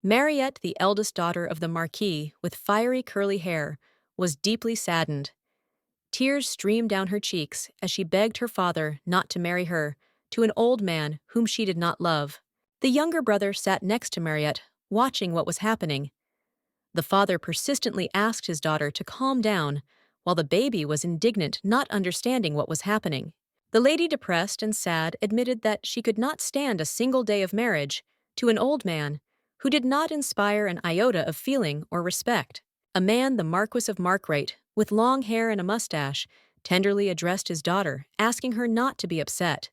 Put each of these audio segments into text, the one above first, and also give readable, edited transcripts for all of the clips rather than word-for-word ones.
Mariette, the eldest daughter of the Marquis, with fiery curly hair, was deeply saddened. Tears streamed down her cheeks as she begged her father not to marry her to an old man whom she did not love. The younger brother sat next to Mariette, watching what was happening. The father persistently asked his daughter to calm down, while the baby was indignant, not understanding what was happening. The lady, depressed and sad, admitted that she could not stand a single day of marriage to an old man who did not inspire an iota of feeling or respect. A man, the Marquis of Markrate, with long hair and a mustache, tenderly addressed his daughter, asking her not to be upset.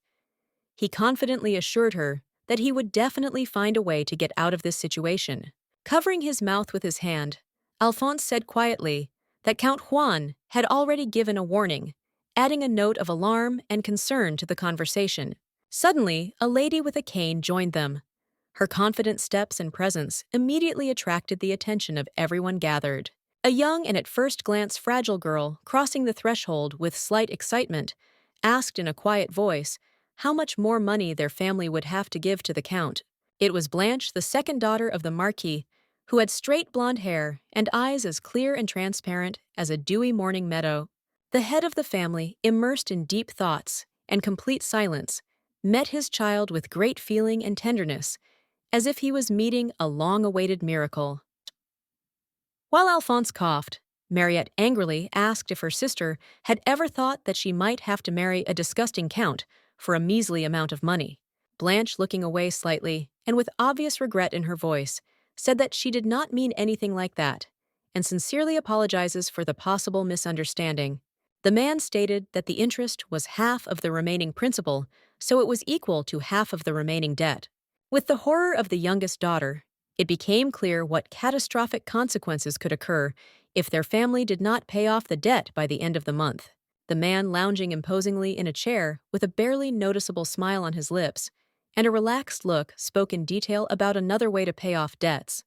He confidently assured her that he would definitely find a way to get out of this situation. Covering his mouth with his hand, Alphonse said quietly that Count Juan had already given a warning, adding a note of alarm and concern to the conversation. Suddenly, a lady with a cane joined them. Her confident steps and presence immediately attracted the attention of everyone gathered. A young and at first glance fragile girl, crossing the threshold with slight excitement, asked in a quiet voice how much more money their family would have to give to the Count. It was Blanche, the second daughter of the Marquis, who had straight blonde hair and eyes as clear and transparent as a dewy morning meadow. The head of the family, immersed in deep thoughts and complete silence, met his child with great feeling and tenderness, as if he was meeting a long-awaited miracle. While Alphonse coughed, Mariette angrily asked if her sister had ever thought that she might have to marry a disgusting count for a measly amount of money. Blanche, looking away slightly and with obvious regret in her voice, said that she did not mean anything like that, and sincerely apologizes for the possible misunderstanding. The man stated that the interest was half of the remaining principal, so it was equal to half of the remaining debt. With the horror of the youngest daughter, it became clear what catastrophic consequences could occur if their family did not pay off the debt by the end of the month. The man, lounging imposingly in a chair with a barely noticeable smile on his lips and a relaxed look, spoke in detail about another way to pay off debts.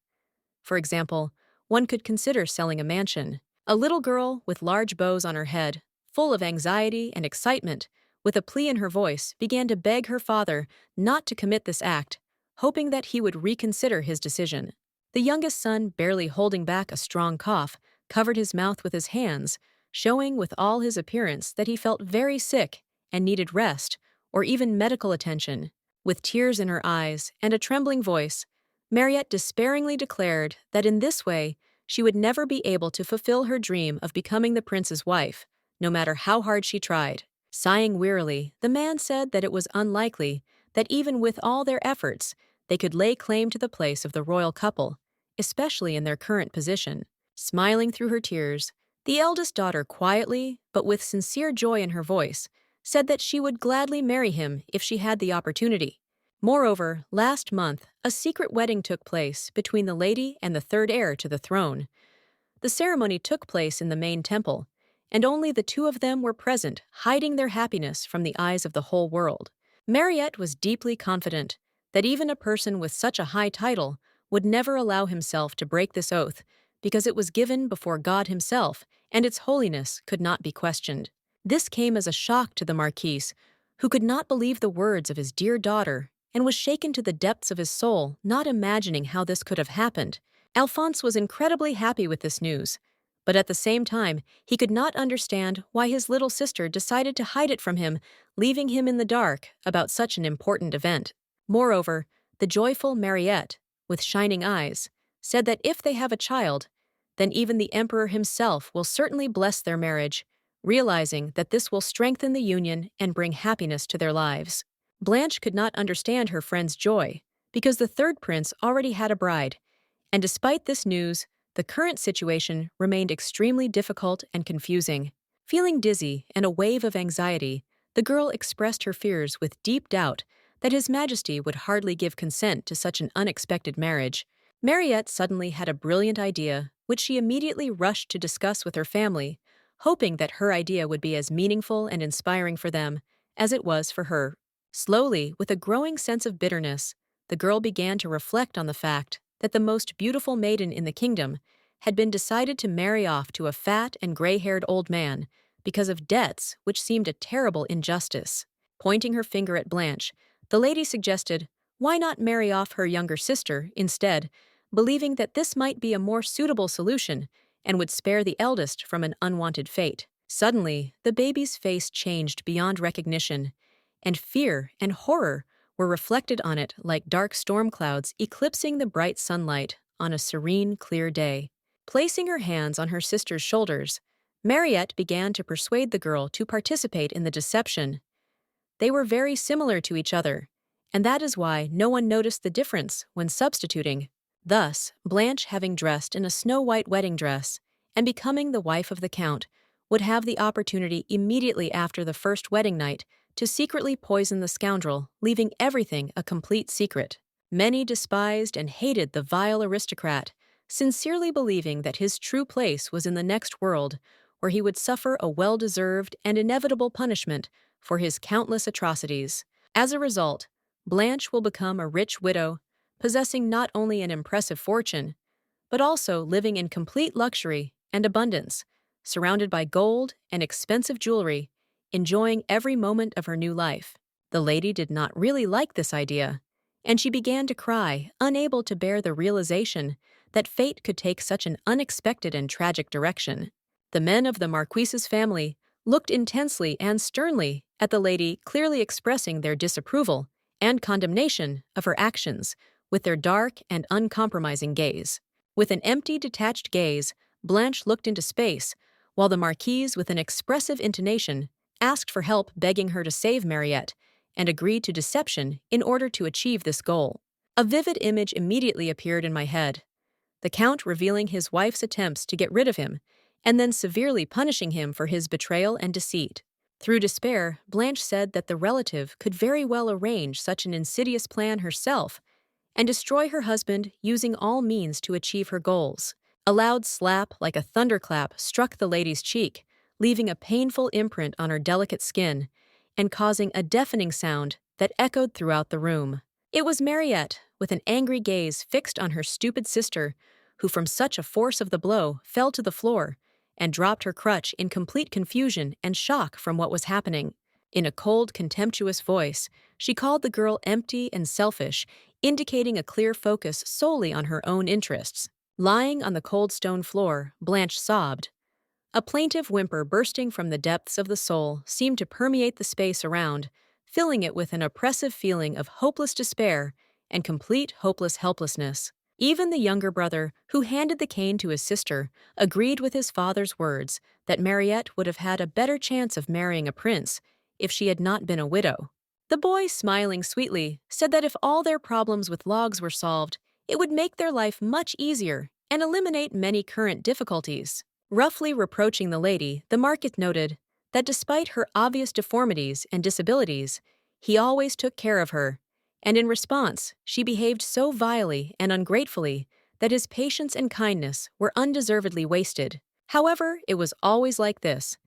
For example, one could consider selling a mansion. A little girl with large bows on her head, full of anxiety and excitement, with a plea in her voice, began to beg her father not to commit this act, hoping that he would reconsider his decision. The youngest son, barely holding back a strong cough, covered his mouth with his hands, showing with all his appearance that he felt very sick and needed rest or even medical attention. With tears in her eyes and a trembling voice, Mariette despairingly declared that in this way she would never be able to fulfill her dream of becoming the prince's wife, no matter how hard she tried. Sighing wearily, the man said that it was unlikely that even with all their efforts, they could lay claim to the place of the royal couple, especially in their current position. Smiling through her tears, the eldest daughter quietly, but with sincere joy in her voice, said that she would gladly marry him if she had the opportunity. Moreover, last month, a secret wedding took place between the lady and the third heir to the throne. The ceremony took place in the main temple, and only the two of them were present, hiding their happiness from the eyes of the whole world. Mariette was deeply confident that even a person with such a high title would never allow himself to break this oath, because it was given before God himself, and its holiness could not be questioned. This came as a shock to the Marquis, who could not believe the words of his dear daughter and was shaken to the depths of his soul, not imagining how this could have happened. Alphonse was incredibly happy with this news, but at the same time, he could not understand why his little sister decided to hide it from him, leaving him in the dark about such an important event. Moreover, the joyful Mariette, with shining eyes, said that if they have a child, then even the emperor himself will certainly bless their marriage, realizing that this will strengthen the union and bring happiness to their lives. Blanche could not understand her friend's joy, because the third prince already had a bride, and despite this news, the current situation remained extremely difficult and confusing. Feeling dizzy and a wave of anxiety, the girl expressed her fears with deep doubt that His Majesty would hardly give consent to such an unexpected marriage. Mariette suddenly had a brilliant idea, which she immediately rushed to discuss with her family, hoping that her idea would be as meaningful and inspiring for them as it was for her. Slowly, with a growing sense of bitterness, the girl began to reflect on the fact that the most beautiful maiden in the kingdom had been decided to marry off to a fat and gray-haired old man because of debts which seemed a terrible injustice. Pointing her finger at Blanche, the lady suggested, why not marry off her younger sister instead, believing that this might be a more suitable solution and would spare the eldest from an unwanted fate. Suddenly, the baby's face changed beyond recognition, and fear and horror were reflected on it like dark storm clouds eclipsing the bright sunlight on a serene, clear day. Placing her hands on her sister's shoulders, Mariette began to persuade the girl to participate in the deception. They were very similar to each other, and that is why no one noticed the difference when substituting. Thus, Blanche, having dressed in a snow-white wedding dress and becoming the wife of the Count, would have the opportunity immediately after the first wedding night to secretly poison the scoundrel, leaving everything a complete secret. Many despised and hated the vile aristocrat, sincerely believing that his true place was in the next world, where he would suffer a well-deserved and inevitable punishment for his countless atrocities. As a result, Blanche will become a rich widow, possessing not only an impressive fortune, but also living in complete luxury and abundance, surrounded by gold and expensive jewelry, enjoying every moment of her new life. The lady did not really like this idea, and she began to cry, unable to bear the realization that fate could take such an unexpected and tragic direction. The men of the Marquise's family looked intensely and sternly at the lady, clearly expressing their disapproval and condemnation of her actions with their dark and uncompromising gaze. With an empty, detached gaze, Blanche looked into space, while the Marquise, with an expressive intonation, asked for help, begging her to save Mariette, and agreed to deception in order to achieve this goal. A vivid image immediately appeared in my head: the Count revealing his wife's attempts to get rid of him, and then severely punishing him for his betrayal and deceit. Through despair, Blanche said that the relative could very well arrange such an insidious plan herself and destroy her husband using all means to achieve her goals. A loud slap, like a thunderclap, struck the lady's cheek, leaving a painful imprint on her delicate skin and causing a deafening sound that echoed throughout the room. It was Mariette, with an angry gaze fixed on her stupid sister, who from such a force of the blow fell to the floor and dropped her crutch in complete confusion and shock from what was happening. In a cold, contemptuous voice, she called the girl empty and selfish, indicating a clear focus solely on her own interests. Lying on the cold stone floor, Blanche sobbed. A plaintive whimper bursting from the depths of the soul seemed to permeate the space around, filling it with an oppressive feeling of hopeless despair and complete hopeless helplessness. Even the younger brother, who handed the cane to his sister, agreed with his father's words that Mariette would have had a better chance of marrying a prince if she had not been a widow. The boy, smiling sweetly, said that if all their problems with logs were solved, it would make their life much easier and eliminate many current difficulties. Roughly reproaching the lady, the Marquis noted that despite her obvious deformities and disabilities, he always took care of her, and in response, she behaved so vilely and ungratefully that his patience and kindness were undeservedly wasted. However, it was always like this.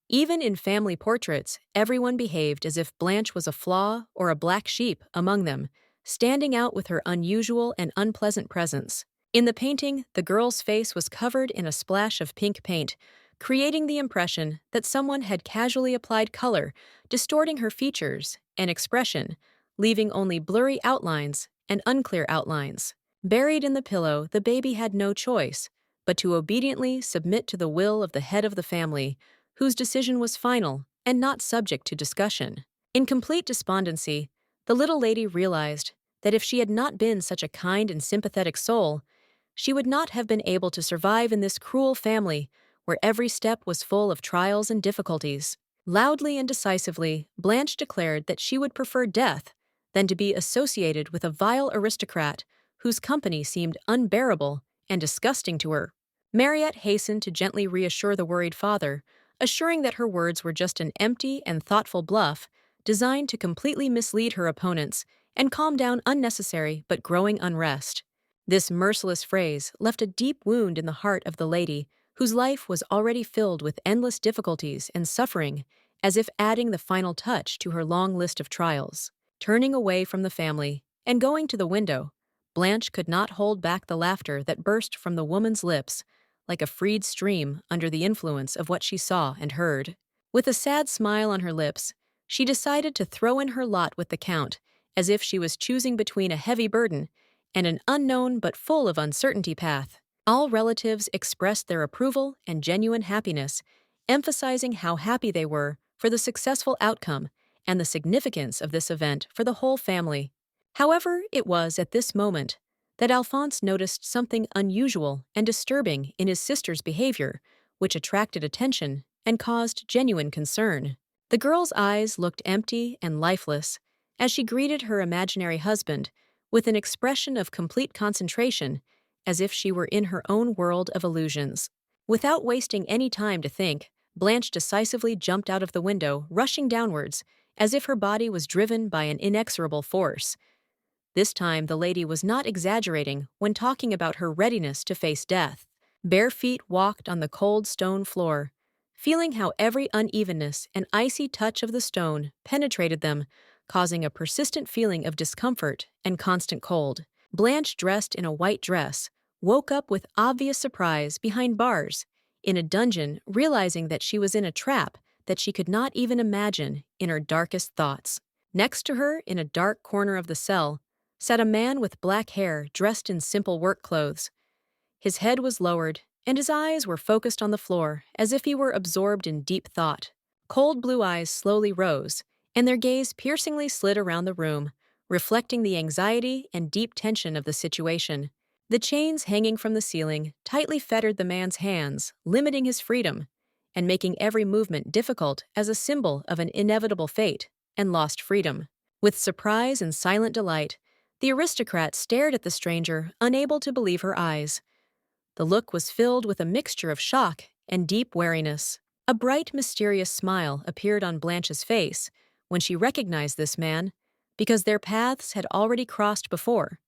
Even in family portraits, everyone behaved as if Blanche was a flaw or a black sheep among them, standing out with her unusual and unpleasant presence. In the painting, the girl's face was covered in a splash of pink paint, creating the impression that someone had casually applied color, distorting her features and expression, leaving only blurry outlines and unclear outlines. Buried in the pillow, the baby had no choice but to obediently submit to the will of the head of the family, whose decision was final and not subject to discussion. In complete despondency, the little lady realized that if she had not been such a kind and sympathetic soul, she would not have been able to survive in this cruel family where every step was full of trials and difficulties. Loudly and decisively, Blanche declared that she would prefer death than to be associated with a vile aristocrat whose company seemed unbearable and disgusting to her. Mariette hastened to gently reassure the worried father, assuring that her words were just an empty and thoughtful bluff designed to completely mislead her opponents and calm down unnecessary but growing unrest. This merciless phrase left a deep wound in the heart of the lady, whose life was already filled with endless difficulties and suffering, as if adding the final touch to her long list of trials. Turning away from the family and going to the window, Blanche could not hold back the laughter that burst from the woman's lips, like a freed stream under the influence of what she saw and heard. With a sad smile on her lips, she decided to throw in her lot with the Count, as if she was choosing between a heavy burden and an unknown but full of uncertainty path. All relatives expressed their approval and genuine happiness, emphasizing how happy they were for the successful outcome and the significance of this event for the whole family. However, it was at this moment that Alphonse noticed something unusual and disturbing in his sister's behavior, which attracted attention and caused genuine concern. The girl's eyes looked empty and lifeless as she greeted her imaginary husband with an expression of complete concentration, as if she were in her own world of illusions. Without wasting any time to think, Blanche decisively jumped out of the window, rushing downwards, as if her body was driven by an inexorable force. This time, the lady was not exaggerating when talking about her readiness to face death. Bare feet walked on the cold stone floor, feeling how every unevenness and icy touch of the stone penetrated them, causing a persistent feeling of discomfort and constant cold. Blanche, dressed in a white dress, woke up with obvious surprise behind bars, in a dungeon, realizing that she was in a trap that she could not even imagine in her darkest thoughts. Next to her, in a dark corner of the cell, sat a man with black hair dressed in simple work clothes. His head was lowered, and his eyes were focused on the floor as if he were absorbed in deep thought. Cold blue eyes slowly rose, and their gaze piercingly slid around the room, reflecting the anxiety and deep tension of the situation. The chains hanging from the ceiling tightly fettered the man's hands, limiting his freedom, and making every movement difficult as a symbol of an inevitable fate and lost freedom. With surprise and silent delight, the aristocrat stared at the stranger, unable to believe her eyes. The look was filled with a mixture of shock and deep wariness. A bright, mysterious smile appeared on Blanche's face when she recognized this man, because their paths had already crossed before,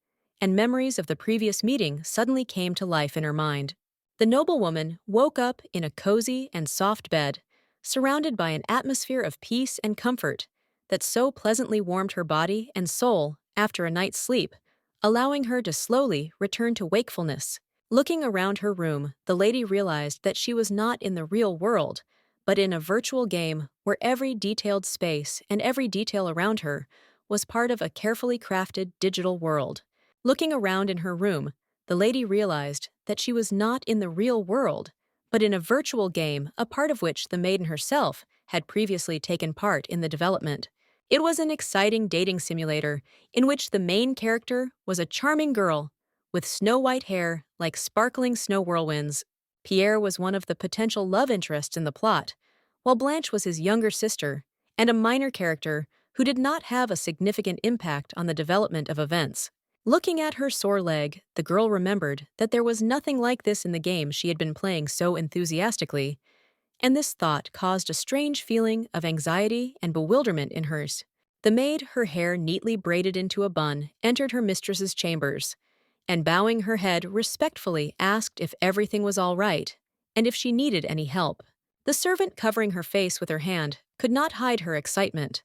and memories of the previous meeting suddenly came to life in her mind. The noblewoman woke up in a cozy and soft bed, surrounded by an atmosphere of peace and comfort that so pleasantly warmed her body and soul after a night's sleep, allowing her to slowly return to wakefulness. Looking around her room, the lady realized that she was not in the real world, but in a virtual game where every detailed space and every detail around her was part of a carefully crafted digital world. Looking around in her room, the lady realized that she was not in the real world, but in a virtual game, a part of which the maiden herself had previously taken part in the development. It was an exciting dating simulator in which the main character was a charming girl with snow-white hair like sparkling snow whirlwinds. Pierre was one of the potential love interests in the plot, while Blanche was his younger sister and a minor character who did not have a significant impact on the development of events. Looking at her sore leg, the girl remembered that there was nothing like this in the game she had been playing so enthusiastically, and this thought caused a strange feeling of anxiety and bewilderment in hers. The maid, her hair neatly braided into a bun, entered her mistress's chambers, and bowing her head respectfully asked if everything was all right and if she needed any help. The servant, covering her face with her hand, could not hide her excitement.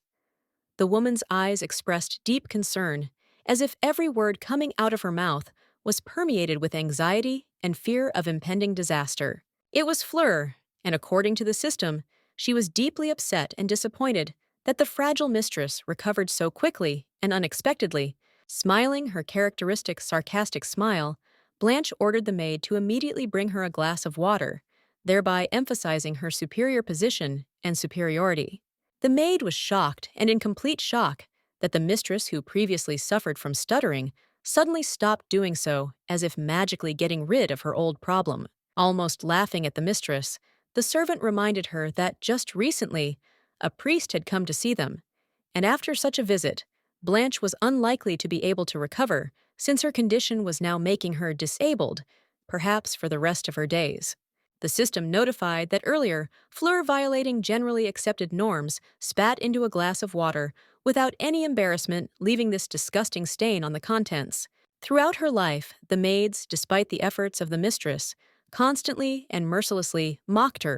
The woman's eyes expressed deep concern, as if every word coming out of her mouth was permeated with anxiety and fear of impending disaster. It was Fleur, and according to the system, she was deeply upset and disappointed that the fragile mistress recovered so quickly and unexpectedly. Smiling her characteristic sarcastic smile, Blanche ordered the maid to immediately bring her a glass of water, thereby emphasizing her superior position and superiority. The maid was shocked and in complete shock that the mistress, who previously suffered from stuttering, suddenly stopped doing so, as if magically getting rid of her old problem. Almost laughing at the mistress, the servant reminded her that just recently a priest had come to see them, and after such a visit, Blanche was unlikely to be able to recover, since her condition was now making her disabled, perhaps for the rest of her days. The system notified that earlier, Fleur, violating generally accepted norms, spat into a glass of water without any embarrassment, leaving this disgusting stain on the contents. Throughout her life, the maids, despite the efforts of the mistress, constantly and mercilessly mocked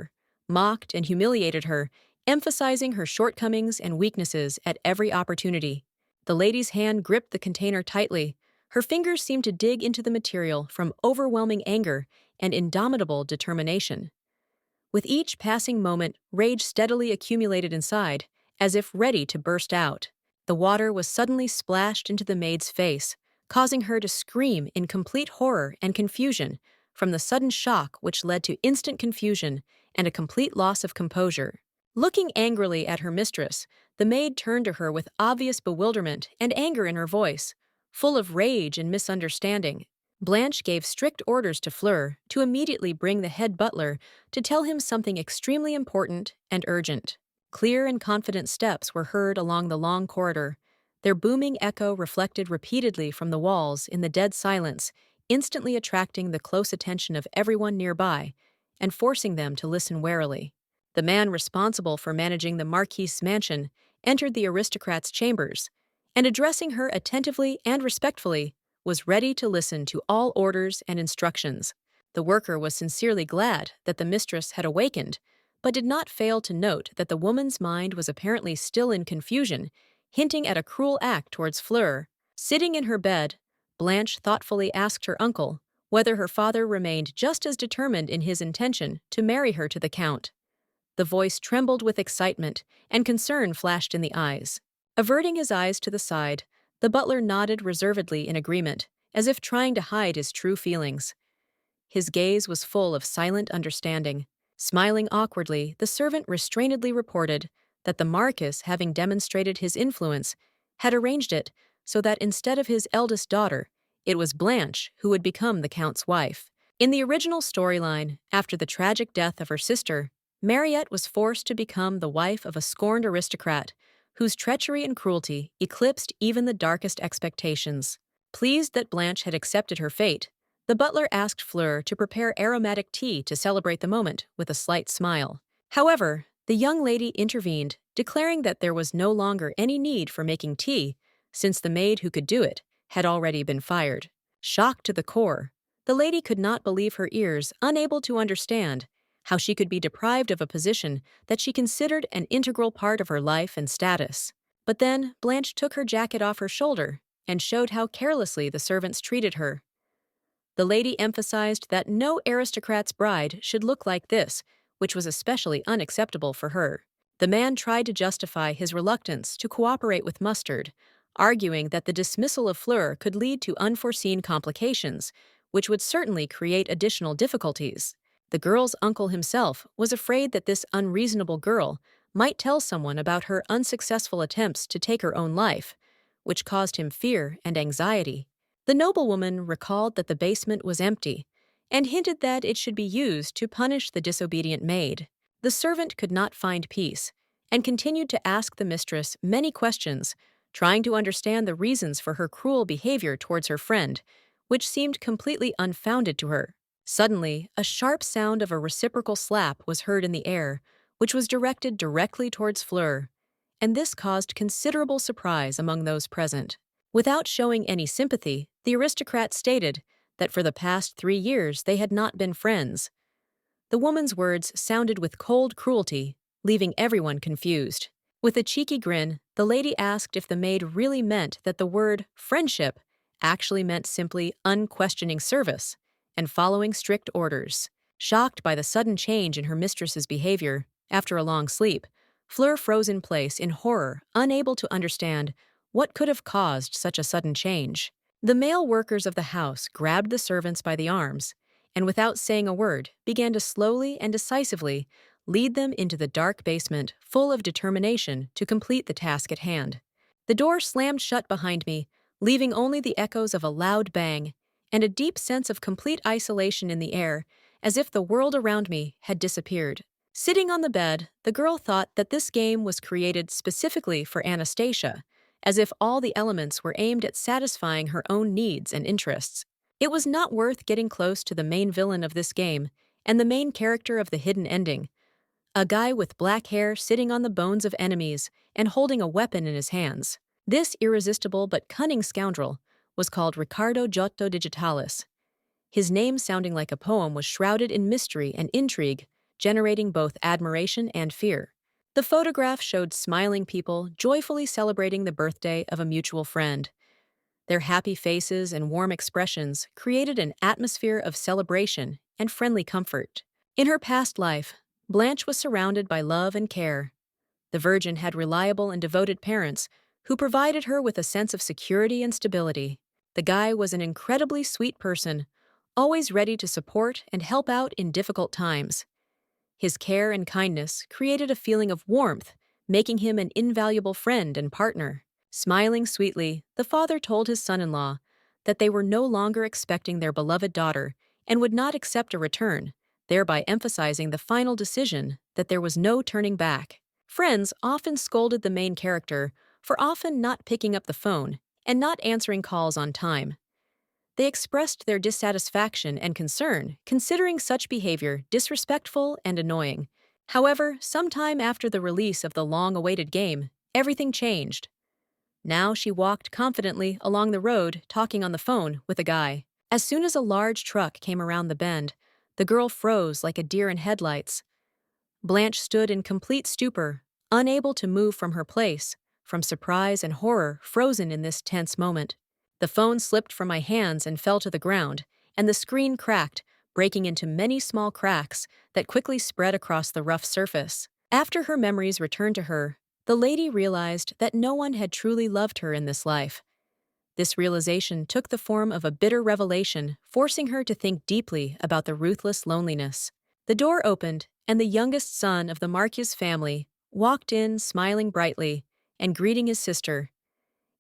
and humiliated her, emphasizing her shortcomings and weaknesses at every opportunity. The lady's hand gripped the container tightly. Her fingers seemed to dig into the material from overwhelming anger and indomitable determination. With each passing moment, rage steadily accumulated inside, as if ready to burst out. The water was suddenly splashed into the maid's face, causing her to scream in complete horror and confusion from the sudden shock which led to instant confusion and a complete loss of composure. Looking angrily at her mistress, the maid turned to her with obvious bewilderment and anger in her voice, full of rage and misunderstanding. Blanche gave strict orders to Fleur to immediately bring the head butler to tell him something extremely important and urgent. Clear and confident steps were heard along the long corridor, their booming echo reflected repeatedly from the walls in the dead silence, instantly attracting the close attention of everyone nearby and forcing them to listen warily. The man responsible for managing the Marquis's mansion entered the aristocrat's chambers, and addressing her attentively and respectfully, was ready to listen to all orders and instructions. The worker was sincerely glad that the mistress had awakened, but did not fail to note that the woman's mind was apparently still in confusion, hinting at a cruel act towards Fleur. Sitting in her bed, Blanche thoughtfully asked her uncle whether her father remained just as determined in his intention to marry her to the Count. The voice trembled with excitement, and concern flashed in the eyes. Averting his eyes to the side, the butler nodded reservedly in agreement, as if trying to hide his true feelings. His gaze was full of silent understanding. Smiling awkwardly, the servant restrainedly reported that the Marquis, having demonstrated his influence, had arranged it so that instead of his eldest daughter, it was Blanche who would become the Count's wife. In the original storyline, after the tragic death of her sister, Mariette was forced to become the wife of a scorned aristocrat, whose treachery and cruelty eclipsed even the darkest expectations. Pleased that Blanche had accepted her fate, the butler asked Fleur to prepare aromatic tea to celebrate the moment with a slight smile. However, the young lady intervened, declaring that there was no longer any need for making tea, since the maid who could do it had already been fired. Shocked to the core, the lady could not believe her ears, unable to understand how she could be deprived of a position that she considered an integral part of her life and status. But then Blanche took her jacket off her shoulder and showed how carelessly the servants treated her. The lady emphasized that no aristocrat's bride should look like this, which was especially unacceptable for her. The man tried to justify his reluctance to cooperate with Mustard, arguing that the dismissal of Fleur could lead to unforeseen complications, which would certainly create additional difficulties. The girl's uncle himself was afraid that this unreasonable girl might tell someone about her unsuccessful attempts to take her own life, which caused him fear and anxiety. The noblewoman recalled that the basement was empty and hinted that it should be used to punish the disobedient maid. The servant could not find peace and continued to ask the mistress many questions, trying to understand the reasons for her cruel behavior towards her friend, which seemed completely unfounded to her. Suddenly, a sharp sound of a reciprocal slap was heard in the air, which was directed directly towards Fleur, and this caused considerable surprise among those present. Without showing any sympathy, the aristocrat stated that for the past 3 years they had not been friends. The woman's words sounded with cold cruelty, leaving everyone confused. With a cheeky grin, the lady asked if the maid really meant that the word friendship actually meant simply unquestioning service and following strict orders. Shocked by the sudden change in her mistress's behavior after a long sleep, Fleur froze in place in horror, unable to understand what could have caused such a sudden change. The male workers of the house grabbed the servants by the arms and, without saying a word, began to slowly and decisively lead them into the dark basement, full of determination to complete the task at hand. The door slammed shut behind me, leaving only the echoes of a loud bang and a deep sense of complete isolation in the air, as if the world around me had disappeared. Sitting on the bed, the girl thought that this game was created specifically for Anastasia, as if all the elements were aimed at satisfying her own needs and interests. It was not worth getting close to the main villain of this game and the main character of the hidden ending, a guy with black hair sitting on the bones of enemies and holding a weapon in his hands. This irresistible but cunning scoundrel was called Ricardo Giotto Digitalis. His name, sounding like a poem, was shrouded in mystery and intrigue, generating both admiration and fear. The photograph showed smiling people joyfully celebrating the birthday of a mutual friend. Their happy faces and warm expressions created an atmosphere of celebration and friendly comfort. In her past life, Blanche was surrounded by love and care. The Virgin had reliable and devoted parents who provided her with a sense of security and stability. The guy was an incredibly sweet person, always ready to support and help out in difficult times. His care and kindness created a feeling of warmth, making him an invaluable friend and partner. Smiling sweetly, the father told his son-in-law that they were no longer expecting their beloved daughter and would not accept a return, thereby emphasizing the final decision that there was no turning back. Friends often scolded the main character for often not picking up the phone and not answering calls on time. They expressed their dissatisfaction and concern, considering such behavior disrespectful and annoying. However, sometime after the release of the long-awaited game, everything changed. Now she walked confidently along the road, talking on the phone with a guy. As soon as a large truck came around the bend, the girl froze like a deer in headlights. Blanche stood in complete stupor, unable to move from her place, from surprise and horror frozen in this tense moment. The phone slipped from my hands and fell to the ground, and the screen cracked, breaking into many small cracks that quickly spread across the rough surface. After her memories returned to her, the lady realized that no one had truly loved her in this life. This realization took the form of a bitter revelation, forcing her to think deeply about the ruthless loneliness. The door opened, and the youngest son of the Marquis family walked in, smiling brightly and greeting his sister.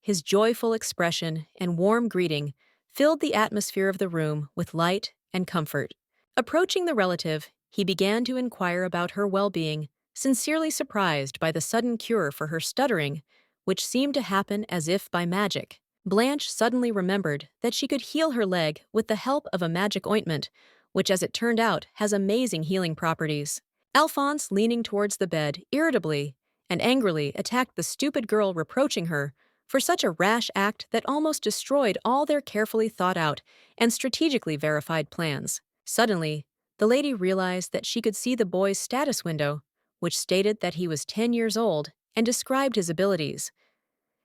His joyful expression and warm greeting filled the atmosphere of the room with light and comfort. Approaching the relative, he began to inquire about her well-being, sincerely surprised by the sudden cure for her stuttering, which seemed to happen as if by magic. Blanche suddenly remembered that she could heal her leg with the help of a magic ointment, which, as it turned out, has amazing healing properties. Alphonse, leaning towards the bed, irritably and angrily attacked the stupid girl, reproaching her for such a rash act that almost destroyed all their carefully thought-out and strategically verified plans. Suddenly, the lady realized that she could see the boy's status window, which stated that he was 10 years old and described his abilities.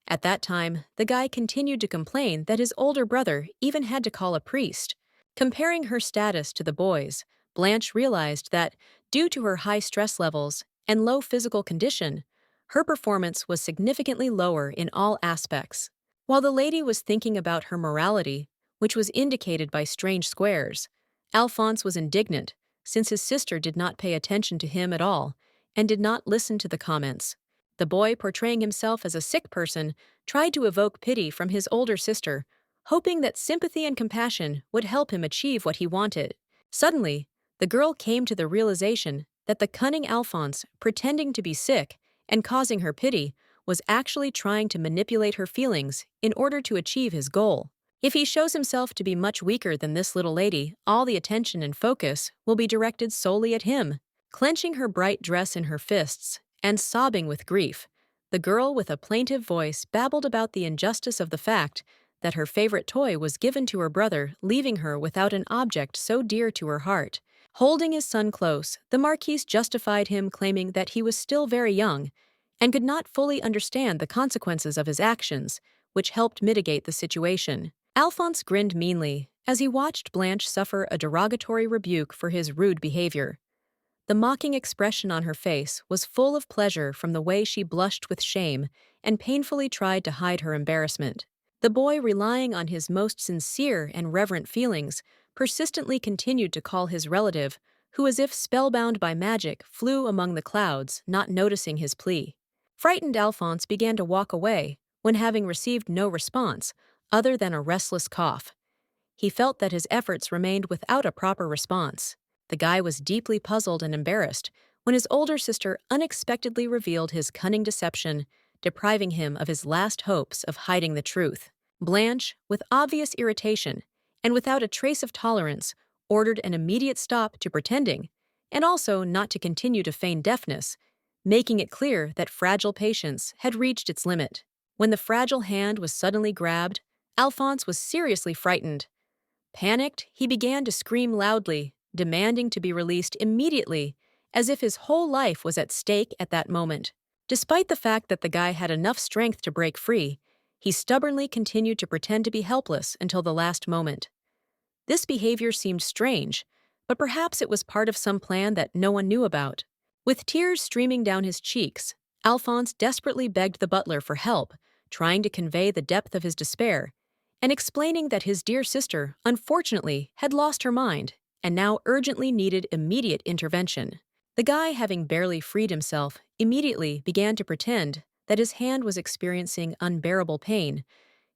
At that time, the guy continued to complain that his older brother even had to call a priest. Comparing her status to the boy's, Blanche realized that, due to her high stress levels and low physical condition, her performance was significantly lower in all aspects. While the lady was thinking about her morality, which was indicated by strange squares, Alphonse was indignant, since his sister did not pay attention to him at all and did not listen to the comments. The boy, portraying himself as a sick person, tried to evoke pity from his older sister, hoping that sympathy and compassion would help him achieve what he wanted. Suddenly, the girl came to the realization that the cunning Alphonse, pretending to be sick and causing her pity, was actually trying to manipulate her feelings in order to achieve his goal. If he shows himself to be much weaker than this little lady, all the attention and focus will be directed solely at him. Clenching her bright dress in her fists and sobbing with grief, the girl with a plaintive voice babbled about the injustice of the fact that her favorite toy was given to her brother, leaving her without an object so dear to her heart. Holding his son close, the Marquise justified him, claiming that he was still very young and could not fully understand the consequences of his actions, which helped mitigate the situation. Alphonse grinned meanly as he watched Blanche suffer a derogatory rebuke for his rude behavior. The mocking expression on her face was full of pleasure from the way she blushed with shame and painfully tried to hide her embarrassment. The boy, relying on his most sincere and reverent feelings, persistently continued to call his relative, who, as if spellbound by magic, flew among the clouds, not noticing his plea. Frightened, Alphonse began to walk away, when, having received no response other than a restless cough, he felt that his efforts remained without a proper response. The guy was deeply puzzled and embarrassed when his older sister unexpectedly revealed his cunning deception, depriving him of his last hopes of hiding the truth. Blanche, with obvious irritation and without a trace of tolerance, ordered an immediate stop to pretending, and also not to continue to feign deafness, making it clear that fragile patience had reached its limit. When the fragile hand was suddenly grabbed, Alphonse was seriously frightened. Panicked, he began to scream loudly, demanding to be released immediately, as if his whole life was at stake at that moment. Despite the fact that the guy had enough strength to break free, he stubbornly continued to pretend to be helpless until the last moment. This behavior seemed strange, but perhaps it was part of some plan that no one knew about. With tears streaming down his cheeks, Alphonse desperately begged the butler for help, trying to convey the depth of his despair, and explaining that his dear sister, unfortunately, had lost her mind and now urgently needed immediate intervention. The guy, having barely freed himself, immediately began to pretend that his hand was experiencing unbearable pain,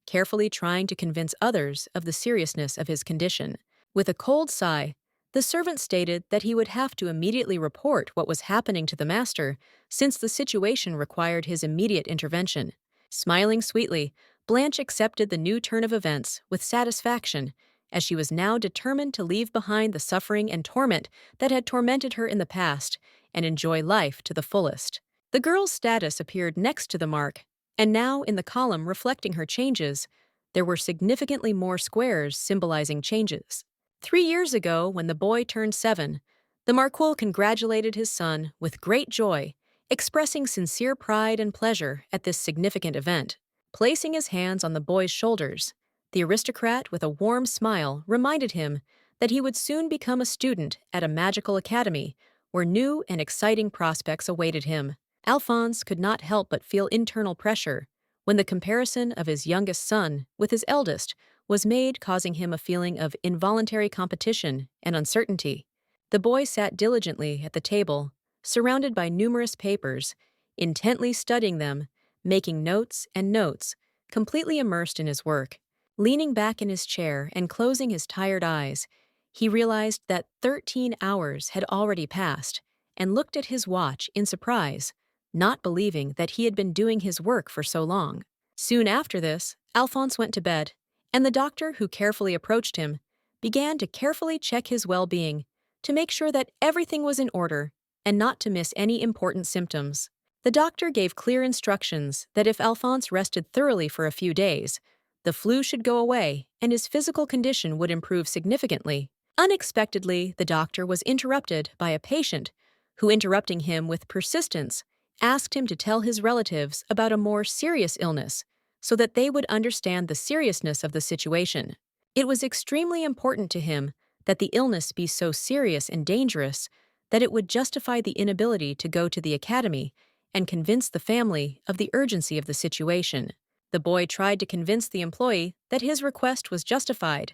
carefully trying to convince others of the seriousness of his condition. With a cold sigh, the servant stated that he would have to immediately report what was happening to the master, since the situation required his immediate intervention. Smiling sweetly, Blanche accepted the new turn of events with satisfaction, as she was now determined to leave behind the suffering and torment that had tormented her in the past and enjoy life to the fullest. The girl's status appeared next to the mark, and now in the column reflecting her changes, there were significantly more squares symbolizing changes. 3 years ago, when the boy turned 7, the Marquis congratulated his son with great joy, expressing sincere pride and pleasure at this significant event. Placing his hands on the boy's shoulders, the aristocrat, with a warm smile, reminded him that he would soon become a student at a magical academy where new and exciting prospects awaited him. Alphonse could not help but feel internal pressure when the comparison of his youngest son with his eldest was made, causing him a feeling of involuntary competition and uncertainty. The boy sat diligently at the table, surrounded by numerous papers, intently studying them, making notes and notes, completely immersed in his work. Leaning back in his chair and closing his tired eyes, he realized that 13 hours had already passed and looked at his watch in surprise, not believing that he had been doing his work for so long. Soon after this, Alphonse went to bed, and the doctor, who carefully approached him, began to carefully check his well-being to make sure that everything was in order and not to miss any important symptoms. The doctor gave clear instructions that if Alphonse rested thoroughly for a few days, the flu should go away and his physical condition would improve significantly. Unexpectedly, the doctor was interrupted by a patient who, interrupting him with persistence, asked him to tell his relatives about a more serious illness so that they would understand the seriousness of the situation. It was extremely important to him that the illness be so serious and dangerous that it would justify the inability to go to the academy and convince the family of the urgency of the situation. The boy tried to convince the employee that his request was justified,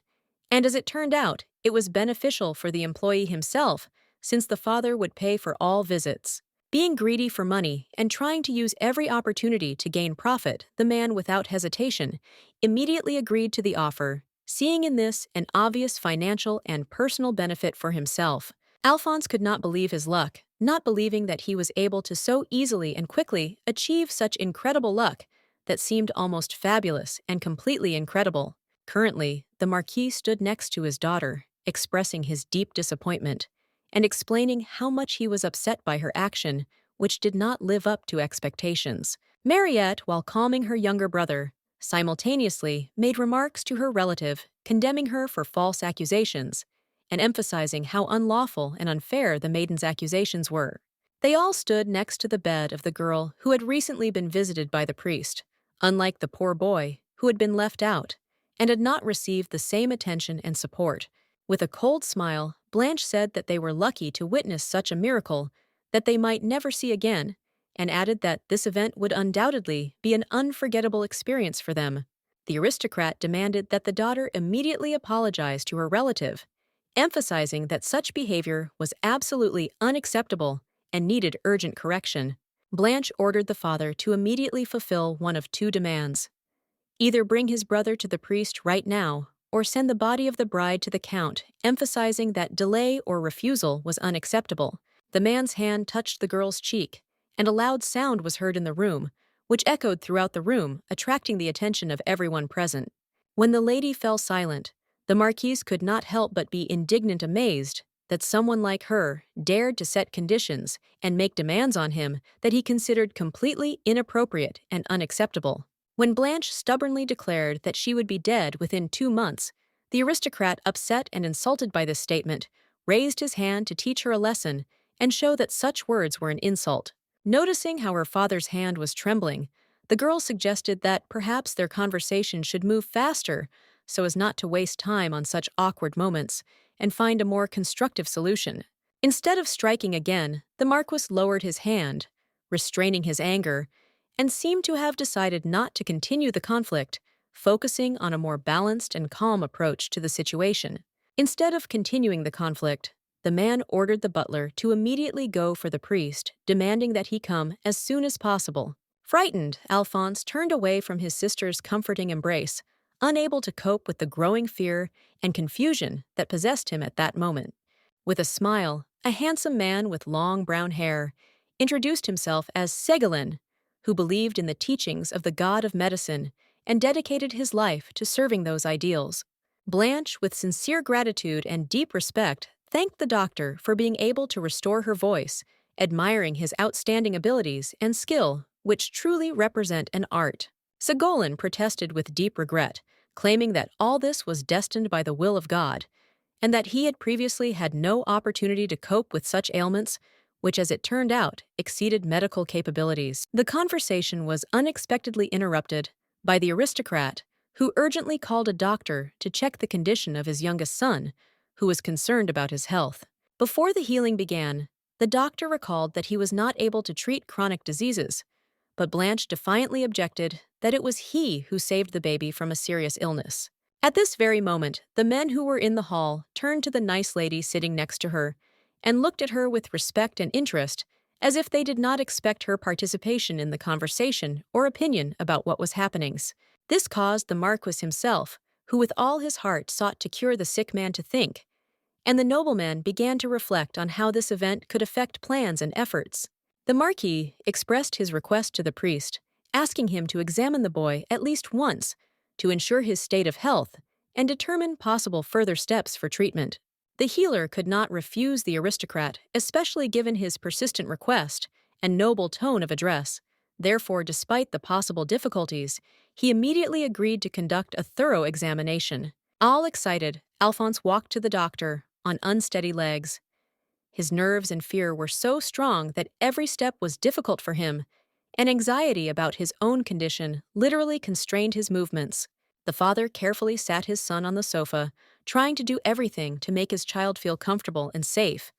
and as it turned out, it was beneficial for the employee himself, since the father would pay for all visits. Being greedy for money and trying to use every opportunity to gain profit, the man, without hesitation, immediately agreed to the offer, seeing in this an obvious financial and personal benefit for himself. Alphonse could not believe his luck, not believing that he was able to so easily and quickly achieve such incredible luck that seemed almost fabulous and completely incredible. Currently, the Marquis stood next to his daughter, expressing his deep disappointment and explaining how much he was upset by her action, which did not live up to expectations. Mariette, while calming her younger brother, simultaneously made remarks to her relative, condemning her for false accusations and emphasizing how unlawful and unfair the maiden's accusations were. They all stood next to the bed of the girl who had recently been visited by the priest, unlike the poor boy who had been left out and had not received the same attention and support. With a cold smile, Blanche said that they were lucky to witness such a miracle that they might never see again, and added that this event would undoubtedly be an unforgettable experience for them. The aristocrat demanded that the daughter immediately apologize to her relative, emphasizing that such behavior was absolutely unacceptable and needed urgent correction. Blanche ordered the father to immediately fulfill one of two demands: either bring his brother to the priest right now, or send the body of the bride to the count, emphasizing that delay or refusal was unacceptable. The man's hand touched the girl's cheek, and a loud sound was heard in the room, which echoed throughout the room, attracting the attention of everyone present. When the lady fell silent, the Marquise could not help but be indignant, amazed that someone like her dared to set conditions and make demands on him that he considered completely inappropriate and unacceptable. When Blanche stubbornly declared that she would be dead within 2 months, the aristocrat, upset and insulted by this statement, raised his hand to teach her a lesson and show that such words were an insult. Noticing how her father's hand was trembling, the girl suggested that perhaps their conversation should move faster so as not to waste time on such awkward moments and find a more constructive solution. Instead of striking again, the Marquis lowered his hand, restraining his anger, and seemed to have decided not to continue the conflict, focusing on a more balanced and calm approach to the situation. Instead of continuing the conflict, the man ordered the butler to immediately go for the priest, demanding that he come as soon as possible. Frightened, Alphonse turned away from his sister's comforting embrace, unable to cope with the growing fear and confusion that possessed him at that moment. With a smile, a handsome man with long brown hair introduced himself as Segolin, who believed in the teachings of the god of medicine and dedicated his life to serving those ideals. Blanche, with sincere gratitude and deep respect, thanked the doctor for being able to restore her voice, admiring his outstanding abilities and skill, which truly represent an art. Segolin protested with deep regret, claiming that all this was destined by the will of God, and that he had previously had no opportunity to cope with such ailments, which, as it turned out, exceeded medical capabilities. The conversation was unexpectedly interrupted by the aristocrat, who urgently called a doctor to check the condition of his youngest son, who was concerned about his health. Before the healing began, the doctor recalled that he was not able to treat chronic diseases, but Blanche defiantly objected that it was he who saved the baby from a serious illness. At this very moment, the men who were in the hall turned to the nice lady sitting next to her and looked at her with respect and interest, as if they did not expect her participation in the conversation or opinion about what was happening. This caused the Marquis himself, who with all his heart sought to cure the sick man, to think, and the nobleman began to reflect on how this event could affect plans and efforts. The Marquis expressed his request to the priest, asking him to examine the boy at least once to ensure his state of health and determine possible further steps for treatment. The healer could not refuse the aristocrat, especially given his persistent request and noble tone of address. Therefore, despite the possible difficulties, he immediately agreed to conduct a thorough examination. All excited, Alphonse walked to the doctor on unsteady legs. His nerves and fear were so strong that every step was difficult for him, and anxiety about his own condition literally constrained his movements. The father carefully sat his son on the sofa, trying to do everything to make his child feel comfortable and safe,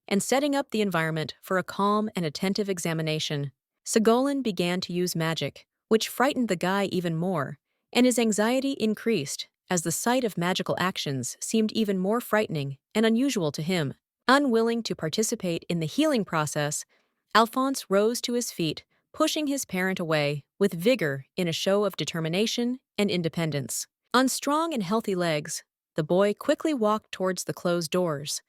and setting up the environment for a calm and attentive examination. Segolin began to use magic, which frightened the guy even more, and his anxiety increased as the sight of magical actions seemed even more frightening and unusual to him. Unwilling to participate in the healing process, Alphonse rose to his feet, pushing his parent away with vigor in a show of determination and independence. On strong and healthy legs, the boy quickly walked towards the closed doors.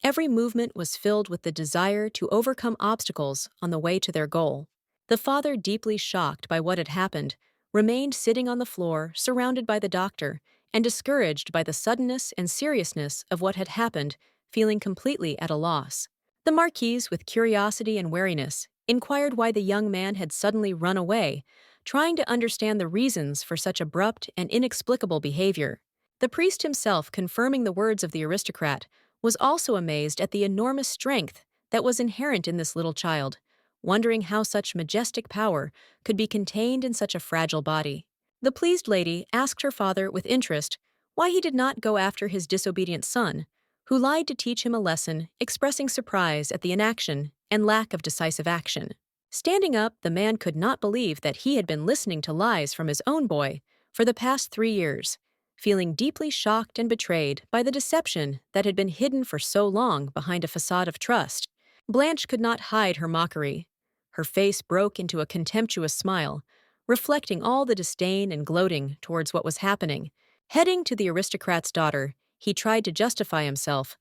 Every movement was filled with the desire to overcome obstacles on the way to their goal. The father, deeply shocked by what had happened, remained sitting on the floor, surrounded by the doctor, and discouraged by the suddenness and seriousness of what had happened, feeling completely at a loss. The Marquise, with curiosity and wariness, inquired why the young man had suddenly run away, trying to understand the reasons for such abrupt and inexplicable behavior. The priest himself, confirming the words of the aristocrat, was also amazed at the enormous strength that was inherent in this little child, wondering how such majestic power could be contained in such a fragile body. The pleased lady asked her father with interest why he did not go after his disobedient son, who lied to teach him a lesson, expressing surprise at the inaction and lack of decisive action. Standing up, the man could not believe that he had been listening to lies from his own boy for the past 3 years, feeling deeply shocked and betrayed by the deception that had been hidden for so long behind a facade of trust. Blanche could not hide her mockery. Her face broke into a contemptuous smile, reflecting all the disdain and gloating towards what was happening. Heading to the aristocrat's daughter, he tried to justify himself,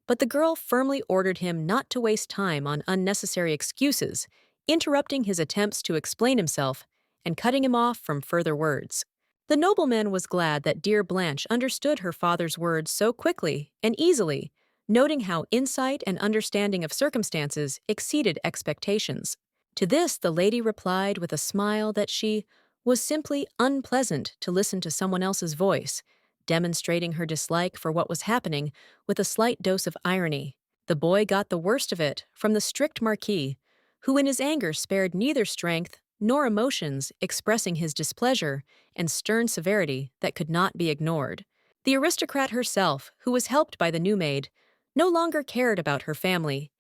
but the girl firmly ordered him not to waste time on unnecessary excuses, interrupting his attempts to explain himself and cutting him off from further words. The nobleman was glad that dear Blanche understood her father's words so quickly and easily, noting how insight and understanding of circumstances exceeded expectations. To this, the lady replied with a smile that she was simply unpleasant to listen to someone else's voice, demonstrating her dislike for what was happening with a slight dose of irony. The boy got the worst of it from the strict Marquis, who in his anger spared neither strength nor emotions, expressing his displeasure and stern severity that could not be ignored. The aristocrat herself, who was helped by the new maid, no longer cared about her family,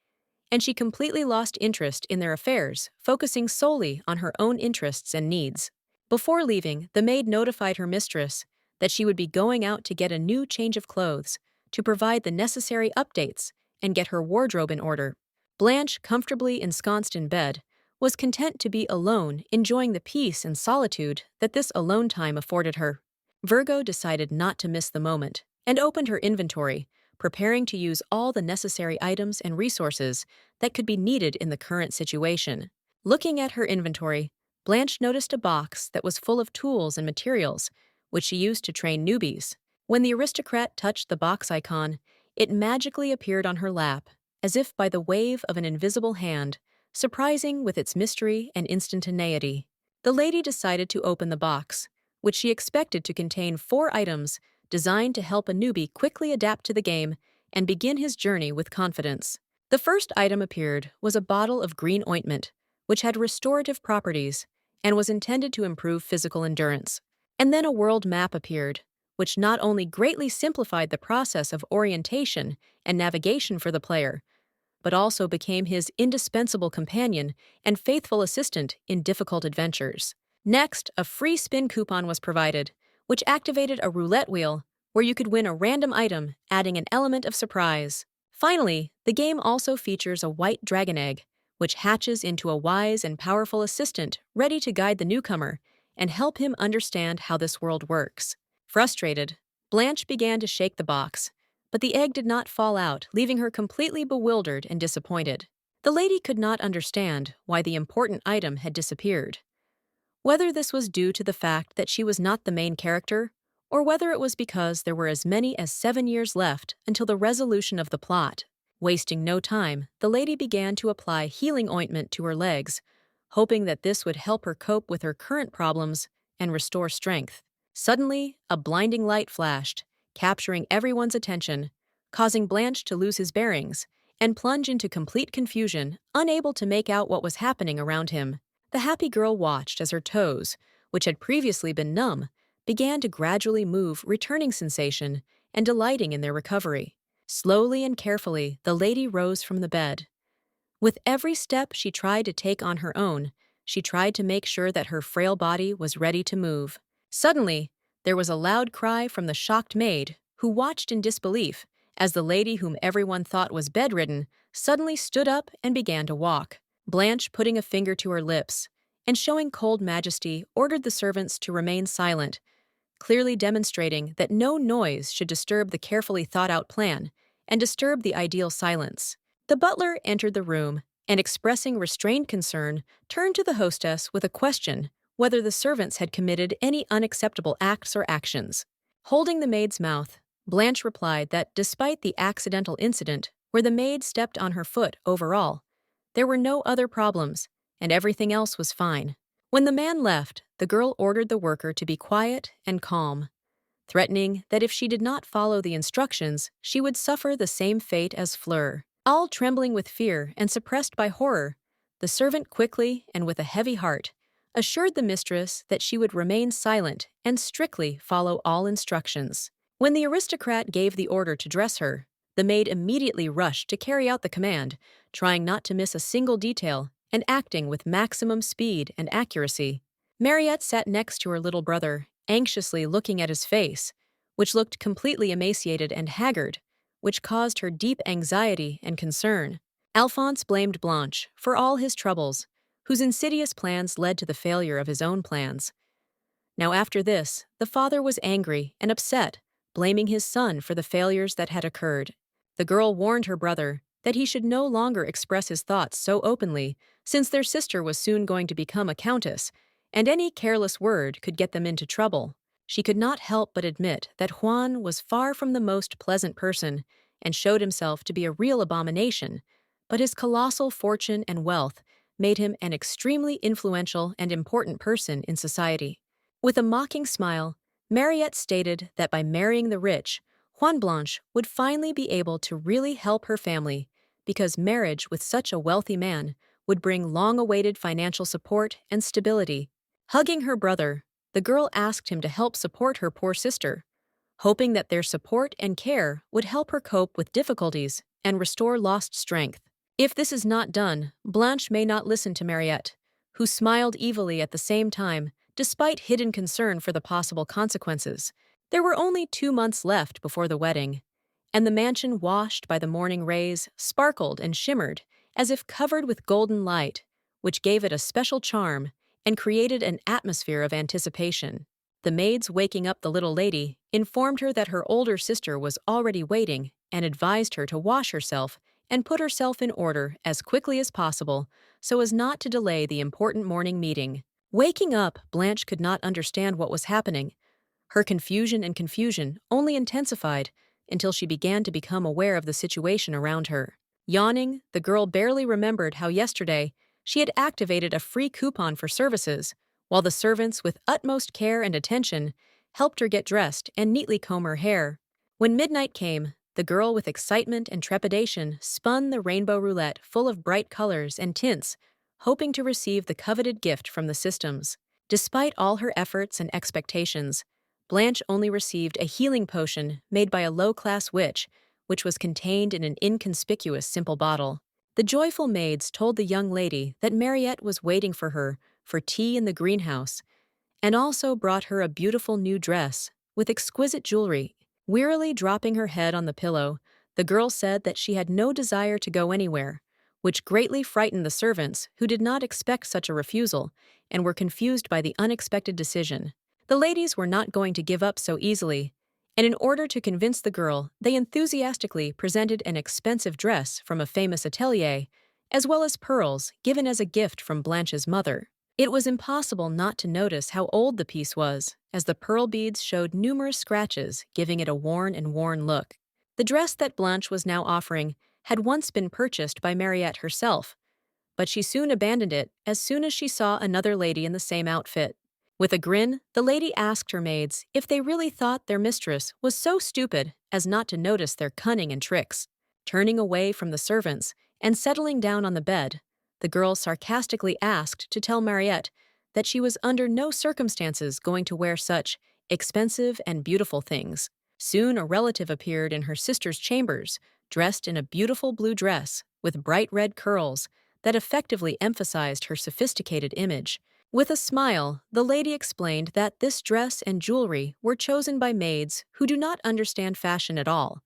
and she completely lost interest in their affairs, focusing solely on her own interests and needs. Before leaving, the maid notified her mistress that she would be going out to get a new change of clothes, to provide the necessary updates, and get her wardrobe in order. Blanche, comfortably ensconced in bed, was content to be alone, enjoying the peace and solitude that this alone time afforded her. Virgo decided not to miss the moment and opened her inventory, preparing to use all the necessary items and resources that could be needed in the current situation. Looking at her inventory, Blanche noticed a box that was full of tools and materials, which she used to train newbies. When the aristocrat touched the box icon, it magically appeared on her lap, as if by the wave of an invisible hand, surprising with its mystery and instantaneity. The lady decided to open the box, which she expected to contain 4 items designed to help a newbie quickly adapt to the game and begin his journey with confidence. The first item appeared was a bottle of green ointment, which had restorative properties and was intended to improve physical endurance. And then a world map appeared, which not only greatly simplified the process of orientation and navigation for the player, but also became his indispensable companion and faithful assistant in difficult adventures. Next, a free spin coupon was provided, which activated a roulette wheel where you could win a random item, adding an element of surprise. Finally, the game also features a white dragon egg, which hatches into a wise and powerful assistant ready to guide the newcomer and help him understand how this world works. Frustrated, Blanche began to shake the box, but the egg did not fall out, leaving her completely bewildered and disappointed. The lady could not understand why the important item had disappeared. Whether this was due to the fact that she was not the main character, or whether it was because there were as many as 7 years left until the resolution of the plot. Wasting no time, the lady began to apply healing ointment to her legs, hoping that this would help her cope with her current problems and restore strength. Suddenly, a blinding light flashed, capturing everyone's attention, causing Blanche to lose his bearings and plunge into complete confusion, unable to make out what was happening around him. The happy girl watched as her toes, which had previously been numb, began to gradually move, returning sensation and delighting in their recovery. Slowly and carefully, the lady rose from the bed. With every step she tried to take on her own, she tried to make sure that her frail body was ready to move. Suddenly, there was a loud cry from the shocked maid, who watched in disbelief as the lady whom everyone thought was bedridden suddenly stood up and began to walk. Blanche, putting a finger to her lips and showing cold majesty, ordered the servants to remain silent, clearly demonstrating that no noise should disturb the carefully thought-out plan and disturb the ideal silence. The butler entered the room and, expressing restrained concern, turned to the hostess with a question whether the servants had committed any unacceptable acts or actions. Holding the maid's mouth, Blanche replied that despite the accidental incident where the maid stepped on her foot overall, there were no other problems, and everything else was fine. When the man left, the girl ordered the worker to be quiet and calm, threatening that if she did not follow the instructions, she would suffer the same fate as Fleur. All trembling with fear and suppressed by horror, the servant quickly and with a heavy heart assured the mistress that she would remain silent and strictly follow all instructions. When the aristocrat gave the order to dress her, the maid immediately rushed to carry out the command, trying not to miss a single detail and acting with maximum speed and accuracy. Mariette sat next to her little brother, anxiously looking at his face, which looked completely emaciated and haggard, which caused her deep anxiety and concern. Alphonse blamed Blanche for all his troubles, whose insidious plans led to the failure of his own plans. Now after this, the father was angry and upset, blaming his son for the failures that had occurred. The girl warned her brother that he should no longer express his thoughts so openly, since their sister was soon going to become a countess, and any careless word could get them into trouble. She could not help but admit that Juan was far from the most pleasant person and showed himself to be a real abomination, but his colossal fortune and wealth made him an extremely influential and important person in society. With a mocking smile, Mariette stated that by marrying the rich, Juan Blanche would finally be able to really help her family, because marriage with such a wealthy man would bring long-awaited financial support and stability. Hugging her brother, the girl asked him to help support her poor sister, hoping that their support and care would help her cope with difficulties and restore lost strength. If this is not done, Blanche may not listen to Mariette, who smiled evilly at the same time, despite hidden concern for the possible consequences. There were only 2 months left before the wedding, and the mansion, washed by the morning rays, sparkled and shimmered as if covered with golden light, which gave it a special charm and created an atmosphere of anticipation. The maids, waking up the little lady, informed her that her older sister was already waiting and advised her to wash herself and put herself in order as quickly as possible so as not to delay the important morning meeting. Waking up, Blanche could not understand what was happening. Her confusion only intensified until she began to become aware of the situation around her. Yawning, the girl barely remembered how yesterday she had activated a free coupon for services, while the servants, with utmost care and attention, helped her get dressed and neatly comb her hair. When midnight came, the girl, with excitement and trepidation, spun the rainbow roulette full of bright colors and tints, hoping to receive the coveted gift from the systems. Despite all her efforts and expectations, Blanche only received a healing potion made by a low-class witch, which was contained in an inconspicuous simple bottle. The joyful maids told the young lady that Mariette was waiting for her for tea in the greenhouse, and also brought her a beautiful new dress with exquisite jewelry. Wearily dropping her head on the pillow, the girl said that she had no desire to go anywhere, which greatly frightened the servants, who did not expect such a refusal and were confused by the unexpected decision. The ladies were not going to give up so easily, and in order to convince the girl, they enthusiastically presented an expensive dress from a famous atelier, as well as pearls given as a gift from Blanche's mother. It was impossible not to notice how old the piece was, as the pearl beads showed numerous scratches, giving it a worn look. The dress that Blanche was now offering had once been purchased by Mariette herself, but she soon abandoned it as soon as she saw another lady in the same outfit. With a grin, the lady asked her maids if they really thought their mistress was so stupid as not to notice their cunning and tricks. Turning away from the servants and settling down on the bed, the girl sarcastically asked to tell Mariette that she was under no circumstances going to wear such expensive and beautiful things. Soon a relative appeared in her sister's chambers, dressed in a beautiful blue dress with bright red curls that effectively emphasized her sophisticated image. With a smile, the lady explained that this dress and jewelry were chosen by maids who do not understand fashion at all,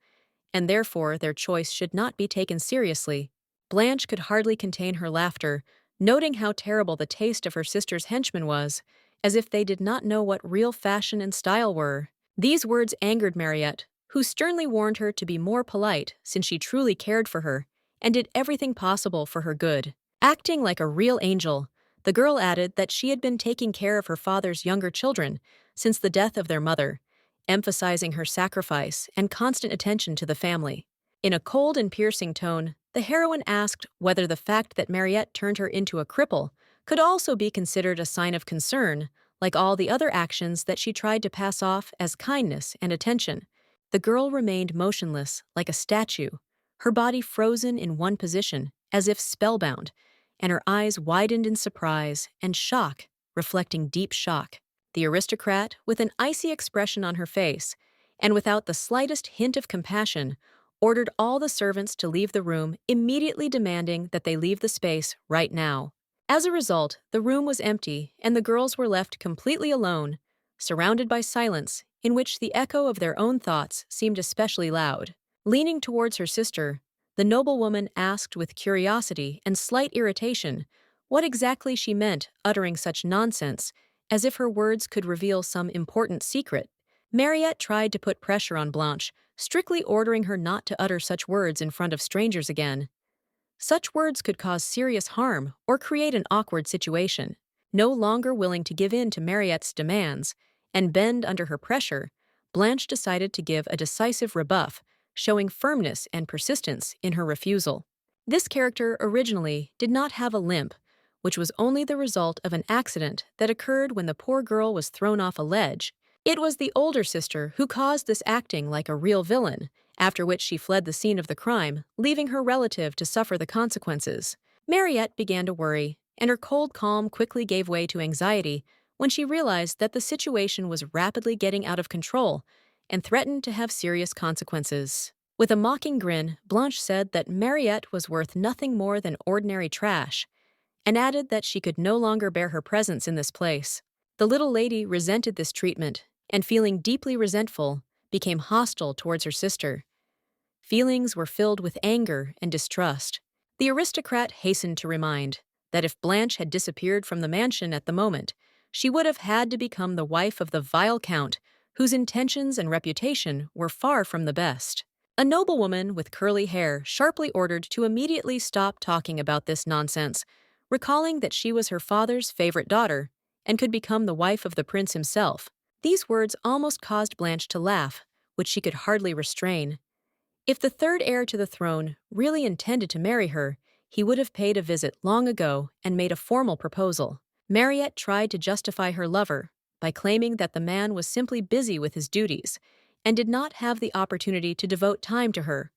and therefore their choice should not be taken seriously. Blanche could hardly contain her laughter, noting how terrible the taste of her sister's henchmen was, as if they did not know what real fashion and style were. These words angered Mariette, who sternly warned her to be more polite since she truly cared for her and did everything possible for her good. Acting like a real angel, the girl added that she had been taking care of her father's younger children since the death of their mother, emphasizing her sacrifice and constant attention to the family. In a cold and piercing tone, the heroine asked whether the fact that Mariette turned her into a cripple could also be considered a sign of concern, like all the other actions that she tried to pass off as kindness and attention. The girl remained motionless, like a statue, her body frozen in one position, as if spellbound, and her eyes widened in surprise and shock, reflecting deep shock. The aristocrat, with an icy expression on her face, and without the slightest hint of compassion, ordered all the servants to leave the room, immediately demanding that they leave the space right now. As a result, the room was empty, and the girls were left completely alone, surrounded by silence, in which the echo of their own thoughts seemed especially loud. Leaning towards her sister, the noblewoman asked with curiosity and slight irritation what exactly she meant uttering such nonsense, as if her words could reveal some important secret. Mariette tried to put pressure on Blanche, strictly ordering her not to utter such words in front of strangers again. Such words could cause serious harm or create an awkward situation. No longer willing to give in to Mariette's demands and bend under her pressure, Blanche decided to give a decisive rebuff, showing firmness and persistence in her refusal. This character originally did not have a limp, which was only the result of an accident that occurred when the poor girl was thrown off a ledge. It was the older sister who caused this acting like a real villain, after which she fled the scene of the crime, leaving her relative to suffer the consequences. Mariette began to worry, and her cold calm quickly gave way to anxiety when she realized that the situation was rapidly getting out of control and threatened to have serious consequences. With a mocking grin, Blanche said that Mariette was worth nothing more than ordinary trash, and added that she could no longer bear her presence in this place. The little lady resented this treatment, and feeling deeply resentful, became hostile towards her sister. Feelings were filled with anger and distrust. The aristocrat hastened to remind that if Blanche had disappeared from the mansion at the moment, she would have had to become the wife of the vile count, whose intentions and reputation were far from the best. A noblewoman with curly hair sharply ordered to immediately stop talking about this nonsense, recalling that she was her father's favorite daughter and could become the wife of the prince himself. These words almost caused Blanche to laugh, which she could hardly restrain. If the third heir to the throne really intended to marry her, he would have paid a visit long ago and made a formal proposal. Mariette tried to justify her lover by claiming that the man was simply busy with his duties and did not have the opportunity to devote time to her,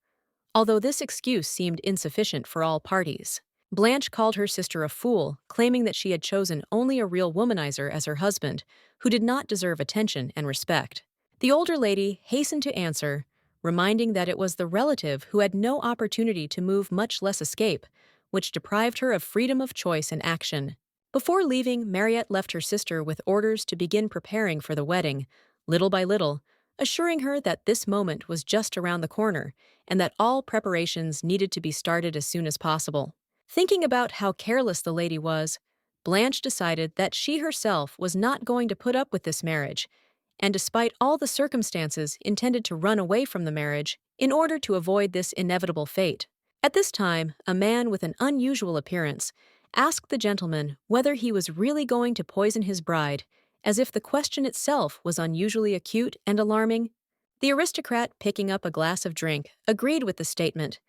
although this excuse seemed insufficient for all parties. Blanche called her sister a fool, claiming that she had chosen only a real womanizer as her husband, who did not deserve attention and respect. The older lady hastened to answer, reminding that it was the relative who had no opportunity to move, much less escape, which deprived her of freedom of choice and action. Before leaving, Mariette left her sister with orders to begin preparing for the wedding, little by little, assuring her that this moment was just around the corner and that all preparations needed to be started as soon as possible. Thinking about how careless the lady was, Blanche decided that she herself was not going to put up with this marriage, and despite all the circumstances, intended to run away from the marriage in order to avoid this inevitable fate. At this time, a man with an unusual appearance asked the gentleman whether he was really going to poison his bride, as if the question itself was unusually acute and alarming. The aristocrat, picking up a glass of drink, agreed with the statement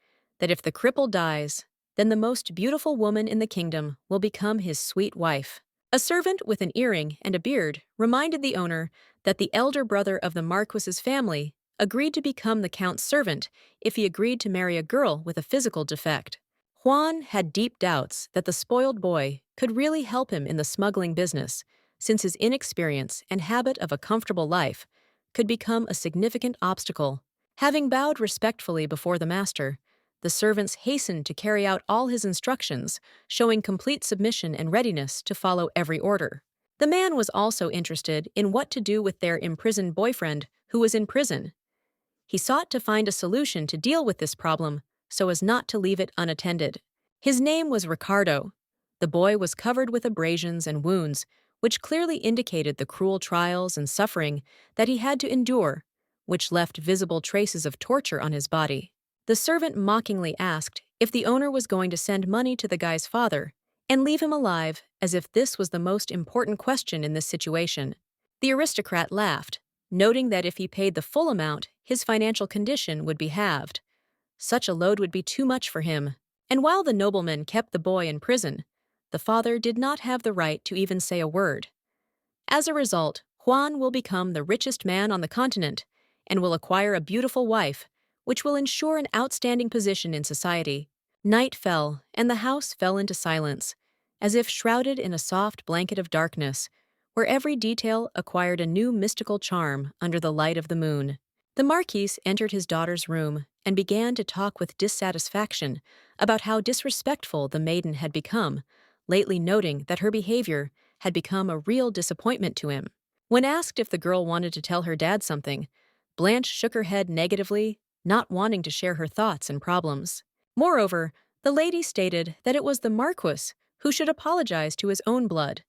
that if the cripple dies, then the most beautiful woman in the kingdom will become his sweet wife. A servant with an earring and a beard reminded the owner that the elder brother of the Marquis's family agreed to become the count's servant if he agreed to marry a girl with a physical defect. Juan had deep doubts that the spoiled boy could really help him in the smuggling business, since his inexperience and habit of a comfortable life could become a significant obstacle. Having bowed respectfully before the master, the servants hastened to carry out all his instructions, showing complete submission and readiness to follow every order. The man was also interested in what to do with their imprisoned boyfriend, who was in prison. He sought to find a solution to deal with this problem so as not to leave it unattended. His name was Ricardo. The boy was covered with abrasions and wounds, which clearly indicated the cruel trials and suffering that he had to endure, which left visible traces of torture on his body. The servant mockingly asked if the owner was going to send money to the guy's father and leave him alive, as if this was the most important question in this situation. The aristocrat laughed, noting that if he paid the full amount, his financial condition would be halved. Such a load would be too much for him. And while the nobleman kept the boy in prison, the father did not have the right to even say a word. As a result, Juan will become the richest man on the continent and will acquire a beautiful wife, which will ensure an outstanding position in society. Night fell, and the house fell into silence, as if shrouded in a soft blanket of darkness, where every detail acquired a new mystical charm under the light of the moon. The Marquis entered his daughter's room and began to talk with dissatisfaction about how disrespectful the maiden had become, lately noting that her behavior had become a real disappointment to him. When asked if the girl wanted to tell her dad something, Blanche shook her head negatively, not wanting to share her thoughts and problems. Moreover, the lady stated that it was the Marquis who should apologize to his own blood,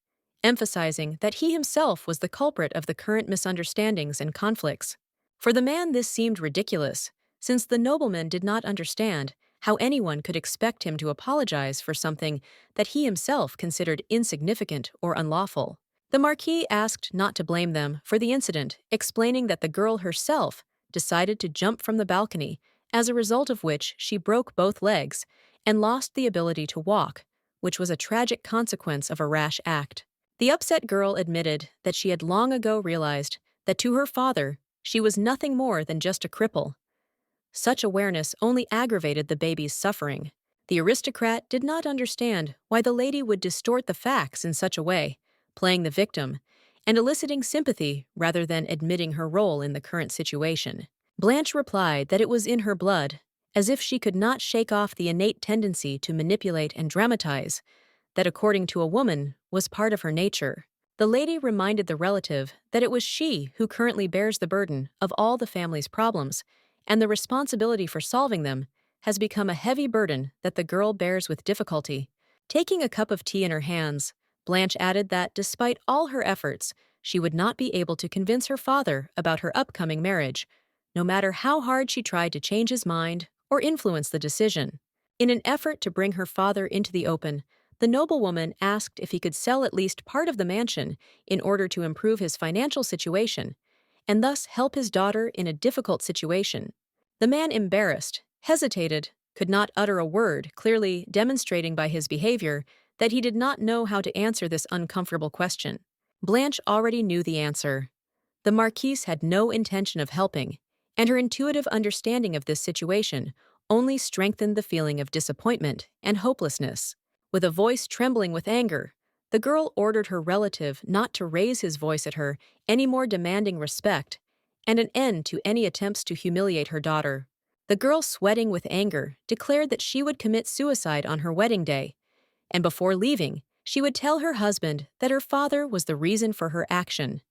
emphasizing that he himself was the culprit of the current misunderstandings and conflicts. For the man, this seemed ridiculous, since the nobleman did not understand how anyone could expect him to apologize for something that he himself considered insignificant or unlawful. The Marquis asked not to blame them for the incident, explaining that the girl herself decided to jump from the balcony, as a result of which she broke both legs and lost the ability to walk, which was a tragic consequence of a rash act. The upset girl admitted that she had long ago realized that to her father, she was nothing more than just a cripple. Such awareness only aggravated the baby's suffering. The aristocrat did not understand why the lady would distort the facts in such a way, playing the victim and eliciting sympathy rather than admitting her role in the current situation. Blanche replied that it was in her blood, as if she could not shake off the innate tendency to manipulate and dramatize, that according to a woman was part of her nature. The lady reminded the relative that it was she who currently bears the burden of all the family's problems, and the responsibility for solving them has become a heavy burden that the girl bears with difficulty. Taking a cup of tea in her hands, Blanche added that despite all her efforts, she would not be able to convince her father about her upcoming marriage, no matter how hard she tried to change his mind or influence the decision. In an effort to bring her father into the open, the noblewoman asked if he could sell at least part of the mansion in order to improve his financial situation, and thus help his daughter in a difficult situation. The man, embarrassed, hesitated, could not utter a word, clearly demonstrating by his behavior that he did not know how to answer this uncomfortable question. Blanche already knew the answer. The Marquise had no intention of helping, and her intuitive understanding of this situation only strengthened the feeling of disappointment and hopelessness. With a voice trembling with anger, the girl ordered her relative not to raise his voice at her any more, demanding respect and an end to any attempts to humiliate her daughter. The girl, sweating with anger, declared that she would commit suicide on her wedding day, and before leaving, she would tell her husband that her father was the reason for her action.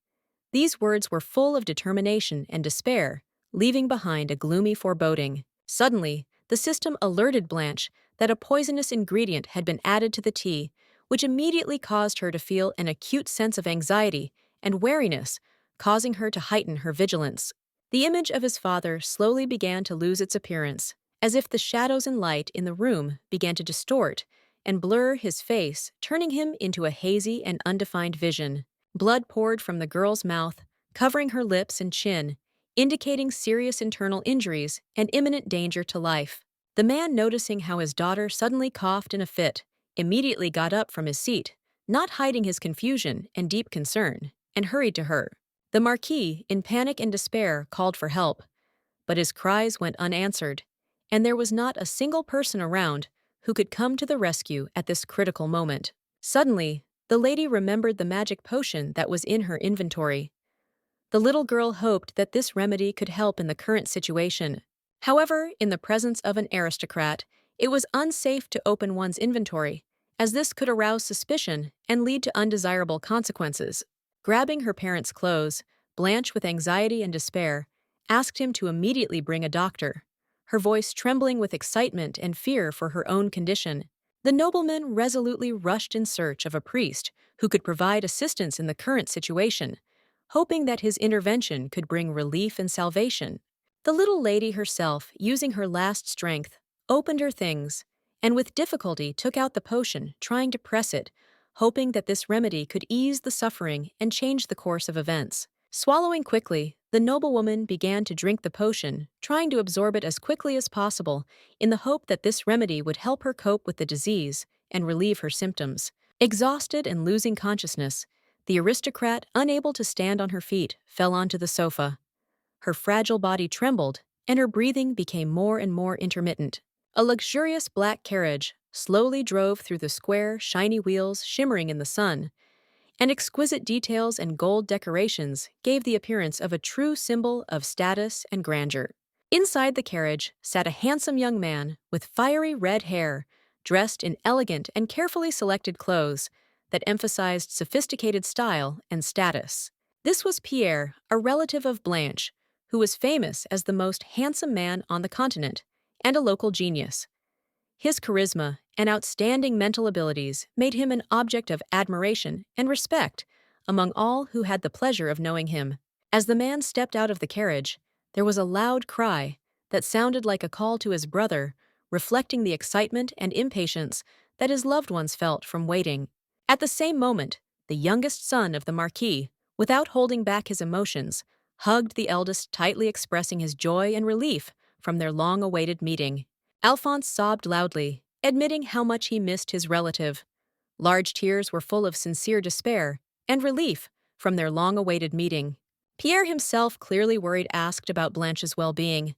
These words were full of determination and despair, leaving behind a gloomy foreboding. Suddenly, the system alerted Blanche that a poisonous ingredient had been added to the tea, which immediately caused her to feel an acute sense of anxiety and wariness, causing her to heighten her vigilance. The image of his father slowly began to lose its appearance, as if the shadows and light in the room began to distort and blur his face, turning him into a hazy and undefined vision. Blood poured from the girl's mouth, covering her lips and chin, indicating serious internal injuries and imminent danger to life. The man, noticing how his daughter suddenly coughed in a fit, immediately got up from his seat, not hiding his confusion and deep concern, and hurried to her. The Marquis, in panic and despair, called for help, but his cries went unanswered, and there was not a single person around who could come to the rescue at this critical moment. Suddenly, the lady remembered the magic potion that was in her inventory. The little girl hoped that this remedy could help in the current situation. However, in the presence of an aristocrat, it was unsafe to open one's inventory, as this could arouse suspicion and lead to undesirable consequences. Grabbing her parents' clothes, Blanche, with anxiety and despair, asked him to immediately bring a doctor, her voice trembling with excitement and fear for her own condition. The nobleman resolutely rushed in search of a priest who could provide assistance in the current situation, hoping that his intervention could bring relief and salvation. The little lady herself, using her last strength, opened her things, and with difficulty took out the potion, trying to press it, hoping that this remedy could ease the suffering and change the course of events. Swallowing quickly, the noblewoman began to drink the potion, trying to absorb it as quickly as possible, in the hope that this remedy would help her cope with the disease and relieve her symptoms. Exhausted and losing consciousness, the aristocrat, unable to stand on her feet, fell onto the sofa. Her fragile body trembled, and her breathing became more and more intermittent. A luxurious black carriage slowly drove through the square, shiny wheels shimmering in the sun, and exquisite details and gold decorations gave the appearance of a true symbol of status and grandeur. Inside the carriage sat a handsome young man with fiery red hair, dressed in elegant and carefully selected clothes that emphasized sophisticated style and status. This was Pierre, a relative of Blanche, who was famous as the most handsome man on the continent and a local genius. His charisma and outstanding mental abilities made him an object of admiration and respect among all who had the pleasure of knowing him. As the man stepped out of the carriage, there was a loud cry that sounded like a call to his brother, reflecting the excitement and impatience that his loved ones felt from waiting. At the same moment, the youngest son of the Marquis, without holding back his emotions, hugged the eldest, tightly, expressing his joy and relief from their long-awaited meeting. Alphonse sobbed loudly, admitting how much he missed his relative. Large tears were full of sincere despair and relief from their long-awaited meeting. Pierre, himself clearly worried, asked about Blanche's well-being.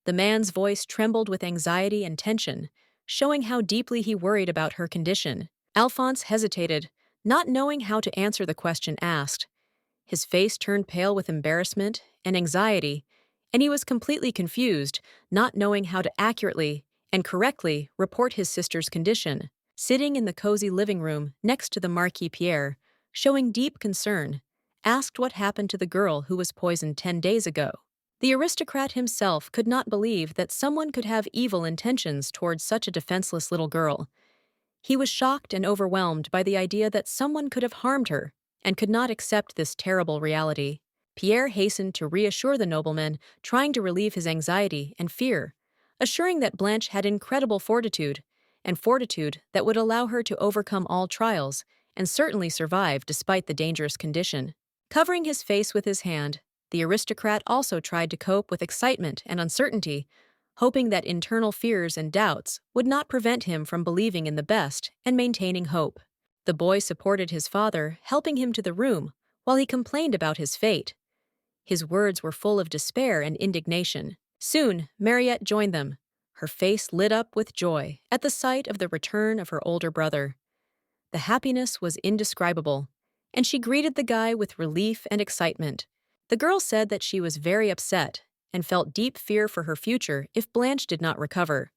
The man's voice trembled with anxiety and tension, showing how deeply he worried about her condition. Alphonse hesitated, not knowing how to answer the question asked. His face turned pale with embarrassment and anxiety, and he was completely confused, not knowing how to accurately and correctly report his sister's condition. Sitting in the cozy living room next to the Marquis Pierre, showing deep concern, asked what happened to the girl who was poisoned 10 days ago. The aristocrat himself could not believe that someone could have evil intentions towards such a defenseless little girl. He was shocked and overwhelmed by the idea that someone could have harmed her and could not accept this terrible reality. Pierre hastened to reassure the nobleman, trying to relieve his anxiety and fear, assuring that Blanche had incredible fortitude, and fortitude that would allow her to overcome all trials and certainly survive despite the dangerous condition. Covering his face with his hand, the aristocrat also tried to cope with excitement and uncertainty, hoping that internal fears and doubts would not prevent him from believing in the best and maintaining hope. The boy supported his father, helping him to the room, while he complained about his fate. His words were full of despair and indignation. Soon, Mariette joined them, her face lit up with joy at the sight of the return of her older brother. The happiness was indescribable, and she greeted the guy with relief and excitement. The girl said that she was very upset and felt deep fear for her future if Blanche did not recover.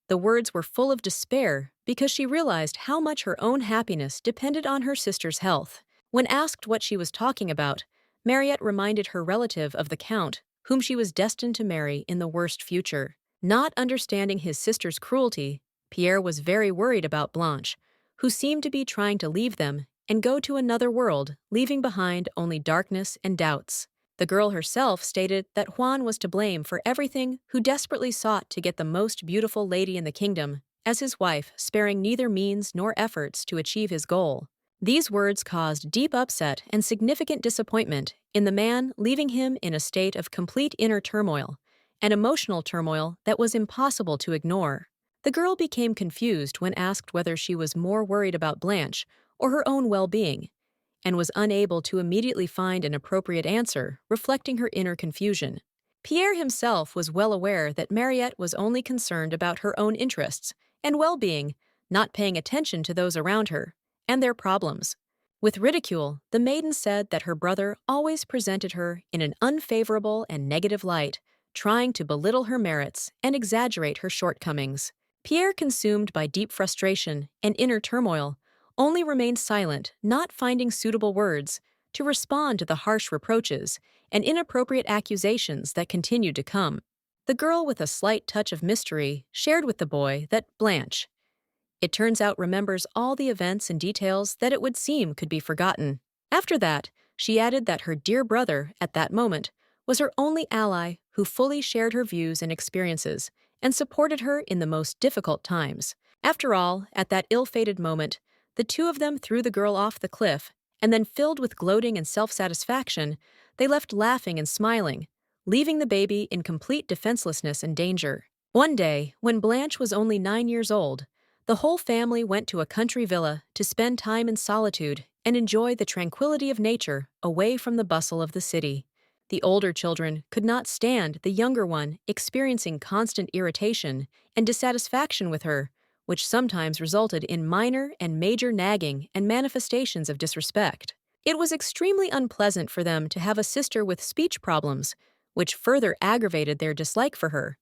The words were full of despair because she realized how much her own happiness depended on her sister's health. When asked what she was talking about, Mariette reminded her relative of the Count, whom she was destined to marry in the worst future. Not understanding his sister's cruelty, Pierre was very worried about Blanche, who seemed to be trying to leave them and go to another world, leaving behind only darkness and doubts. The girl herself stated that Juan was to blame for everything, who desperately sought to get the most beautiful lady in the kingdom as his wife, sparing neither means nor efforts to achieve his goal. These words caused deep upset and significant disappointment in the man, leaving him in a state of complete inner turmoil, an emotional turmoil that was impossible to ignore. The girl became confused when asked whether she was more worried about Blanche or her own well-being, and was unable to immediately find an appropriate answer, reflecting her inner confusion. Pierre himself was well aware that Mariette was only concerned about her own interests and well-being, not paying attention to those around her and their problems. With ridicule, the maiden said that her brother always presented her in an unfavorable and negative light, trying to belittle her merits and exaggerate her shortcomings. Pierre, consumed by deep frustration and inner turmoil, only remained silent, not finding suitable words to respond to the harsh reproaches and inappropriate accusations that continued to come. The girl, with a slight touch of mystery, shared with the boy that Blanche, it turns out, remembers all the events and details that it would seem could be forgotten. After that, she added that her dear brother, at that moment, was her only ally who fully shared her views and experiences and supported her in the most difficult times. After all, at that ill-fated moment, the two of them threw the girl off the cliff, and then, filled with gloating and self-satisfaction, they left laughing and smiling, leaving the baby in complete defenselessness and danger. One day, when Blanche was only 9 years old, the whole family went to a country villa to spend time in solitude and enjoy the tranquility of nature away from the bustle of the city. The older children could not stand the younger one experiencing constant irritation and dissatisfaction with her, which sometimes resulted in minor and major nagging and manifestations of disrespect. It was extremely unpleasant for them to have a sister with speech problems, which further aggravated their dislike for her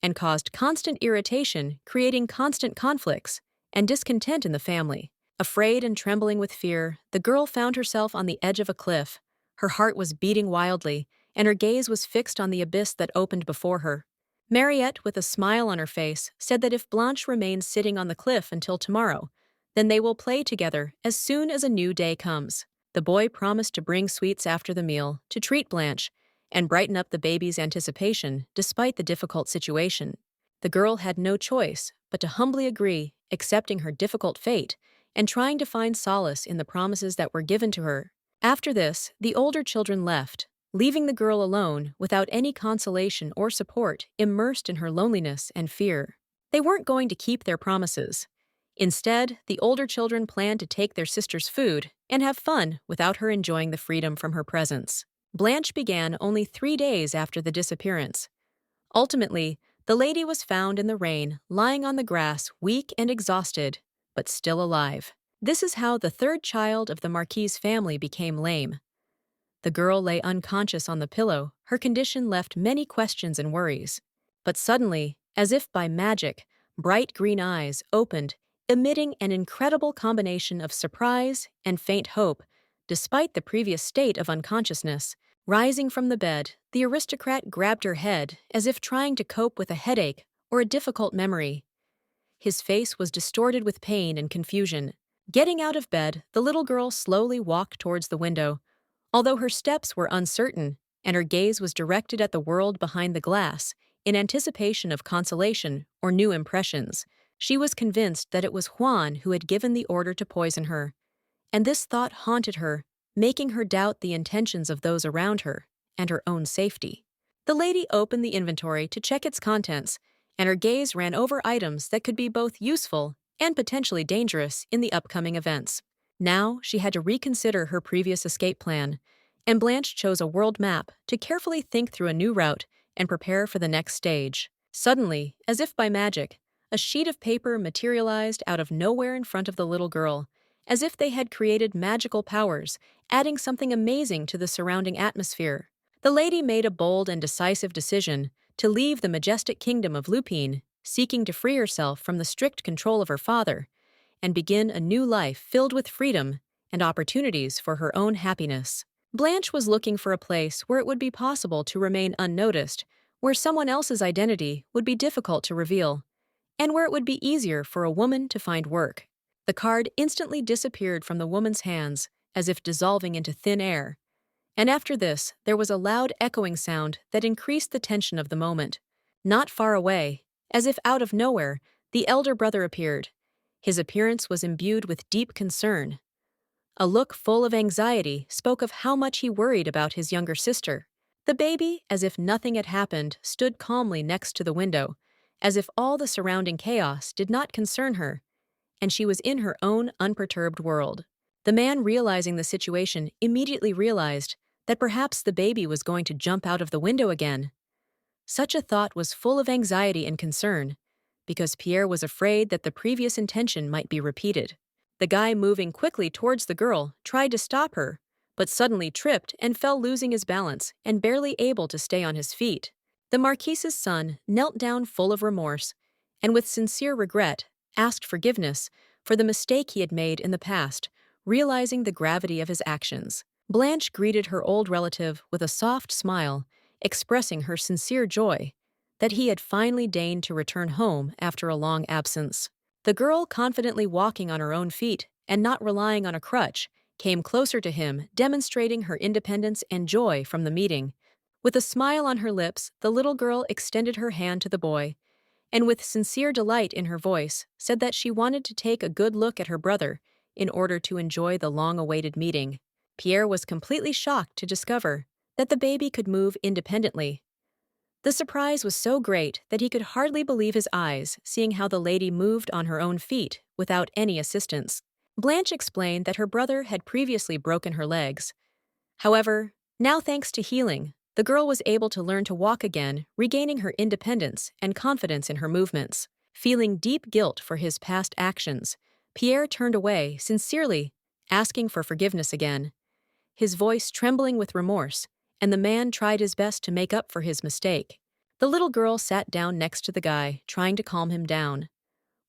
and caused constant irritation, creating constant conflicts and discontent in the family. Afraid and trembling with fear, the girl found herself on the edge of a cliff. Her heart was beating wildly, and her gaze was fixed on the abyss that opened before her. Mariette, with a smile on her face, said that if Blanche remains sitting on the cliff until tomorrow, then they will play together as soon as a new day comes. The boy promised to bring sweets after the meal to treat Blanche and brighten up the baby's anticipation despite the difficult situation. The girl had no choice but to humbly agree, accepting her difficult fate and trying to find solace in the promises that were given to her. After this, the older children left, leaving the girl alone without any consolation or support, immersed in her loneliness and fear. They weren't going to keep their promises. Instead, the older children planned to take their sister's food and have fun without her enjoying the freedom from her presence. Blanche began only 3 days after the disappearance. Ultimately, the lady was found in the rain, lying on the grass, weak and exhausted, but still alive. This is how the third child of the Marquis's family became lame. The girl lay unconscious on the pillow. Her condition left many questions and worries. But suddenly, as if by magic, bright green eyes opened, emitting an incredible combination of surprise and faint hope despite the previous state of unconsciousness. Rising from the bed, the aristocrat grabbed her head as if trying to cope with a headache or a difficult memory. His face was distorted with pain and confusion. Getting out of bed, the little girl slowly walked towards the window. Although her steps were uncertain and her gaze was directed at the world behind the glass, in anticipation of consolation or new impressions, she was convinced that it was Juan who had given the order to poison her. And this thought haunted her, making her doubt the intentions of those around her and her own safety. The lady opened the inventory to check its contents, and her gaze ran over items that could be both useful and potentially dangerous in the upcoming events. Now she had to reconsider her previous escape plan, and Blanche chose a world map to carefully think through a new route and prepare for the next stage. Suddenly, as if by magic, a sheet of paper materialized out of nowhere in front of the little girl, as if they had created magical powers, adding something amazing to the surrounding atmosphere. The lady made a bold and decisive decision to leave the majestic kingdom of Lupine, seeking to free herself from the strict control of her father, and begin a new life filled with freedom and opportunities for her own happiness. Blanche was looking for a place where it would be possible to remain unnoticed, where someone else's identity would be difficult to reveal, and where it would be easier for a woman to find work. The card instantly disappeared from the woman's hands, as if dissolving into thin air. And after this, there was a loud echoing sound that increased the tension of the moment. Not far away, as if out of nowhere, the elder brother appeared. His appearance was imbued with deep concern. A look full of anxiety spoke of how much he worried about his younger sister. The baby, as if nothing had happened, stood calmly next to the window, as if all the surrounding chaos did not concern her, and she was in her own unperturbed world. The man, realizing the situation, immediately realized that perhaps the baby was going to jump out of the window again. Such a thought was full of anxiety and concern, because Pierre was afraid that the previous intention might be repeated. The guy moving quickly towards the girl tried to stop her, but suddenly tripped and fell, losing his balance and barely able to stay on his feet. The Marquise's son knelt down full of remorse, and with sincere regret, asked forgiveness for the mistake he had made in the past, realizing the gravity of his actions. Blanche greeted her old relative with a soft smile, expressing her sincere joy that he had finally deigned to return home after a long absence. The girl, confidently walking on her own feet and not relying on a crutch, came closer to him, demonstrating her independence and joy from the meeting. With a smile on her lips, the little girl extended her hand to the boy, and with sincere delight in her voice, said that she wanted to take a good look at her brother in order to enjoy the long-awaited meeting. Pierre was completely shocked to discover that the baby could move independently. The surprise was so great that he could hardly believe his eyes, seeing how the lady moved on her own feet without any assistance. Blanche explained that her brother had previously broken her legs. However, now thanks to healing, the girl was able to learn to walk again, regaining her independence and confidence in her movements. Feeling deep guilt for his past actions, Pierre turned away, sincerely asking for forgiveness again, his voice trembling with remorse, and the man tried his best to make up for his mistake. The little girl sat down next to the guy, trying to calm him down.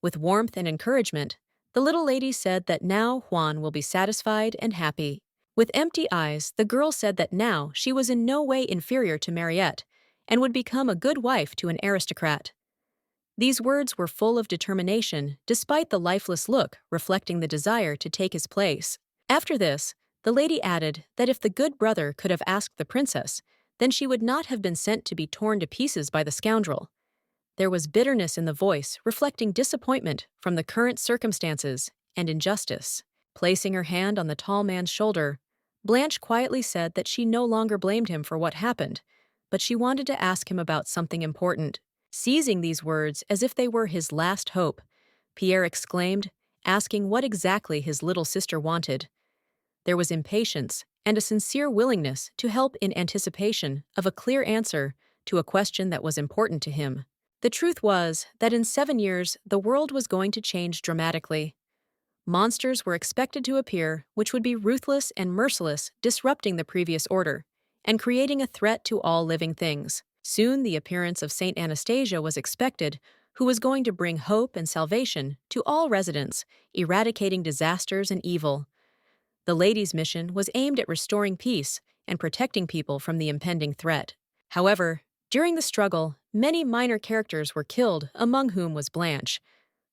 With warmth and encouragement, the little lady said that now Juan will be satisfied and happy. With empty eyes, the girl said that now she was in no way inferior to Mariette and would become a good wife to an aristocrat. These words were full of determination, despite the lifeless look reflecting the desire to take his place. After this, the lady added that if the good brother could have asked the princess, then she would not have been sent to be torn to pieces by the scoundrel. There was bitterness in the voice, reflecting disappointment from the current circumstances and injustice. Placing her hand on the tall man's shoulder, Blanche quietly said that she no longer blamed him for what happened, but she wanted to ask him about something important. Seizing these words as if they were his last hope, Pierre exclaimed, asking what exactly his little sister wanted. There was impatience and a sincere willingness to help in anticipation of a clear answer to a question that was important to him. The truth was that in 7 years, the world was going to change dramatically. Monsters were expected to appear, which would be ruthless and merciless, disrupting the previous order and creating a threat to all living things. Soon the appearance of Saint Anastasia was expected, who was going to bring hope and salvation to all residents, eradicating disasters and evil. The lady's mission was aimed at restoring peace and protecting people from the impending threat. However, during the struggle, many minor characters were killed, among whom was Blanche.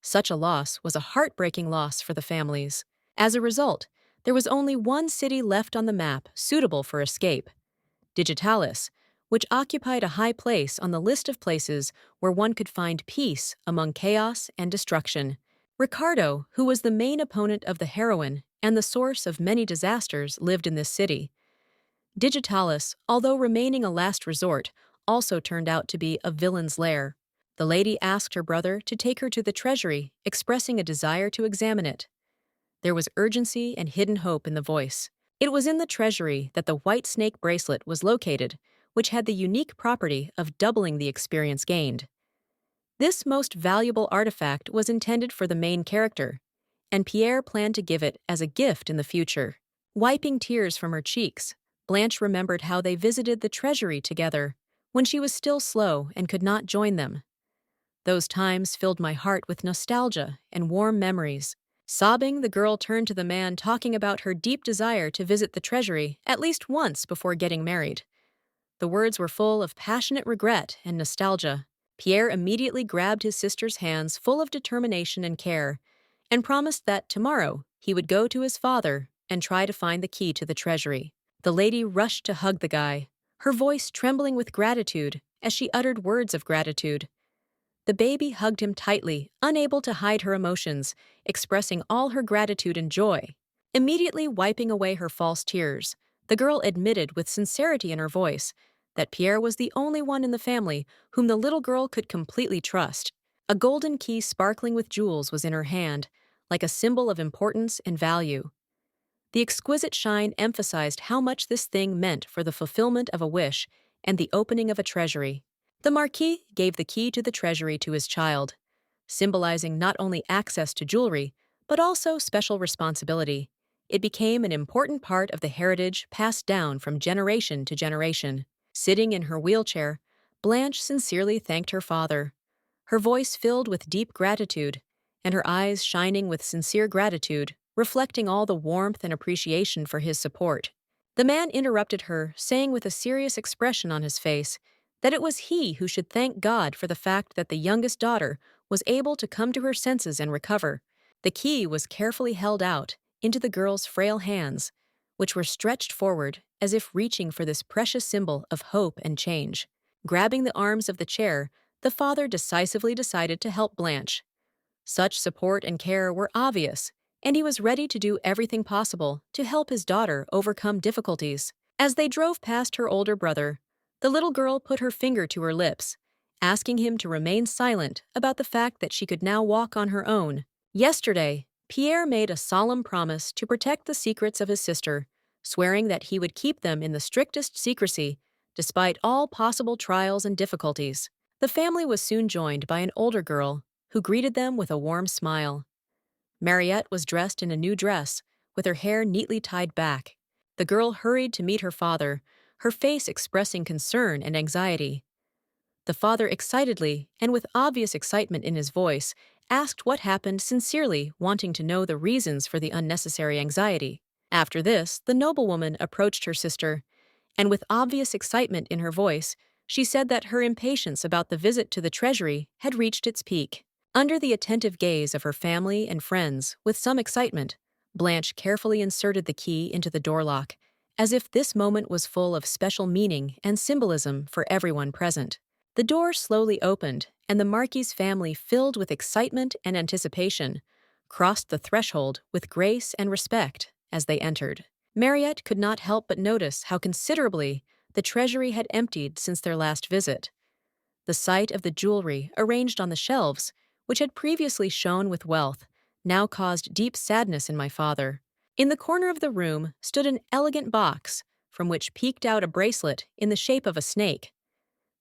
Such a loss was a heartbreaking loss for the families. As a result, there was only one city left on the map suitable for escape: Digitalis, which occupied a high place on the list of places where one could find peace among chaos and destruction. Ricardo, who was the main opponent of the heroine and the source of many disasters, lived in this city. Digitalis, although remaining a last resort, also turned out to be a villain's lair. The lady asked her brother to take her to the treasury, expressing a desire to examine it. There was urgency and hidden hope in the voice. It was in the treasury that the white snake bracelet was located, which had the unique property of doubling the experience gained. This most valuable artifact was intended for the main character, and Pierre planned to give it as a gift in the future. Wiping tears from her cheeks, Blanche remembered how they visited the treasury together when she was still slow and could not join them. Those times filled my heart with nostalgia and warm memories. Sobbing, the girl turned to the man, talking about her deep desire to visit the treasury at least once before getting married. The words were full of passionate regret and nostalgia. Pierre immediately grabbed his sister's hands, full of determination and care, and promised that tomorrow he would go to his father and try to find the key to the treasury. The lady rushed to hug the guy, her voice trembling with gratitude as she uttered words of gratitude. The baby hugged him tightly, unable to hide her emotions, expressing all her gratitude and joy. Immediately wiping away her false tears, the girl admitted with sincerity in her voice that Pierre was the only one in the family whom the little girl could completely trust. A golden key sparkling with jewels was in her hand, like a symbol of importance and value. The exquisite shine emphasized how much this thing meant for the fulfillment of a wish and the opening of a treasury. The Marquis gave the key to the treasury to his child, symbolizing not only access to jewelry, but also special responsibility. It became an important part of the heritage passed down from generation to generation. Sitting in her wheelchair, Blanche sincerely thanked her father, her voice filled with deep gratitude, and her eyes shining with sincere gratitude, reflecting all the warmth and appreciation for his support. The man interrupted her, saying with a serious expression on his face that it was he who should thank God for the fact that the youngest daughter was able to come to her senses and recover. The key was carefully held out into the girl's frail hands, which were stretched forward as if reaching for this precious symbol of hope and change. Grabbing the arms of the chair, the father decisively decided to help Blanche. Such support and care were obvious, and he was ready to do everything possible to help his daughter overcome difficulties. As they drove past her older brother, the little girl put her finger to her lips, asking him to remain silent about the fact that she could now walk on her own. Yesterday, Pierre made a solemn promise to protect the secrets of his sister, swearing that he would keep them in the strictest secrecy, despite all possible trials and difficulties. The family was soon joined by an older girl, who greeted them with a warm smile. Mariette was dressed in a new dress, with her hair neatly tied back. The girl hurried to meet her father, her face expressing concern and anxiety. The father excitedly, and with obvious excitement in his voice, asked what happened, sincerely wanting to know the reasons for the unnecessary anxiety. After this, the noblewoman approached her sister, and with obvious excitement in her voice, she said that her impatience about the visit to the treasury had reached its peak. Under the attentive gaze of her family and friends, with some excitement, Blanche carefully inserted the key into the door lock, as if this moment was full of special meaning and symbolism for everyone present. The door slowly opened, and the Marquis' family, filled with excitement and anticipation, crossed the threshold with grace and respect as they entered. Mariette could not help but notice how considerably the treasury had emptied since their last visit. The sight of the jewelry arranged on the shelves, which had previously shone with wealth, now caused deep sadness in my father. In the corner of the room stood an elegant box, from which peeked out a bracelet in the shape of a snake.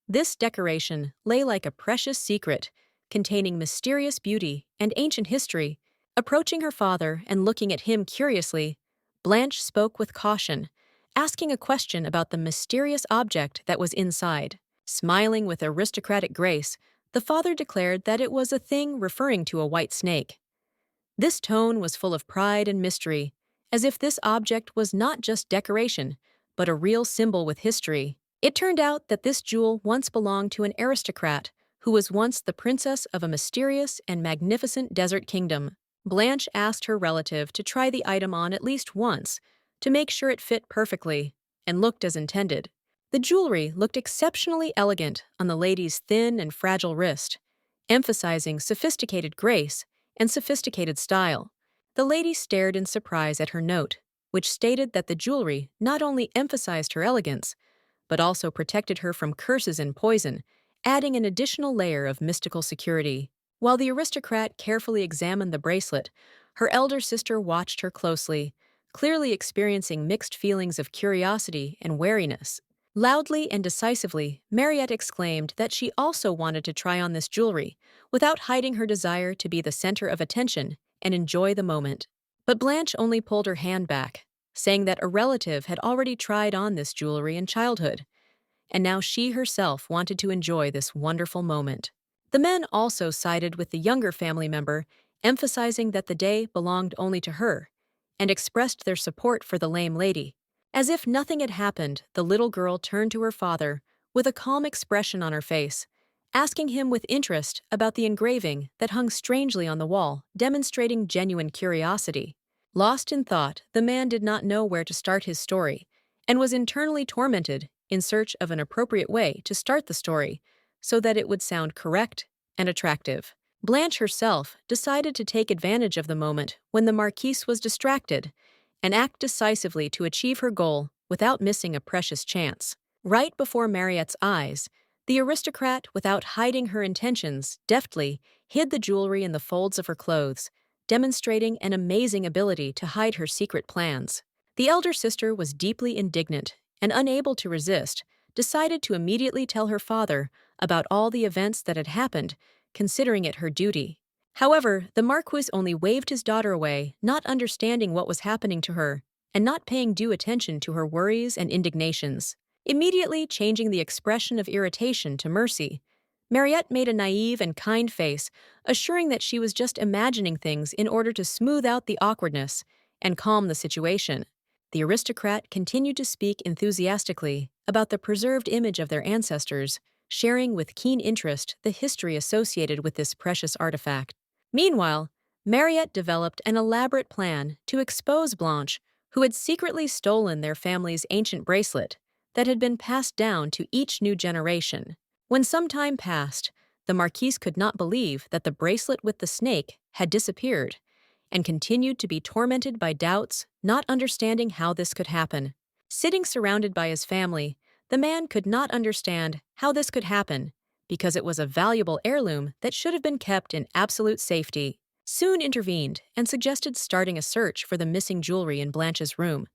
This decoration lay like a precious secret, containing mysterious beauty and ancient history. Approaching her father and looking at him curiously, Blanche spoke with caution, asking a question about the mysterious object that was inside. Smiling with aristocratic grace, the father declared that it was a thing referring to a white snake. This tone was full of pride and mystery, as if this object was not just decoration, but a real symbol with history. It turned out that this jewel once belonged to an aristocrat who was once the princess of a mysterious and magnificent desert kingdom. Blanche asked her relative to try the item on at least once to make sure it fit perfectly and looked as intended. The jewelry looked exceptionally elegant on the lady's thin and fragile wrist, emphasizing sophisticated grace and sophisticated style. The lady stared in surprise at her note, which stated that the jewelry not only emphasized her elegance, but also protected her from curses and poison, adding an additional layer of mystical security. While the aristocrat carefully examined the bracelet, her elder sister watched her closely, clearly experiencing mixed feelings of curiosity and wariness. Loudly and decisively, Mariette exclaimed that she also wanted to try on this jewelry, without hiding her desire to be the center of attention and enjoy the moment. But Blanche only pulled her hand back, saying that a relative had already tried on this jewelry in childhood, and now she herself wanted to enjoy this wonderful moment. The men also sided with the younger family member, emphasizing that the day belonged only to her, and expressed their support for the lame lady. As if nothing had happened, the little girl turned to her father with a calm expression on her face, asking him with interest about the engraving that hung strangely on the wall, demonstrating genuine curiosity. Lost in thought, the man did not know where to start his story, and was internally tormented in search of an appropriate way to start the story so that it would sound correct and attractive. Blanche herself decided to take advantage of the moment when the Marquise was distracted and act decisively to achieve her goal without missing a precious chance. Right before Mariette's eyes, the aristocrat, without hiding her intentions, deftly hid the jewelry in the folds of her clothes, demonstrating an amazing ability to hide her secret plans. The elder sister was deeply indignant and, unable to resist, decided to immediately tell her father about all the events that had happened, considering it her duty. However, the Marquis only waved his daughter away, not understanding what was happening to her, and not paying due attention to her worries and indignations. Immediately changing the expression of irritation to mercy, Mariette made a naive and kind face, assuring that she was just imagining things in order to smooth out the awkwardness and calm the situation. The aristocrat continued to speak enthusiastically about the preserved image of their ancestors, sharing with keen interest the history associated with this precious artifact. Meanwhile, Mariette developed an elaborate plan to expose Blanche, who had secretly stolen their family's ancient bracelet that had been passed down to each new generation. When some time passed, the Marquise could not believe that the bracelet with the snake had disappeared, and continued to be tormented by doubts, not understanding how this could happen. Sitting surrounded by his family, the man could not understand how this could happen, because it was a valuable heirloom that should have been kept in absolute safety. Soon intervened and suggested starting a search for the missing jewelry in Blanche's room,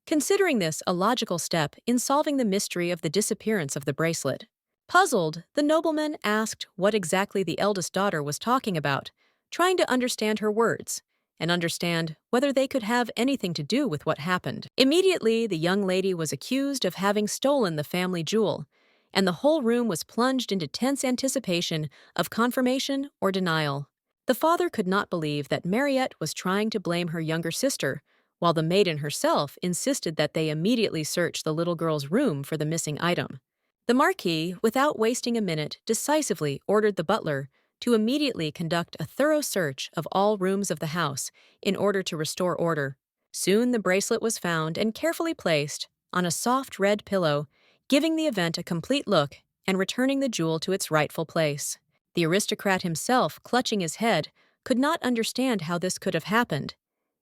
considering this a logical step in solving the mystery of the disappearance of the bracelet. Puzzled, the nobleman asked what exactly the eldest daughter was talking about, trying to understand her words and understand whether they could have anything to do with what happened. Immediately, the young lady was accused of having stolen the family jewel, and the whole room was plunged into tense anticipation of confirmation or denial. The father could not believe that Mariette was trying to blame her younger sister, while the maiden herself insisted that they immediately search the little girl's room for the missing item. The Marquis, without wasting a minute, decisively ordered the butler to immediately conduct a thorough search of all rooms of the house in order to restore order. Soon the bracelet was found and carefully placed on a soft red pillow, giving the event a complete look and returning the jewel to its rightful place. The aristocrat himself, clutching his head, could not understand how this could have happened,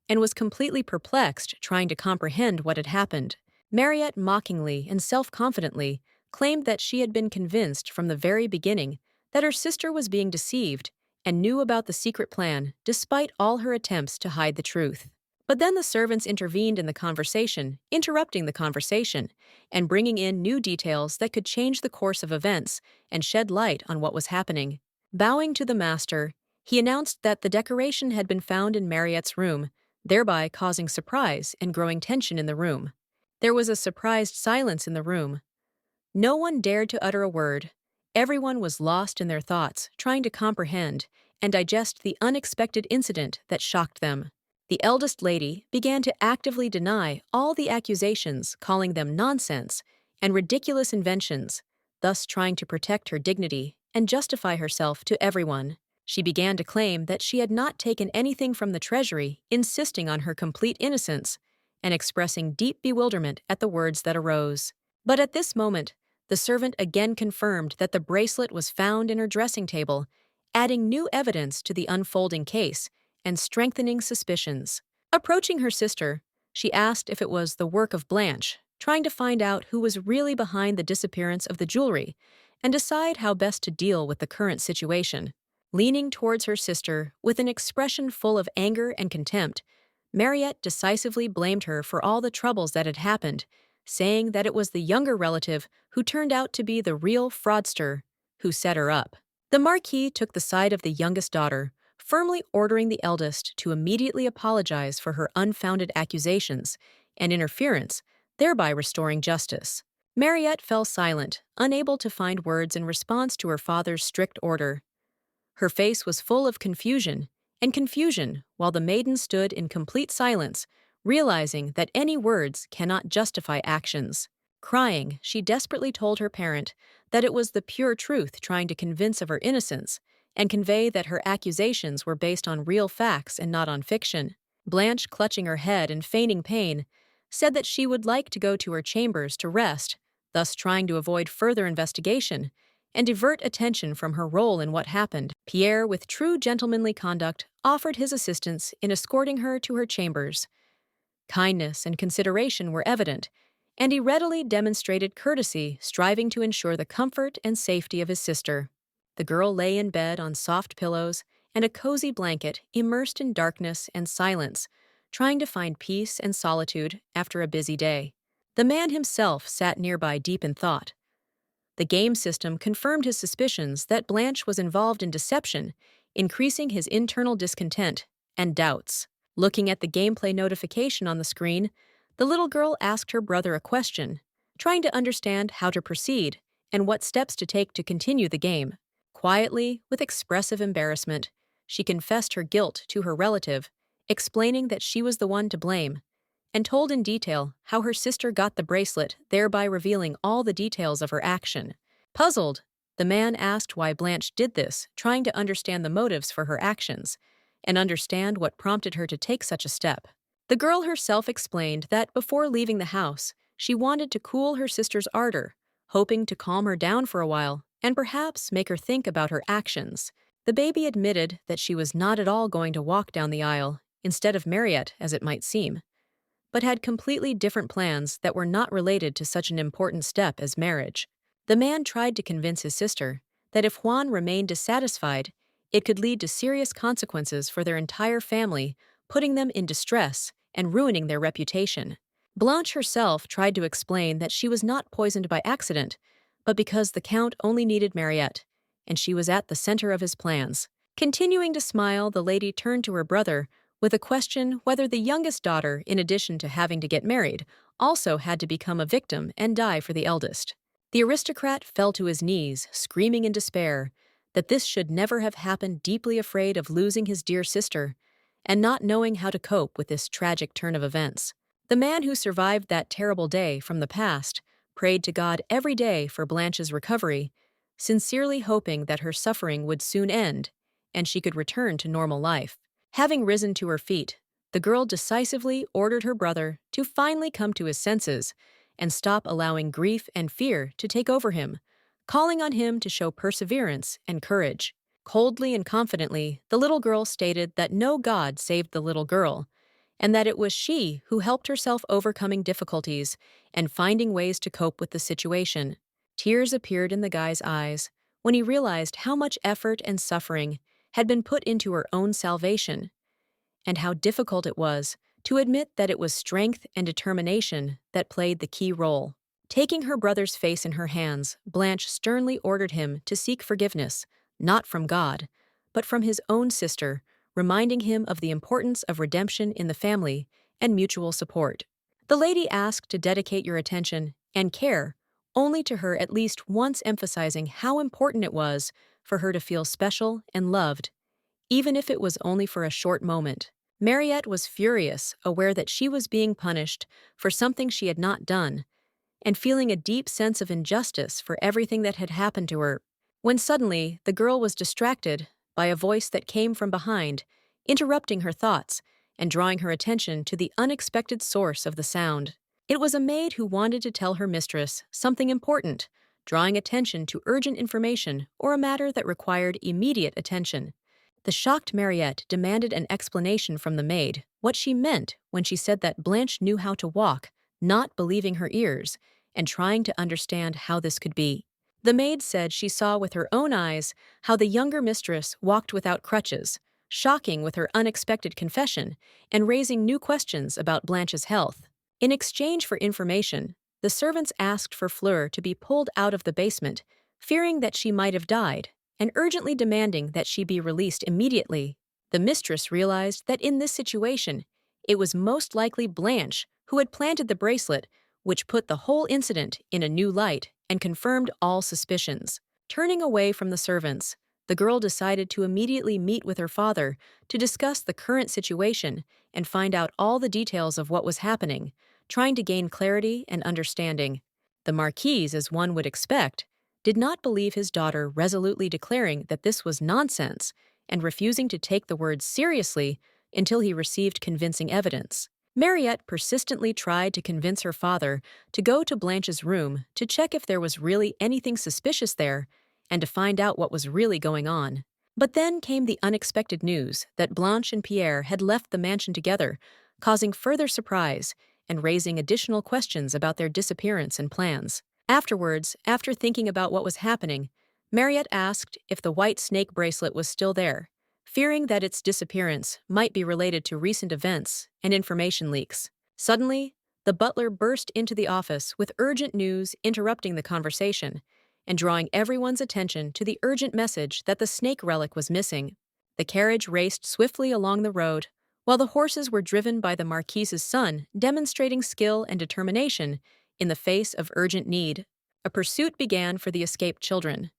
and was completely perplexed trying to comprehend what had happened. Mariette mockingly and self-confidently claimed that she had been convinced from the very beginning that her sister was being deceived and knew about the secret plan despite all her attempts to hide the truth. But then the servants intervened in the conversation, interrupting the conversation and bringing in new details that could change the course of events and shed light on what was happening. Bowing to the master, he announced that the decoration had been found in Mariette's room, thereby causing surprise and growing tension in the room. There was a surprised silence in the room. No one dared to utter a word. Everyone was lost in their thoughts, trying to comprehend and digest the unexpected incident that shocked them. The eldest lady began to actively deny all the accusations, calling them nonsense and ridiculous inventions, thus trying to protect her dignity and justify herself to everyone. She began to claim that she had not taken anything from the treasury, insisting on her complete innocence and expressing deep bewilderment at the words that arose. But at this moment, the servant again confirmed that the bracelet was found in her dressing table, adding new evidence to the unfolding case and strengthening suspicions. Approaching her sister, she asked if it was the work of Blanche, trying to find out who was really behind the disappearance of the jewelry and decide how best to deal with the current situation. Leaning towards her sister with an expression full of anger and contempt, Mariette decisively blamed her for all the troubles that had happened, saying that it was the younger relative who turned out to be the real fraudster who set her up. The Marquis took the side of the youngest daughter, firmly ordering the eldest to immediately apologize for her unfounded accusations and interference, thereby restoring justice. Mariette fell silent, unable to find words in response to her father's strict order. Her face was full of confusion, while the maiden stood in complete silence, realizing that any words cannot justify actions. Crying, she desperately told her parent that it was the pure truth, trying to convince of her innocence and convey that her accusations were based on real facts and not on fiction. Blanche, clutching her head and feigning pain, said that she would like to go to her chambers to rest, thus trying to avoid further investigation and divert attention from her role in what happened. Pierre, with true gentlemanly conduct, offered his assistance in escorting her to her chambers. Kindness and consideration were evident, and he readily demonstrated courtesy, striving to ensure the comfort and safety of his sister. The girl lay in bed on soft pillows and a cozy blanket, immersed in darkness and silence, trying to find peace and solitude after a busy day. The man himself sat nearby, deep in thought. The game system confirmed his suspicions that Blanche was involved in deception, increasing his internal discontent and doubts. Looking at the gameplay notification on the screen, the little girl asked her brother a question, trying to understand how to proceed and what steps to take to continue the game. Quietly, with expressive embarrassment, she confessed her guilt to her relative, explaining that she was the one to blame, and told in detail how her sister got the bracelet, thereby revealing all the details of her action. Puzzled, the man asked why Blanche did this, trying to understand the motives for her actions and understand what prompted her to take such a step. The girl herself explained that before leaving the house, she wanted to cool her sister's ardor, hoping to calm her down for a while and perhaps make her think about her actions. The baby admitted that she was not at all going to walk down the aisle, instead of Mariette, as it might seem, but had completely different plans that were not related to such an important step as marriage. The man tried to convince his sister that if Juan remained dissatisfied, it could lead to serious consequences for their entire family, putting them in distress and ruining their reputation. Blanche herself tried to explain that she was not poisoned by accident, but because the Count only needed Mariette, and she was at the center of his plans. Continuing to smile, the lady turned to her brother with a question whether the youngest daughter, in addition to having to get married, also had to become a victim and die for the eldest. The aristocrat fell to his knees, screaming in despair that this should never have happened, deeply afraid of losing his dear sister and not knowing how to cope with this tragic turn of events. The man who survived that terrible day from the past prayed to God every day for Blanche's recovery, sincerely hoping that her suffering would soon end and she could return to normal life. Having risen to her feet, the girl decisively ordered her brother to finally come to his senses and stop allowing grief and fear to take over him, calling on him to show perseverance and courage. Coldly and confidently, the little girl stated that no god saved the little girl, and that it was she who helped herself overcoming difficulties and finding ways to cope with the situation. Tears appeared in the guy's eyes when he realized how much effort and suffering had been put into her own salvation, and how difficult it was to admit that it was strength and determination that played the key role. Taking her brother's face in her hands, Blanche sternly ordered him to seek forgiveness, not from God, but from his own sister, reminding him of the importance of redemption in the family and mutual support. The lady asked to dedicate your attention and care only to her, at least once, emphasizing how important it was for her to feel special and loved, even if it was only for a short moment. Mariette was furious, aware that she was being punished for something she had not done, and feeling a deep sense of injustice for everything that had happened to her. When suddenly, the girl was distracted by a voice that came from behind, interrupting her thoughts and drawing her attention to the unexpected source of the sound. It was a maid who wanted to tell her mistress something important, drawing attention to urgent information or a matter that required immediate attention. The shocked Mariette demanded an explanation from the maid, what she meant when she said that Blanche knew how to walk, not believing her ears, and trying to understand how this could be. The maid said she saw with her own eyes how the younger mistress walked without crutches, shocking with her unexpected confession and raising new questions about Blanche's health. In exchange for information, the servants asked for Fleur to be pulled out of the basement, fearing that she might have died, and urgently demanding that she be released immediately. The mistress realized that in this situation, it was most likely Blanche who had planted the bracelet, which put the whole incident in a new light and confirmed all suspicions. Turning away from the servants, the girl decided to immediately meet with her father to discuss the current situation and find out all the details of what was happening, trying to gain clarity and understanding. The Marquis, as one would expect, did not believe his daughter, resolutely declaring that this was nonsense and refusing to take the words seriously until he received convincing evidence. Mariette persistently tried to convince her father to go to Blanche's room to check if there was really anything suspicious there and to find out what was really going on. But then came the unexpected news that Blanche and Pierre had left the mansion together, causing further surprise and raising additional questions about their disappearance and plans. Afterwards, after thinking about what was happening, Mariette asked if the white snake bracelet was still there, fearing that its disappearance might be related to recent events and information leaks. Suddenly, the butler burst into the office with urgent news, interrupting the conversation and drawing everyone's attention to the urgent message that the snake relic was missing. The carriage raced swiftly along the road, while the horses were driven by the Marquise's son, demonstrating skill and determination in the face of urgent need. A pursuit began for the escaped children.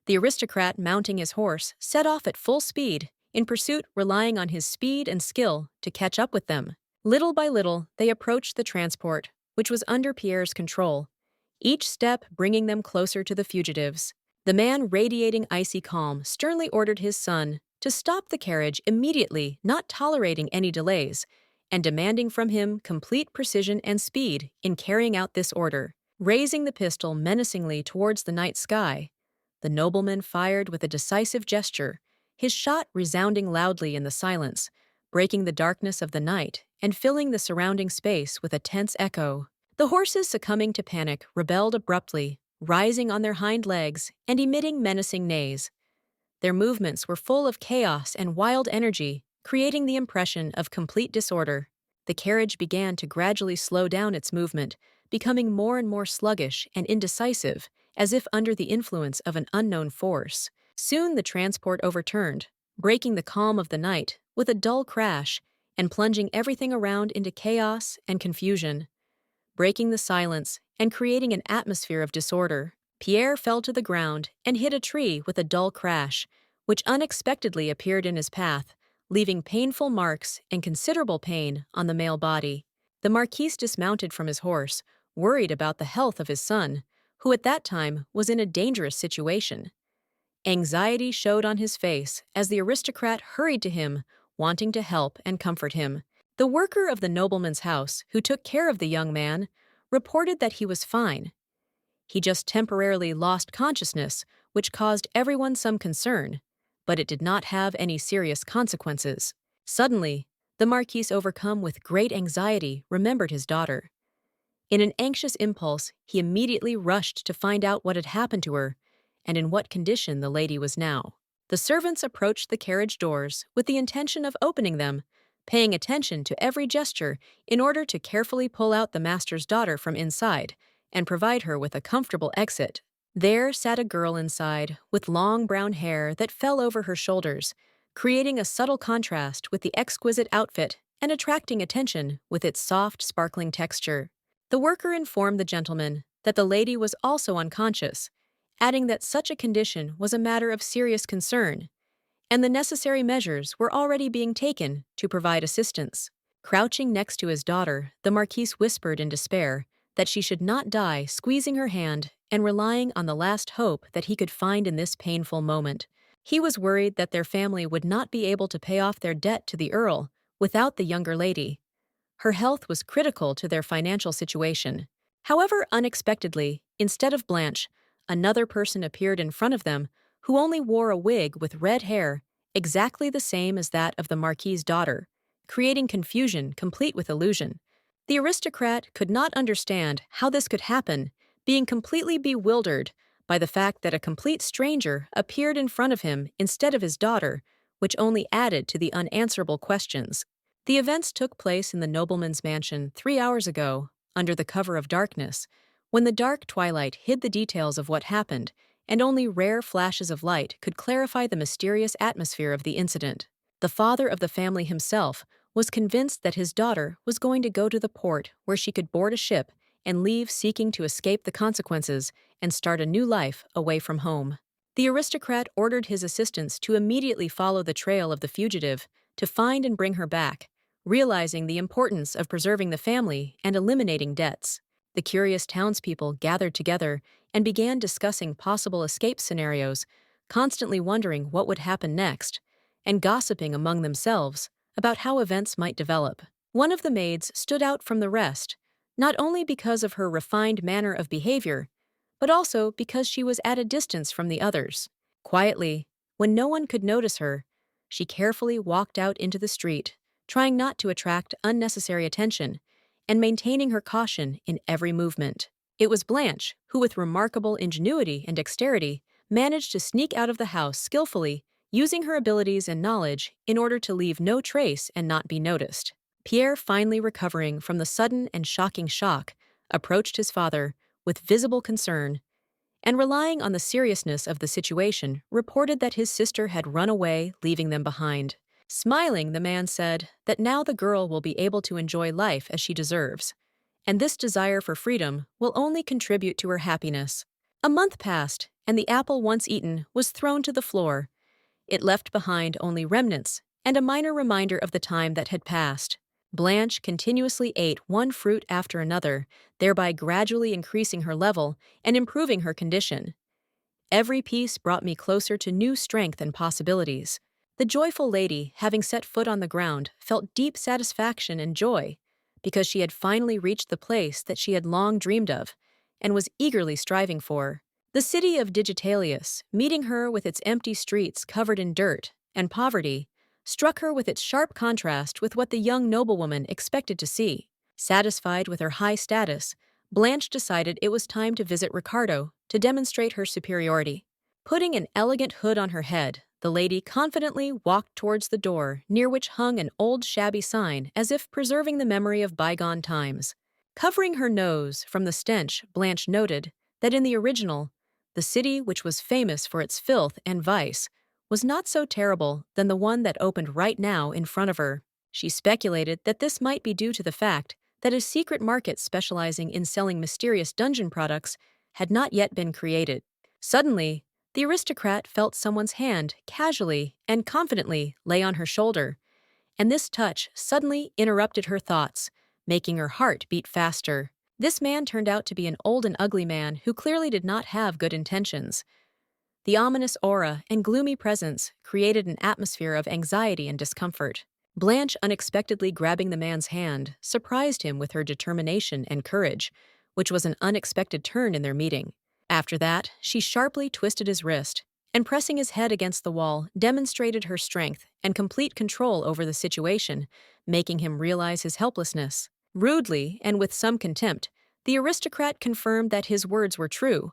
The aristocrat, mounting his horse, set off at full speed, in pursuit relying on his speed and skill to catch up with them. Little by little, they approached the transport, which was under Pierre's control, each step bringing them closer to the fugitives. The man, radiating icy calm, sternly ordered his son to stop the carriage immediately, not tolerating any delays, and demanding from him complete precision and speed in carrying out this order. Raising the pistol menacingly towards the night sky, the nobleman fired with a decisive gesture, his shot resounding loudly in the silence, breaking the darkness of the night and filling the surrounding space with a tense echo. The horses, succumbing to panic, rebelled abruptly, rising on their hind legs and emitting menacing neighs. Their movements were full of chaos and wild energy, creating the impression of complete disorder. The carriage began to gradually slow down its movement, becoming more and more sluggish and indecisive, as if under the influence of an unknown force. Soon the transport overturned, breaking the calm of the night with a dull crash and plunging everything around into chaos and confusion. Breaking the silence and creating an atmosphere of disorder, Pierre fell to the ground and hit a tree with a dull crash, which unexpectedly appeared in his path, leaving painful marks and considerable pain on the male body. The Marquis dismounted from his horse, worried about the health of his son, who at that time was in a dangerous situation. Anxiety showed on his face as the aristocrat hurried to him, wanting to help and comfort him. The worker of the nobleman's house, who took care of the young man, reported that he was fine. He just temporarily lost consciousness, which caused everyone some concern, but it did not have any serious consequences. Suddenly, the Marquis, overcome with great anxiety, remembered his daughter. In an anxious impulse, he immediately rushed to find out what had happened to her and in what condition the lady was now. The servants approached the carriage doors with the intention of opening them, paying attention to every gesture in order to carefully pull out the master's daughter from inside and provide her with a comfortable exit. There sat a girl inside, with long brown hair that fell over her shoulders, creating a subtle contrast with the exquisite outfit and attracting attention with its soft, sparkling texture. The worker informed the gentleman that the lady was also unconscious, adding that such a condition was a matter of serious concern, and the necessary measures were already being taken to provide assistance. Crouching next to his daughter, the Marquise whispered in despair that she should not die, squeezing her hand and relying on the last hope that he could find in this painful moment. He was worried that their family would not be able to pay off their debt to the Earl without the younger lady. Her health was critical to their financial situation. However, unexpectedly, instead of Blanche, another person appeared in front of them who only wore a wig with red hair, exactly the same as that of the Marquis's daughter, creating confusion complete with illusion. The aristocrat could not understand how this could happen, being completely bewildered by the fact that a complete stranger appeared in front of him instead of his daughter, which only added to the unanswerable questions. The events took place in the nobleman's mansion 3 hours ago, under the cover of darkness, when the dark twilight hid the details of what happened, and only rare flashes of light could clarify the mysterious atmosphere of the incident. The father of the family himself was convinced that his daughter was going to go to the port where she could board a ship and leave, seeking to escape the consequences and start a new life away from home. The aristocrat ordered his assistants to immediately follow the trail of the fugitive to find and bring her back, realizing the importance of preserving the family and eliminating debts. The curious townspeople gathered together and began discussing possible escape scenarios, constantly wondering what would happen next, and gossiping among themselves about how events might develop. One of the maids stood out from the rest, not only because of her refined manner of behavior, but also because she was at a distance from the others. Quietly, when no one could notice her, she carefully walked out into the street, trying not to attract unnecessary attention and maintaining her caution in every movement. It was Blanche who, with remarkable ingenuity and dexterity, managed to sneak out of the house skillfully, using her abilities and knowledge in order to leave no trace and not be noticed. Pierre, finally recovering from the sudden and shocking shock, approached his father with visible concern and, relying on the seriousness of the situation, reported that his sister had run away, leaving them behind. Smiling, the man said that now the girl will be able to enjoy life as she deserves, and this desire for freedom will only contribute to her happiness. A month passed, and the apple once eaten was thrown to the floor. It left behind only remnants and a minor reminder of the time that had passed. Blanche continuously ate one fruit after another, thereby gradually increasing her level and improving her condition. Every piece brought me closer to new strength and possibilities. The joyful lady, having set foot on the ground, felt deep satisfaction and joy, because she had finally reached the place that she had long dreamed of and was eagerly striving for. The city of Digitalius, meeting her with its empty streets covered in dirt and poverty, struck her with its sharp contrast with what the young noblewoman expected to see. Satisfied with her high status, Blanche decided it was time to visit Ricardo to demonstrate her superiority. Putting an elegant hood on her head, the lady confidently walked towards the door, near which hung an old shabby sign, as if preserving the memory of bygone times. Covering her nose from the stench, Blanche noted that in the original, the city, which was famous for its filth and vice, was not so terrible than the one that opened right now in front of her. She speculated that this might be due to the fact that a secret market specializing in selling mysterious dungeon products had not yet been created. Suddenly, the aristocrat felt someone's hand casually and confidently lay on her shoulder, and this touch suddenly interrupted her thoughts, making her heart beat faster. This man turned out to be an old and ugly man who clearly did not have good intentions. The ominous aura and gloomy presence created an atmosphere of anxiety and discomfort. Blanche, unexpectedly grabbing the man's hand, surprised him with her determination and courage, which was an unexpected turn in their meeting. After that, she sharply twisted his wrist, and pressing his head against the wall, demonstrated her strength and complete control over the situation, making him realize his helplessness. Rudely, and with some contempt, the aristocrat confirmed that his words were true.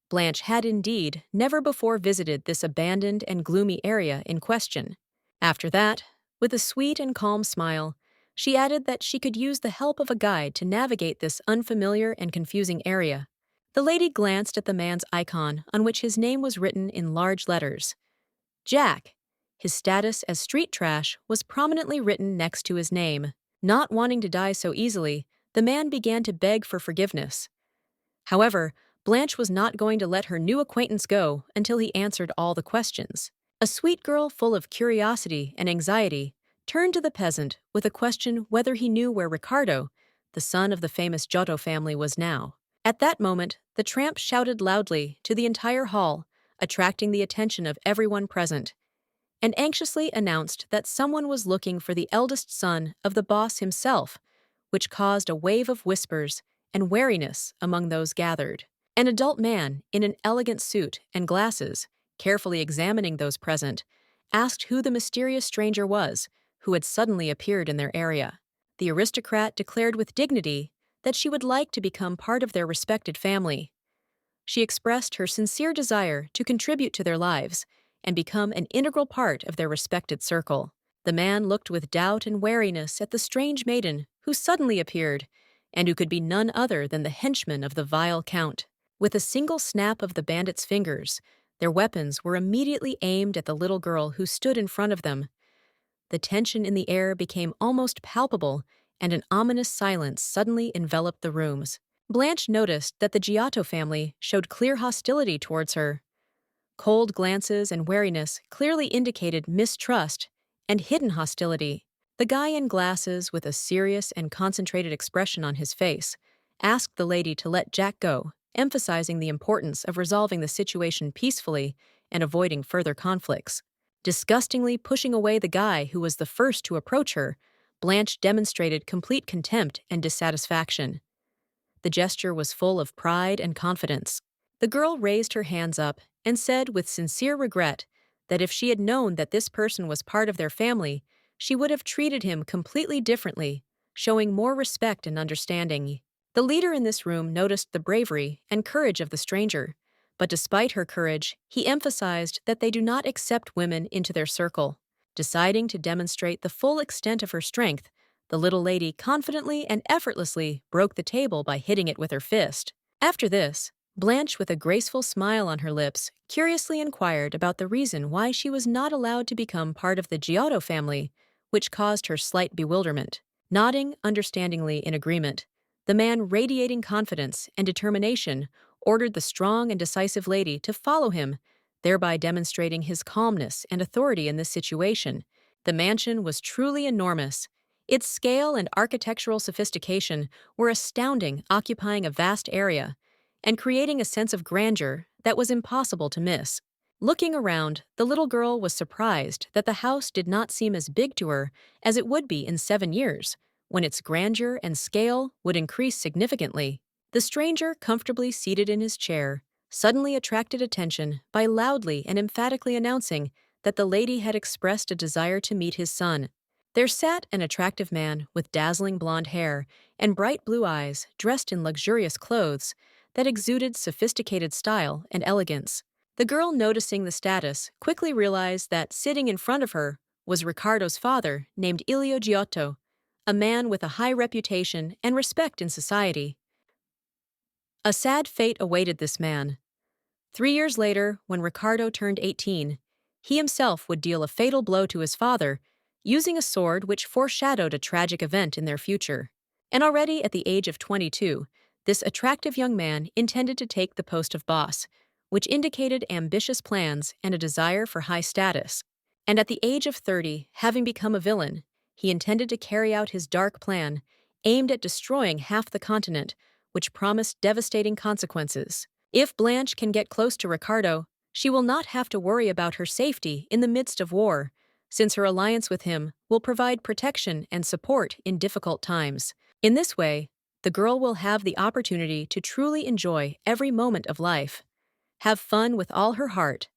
Blanche had indeed never before visited this abandoned and gloomy area in question. After that, with a sweet and calm smile, she added that she could use the help of a guide to navigate this unfamiliar and confusing area. The lady glanced at the man's icon, on which his name was written in large letters. Jack. His status as street trash was prominently written next to his name. Not wanting to die so easily, the man began to beg for forgiveness. However, Blanche was not going to let her new acquaintance go until he answered all the questions. A sweet girl full of curiosity and anxiety turned to the peasant with a question whether he knew where Ricardo, the son of the famous Giotto family, was now. At that moment, the tramp shouted loudly to the entire hall, attracting the attention of everyone present, and anxiously announced that someone was looking for the eldest son of the boss himself, which caused a wave of whispers and wariness among those gathered. An adult man in an elegant suit and glasses, carefully examining those present, asked who the mysterious stranger was who had suddenly appeared in their area. The aristocrat declared with dignity that she would like to become part of their respected family. She expressed her sincere desire to contribute to their lives and become an integral part of their respected circle. The man looked with doubt and wariness at the strange maiden who suddenly appeared, and who could be none other than the henchman of the vile count. With a single snap of the bandits' fingers, their weapons were immediately aimed at the little girl who stood in front of them. The tension in the air became almost palpable, and an ominous silence suddenly enveloped the rooms. Blanche noticed that the Giotto family showed clear hostility towards her. Cold glances and wariness clearly indicated mistrust and hidden hostility. The guy in glasses, with a serious and concentrated expression on his face, asked the lady to let Jack go, emphasizing the importance of resolving the situation peacefully and avoiding further conflicts. Disgustingly pushing away the guy who was the first to approach her, Blanche demonstrated complete contempt and dissatisfaction. The gesture was full of pride and confidence. The girl raised her hands up and said with sincere regret that if she had known that this person was part of their family, she would have treated him completely differently, showing more respect and understanding. The leader in this room noticed the bravery and courage of the stranger, but despite her courage, he emphasized that they do not accept women into their circle. Deciding to demonstrate the full extent of her strength, the little lady confidently and effortlessly broke the table by hitting it with her fist. After this, Blanche, with a graceful smile on her lips, curiously inquired about the reason why she was not allowed to become part of the Giotto family, which caused her slight bewilderment. Nodding understandingly in agreement, the man, radiating confidence and determination, ordered the strong and decisive lady to follow him, thereby demonstrating his calmness and authority in this situation. The mansion was truly enormous. Its scale and architectural sophistication were astounding, occupying a vast area and creating a sense of grandeur that was impossible to miss. Looking around, the little girl was surprised that the house did not seem as big to her as it would be in 7 years, when its grandeur and scale would increase significantly. The stranger, comfortably seated in his chair, suddenly attracted attention by loudly and emphatically announcing that the lady had expressed a desire to meet his son. There sat an attractive man with dazzling blonde hair and bright blue eyes, dressed in luxurious clothes that exuded sophisticated style and elegance. The girl, noticing the status, quickly realized that sitting in front of her was Ricardo's father, named Ilio Giotto, a man with a high reputation and respect in society. A sad fate awaited this man. 3 years later, when Ricardo turned 18, he himself would deal a fatal blow to his father, using a sword which foreshadowed a tragic event in their future. And already at the age of 22, this attractive young man intended to take the post of boss, which indicated ambitious plans and a desire for high status. And at the age of 30, having become a villain, he intended to carry out his dark plan, aimed at destroying half the continent, which promised devastating consequences. If Blanche can get close to Ricardo, she will not have to worry about her safety in the midst of war, since her alliance with him will provide protection and support in difficult times. In this way, the girl will have the opportunity to truly enjoy every moment of life, have fun with all her heart,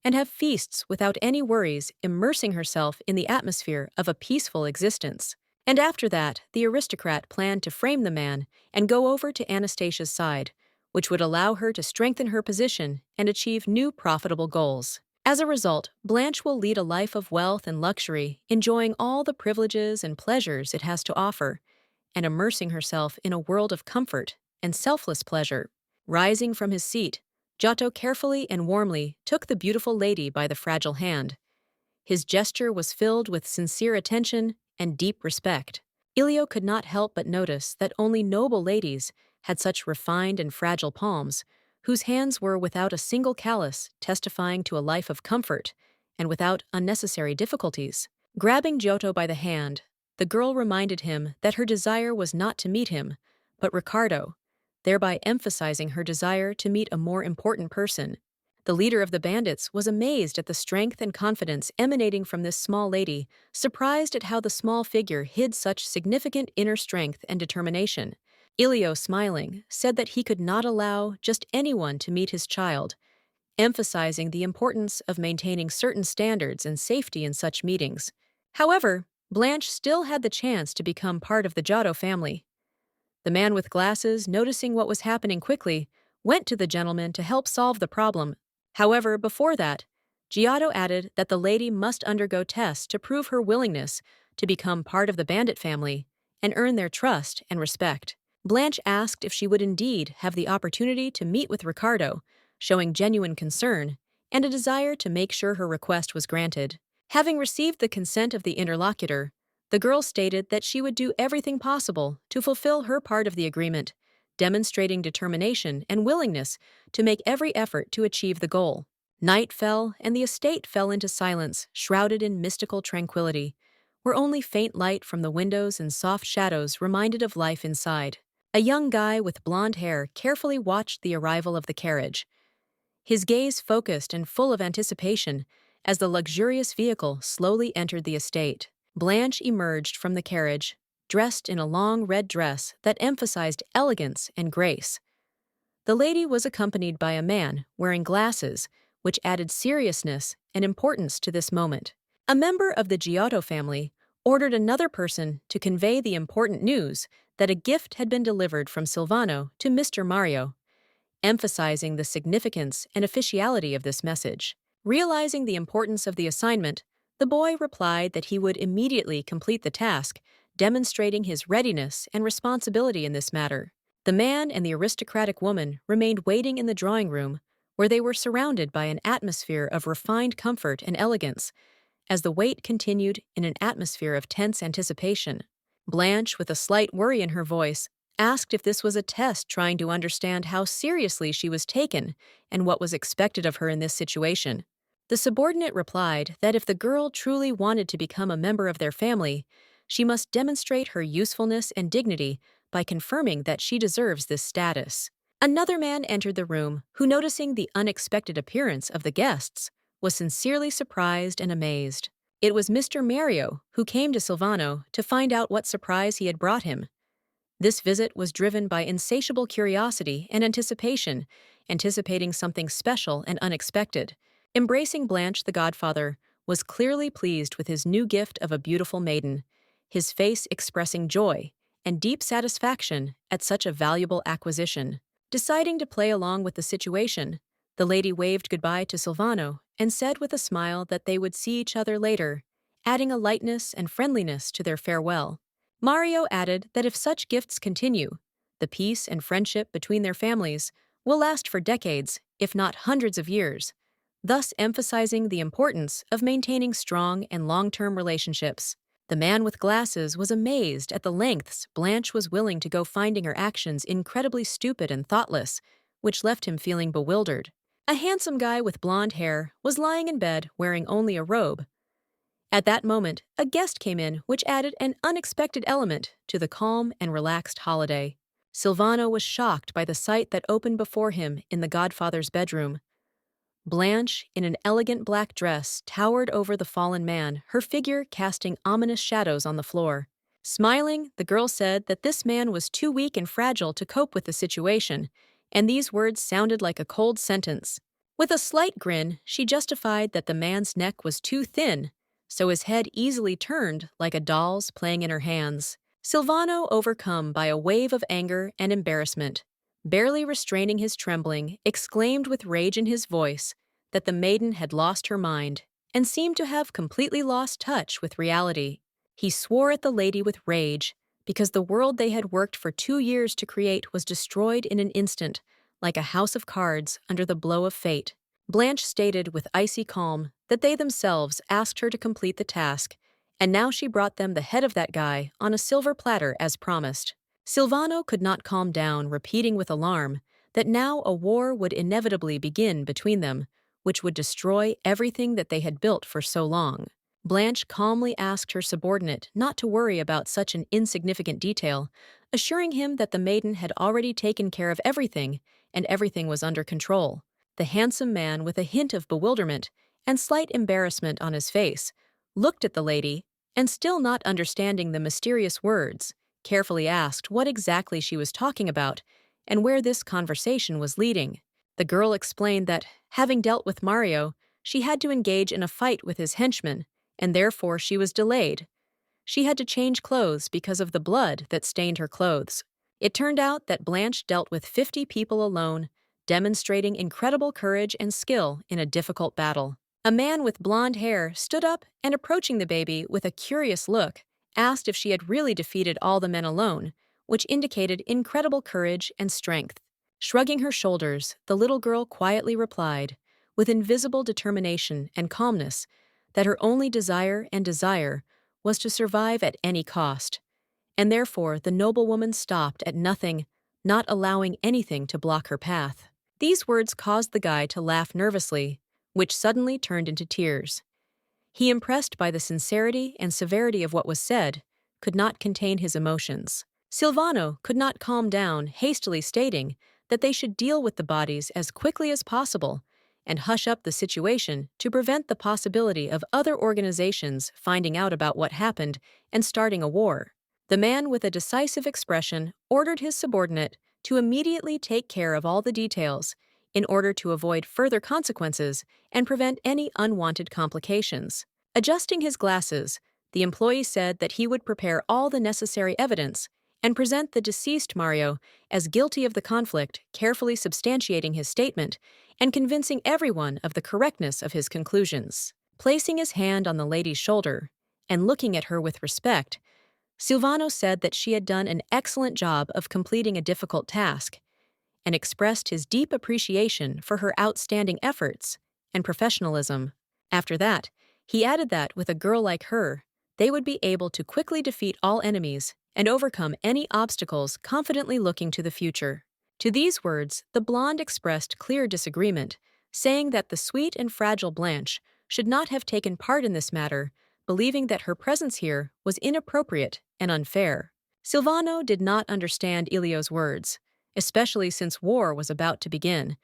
and have feasts without any worries, immersing herself in the atmosphere of a peaceful existence. And after that, the aristocrat planned to frame the man and go over to Anastasia's side, which would allow her to strengthen her position and achieve new profitable goals. As a result, Blanche will lead a life of wealth and luxury, enjoying all the privileges and pleasures it has to offer, and immersing herself in a world of comfort and selfless pleasure. Rising from his seat, Giotto carefully and warmly took the beautiful lady by the fragile hand. His gesture was filled with sincere attention and deep respect. Ilio could not help but notice that only noble ladies had such refined and fragile palms, whose hands were without a single callus, testifying to a life of comfort and without unnecessary difficulties. Grabbing Giotto by the hand, the girl reminded him that her desire was not to meet him, but Ricardo, thereby emphasizing her desire to meet a more important person. The leader of the bandits was amazed at the strength and confidence emanating from this small lady, surprised at how the small figure hid such significant inner strength and determination. Ilio, smiling, said that he could not allow just anyone to meet his child, emphasizing the importance of maintaining certain standards and safety in such meetings. However, Blanche still had the chance to become part of the Giotto family. The man with glasses, noticing what was happening quickly, went to the gentleman to help solve the problem. However, before that, Giotto added that the lady must undergo tests to prove her willingness to become part of the bandit family and earn their trust and respect. Blanche asked if she would indeed have the opportunity to meet with Ricardo, showing genuine concern and a desire to make sure her request was granted. Having received the consent of the interlocutor, the girl stated that she would do everything possible to fulfill her part of the agreement, demonstrating determination and willingness to make every effort to achieve the goal. Night fell, and the estate fell into silence, shrouded in mystical tranquility, where only faint light from the windows and soft shadows reminded of life inside. A young guy with blonde hair carefully watched the arrival of the carriage, his gaze focused and full of anticipation as the luxurious vehicle slowly entered the estate. Blanche emerged from the carriage, dressed in a long red dress that emphasized elegance and grace. The lady was accompanied by a man wearing glasses, which added seriousness and importance to this moment. A member of the Giotto family ordered another person to convey the important news that a gift had been delivered from Silvano to Mr. Mario, emphasizing the significance and officiality of this message. Realizing the importance of the assignment, the boy replied that he would immediately complete the task, demonstrating his readiness and responsibility in this matter. The man and the aristocratic woman remained waiting in the drawing room, where they were surrounded by an atmosphere of refined comfort and elegance, as the wait continued in an atmosphere of tense anticipation. Blanche, with a slight worry in her voice, asked if this was a test trying to understand how seriously she was taken and what was expected of her in this situation. The subordinate replied that if the girl truly wanted to become a member of their family, she must demonstrate her usefulness and dignity by confirming that she deserves this status. Another man entered the room who, noticing the unexpected appearance of the guests, was sincerely surprised and amazed. It was Mr. Mario who came to Silvano to find out what surprise he had brought him. This visit was driven by insatiable curiosity and anticipation, anticipating something special and unexpected. Embracing Blanche, the godfather was clearly pleased with his new gift of a beautiful maiden, his face expressing joy and deep satisfaction at such a valuable acquisition. Deciding to play along with the situation, the lady waved goodbye to Silvano and said with a smile that they would see each other later, adding a lightness and friendliness to their farewell. Mario added that if such gifts continue, the peace and friendship between their families will last for decades, if not hundreds of years, thus emphasizing the importance of maintaining strong and long-term relationships. The man with glasses was amazed at the lengths Blanche was willing to go, finding her actions incredibly stupid and thoughtless, which left him feeling bewildered. A handsome guy with blonde hair was lying in bed wearing only a robe. At that moment, a guest came in, which added an unexpected element to the calm and relaxed holiday. Silvano was shocked by the sight that opened before him in the godfather's bedroom. Blanche, in an elegant black dress, towered over the fallen man, her figure casting ominous shadows on the floor. Smiling, the girl said that this man was too weak and fragile to cope with the situation, and these words sounded like a cold sentence. With a slight grin, she justified that the man's neck was too thin, so his head easily turned like a doll's playing in her hands. Silvano, overcome by a wave of anger and embarrassment, barely restraining his trembling, exclaimed with rage in his voice that the maiden had lost her mind and seemed to have completely lost touch with reality. He swore at the lady with rage because the world they had worked for 2 years to create was destroyed in an instant, like a house of cards under the blow of fate. Blanche stated with icy calm that they themselves asked her to complete the task, and now she brought them the head of that guy on a silver platter as promised. Silvano could not calm down, repeating with alarm that now a war would inevitably begin between them, which would destroy everything that they had built for so long. Blanche calmly asked her subordinate not to worry about such an insignificant detail, assuring him that the maiden had already taken care of everything and everything was under control. The handsome man, with a hint of bewilderment and slight embarrassment on his face, looked at the lady and, still not understanding the mysterious words, carefully asked what exactly she was talking about and where this conversation was leading. The girl explained that, having dealt with Mario, she had to engage in a fight with his henchmen, and therefore she was delayed. She had to change clothes because of the blood that stained her clothes. It turned out that Blanche dealt with 50 people alone, demonstrating incredible courage and skill in a difficult battle. A man with blonde hair stood up and, approaching the baby with a curious look, asked if she had really defeated all the men alone, which indicated incredible courage and strength. Shrugging her shoulders, the little girl quietly replied, with invisible determination and calmness, that her only desire was to survive at any cost, and therefore the noblewoman stopped at nothing, not allowing anything to block her path. These words caused the guy to laugh nervously, which suddenly turned into tears. He, impressed by the sincerity and severity of what was said, could not contain his emotions. Silvano could not calm down, hastily stating that they should deal with the bodies as quickly as possible and hush up the situation to prevent the possibility of other organizations finding out about what happened and starting a war. The man, with a decisive expression, ordered his subordinate to immediately take care of all the details in order to avoid further consequences and prevent any unwanted complications. Adjusting his glasses, the employee said that he would prepare all the necessary evidence and present the deceased Mario as guilty of the conflict, carefully substantiating his statement and convincing everyone of the correctness of his conclusions. Placing his hand on the lady's shoulder and looking at her with respect, Silvano said that she had done an excellent job of completing a difficult task and expressed his deep appreciation for her outstanding efforts and professionalism. After that, he added that with a girl like her, they would be able to quickly defeat all enemies and overcome any obstacles, confidently looking to the future. To these words, the blonde expressed clear disagreement, saying that the sweet and fragile Blanche should not have taken part in this matter, believing that her presence here was inappropriate and unfair. Silvano did not understand Elio's words, especially since war was about to begin,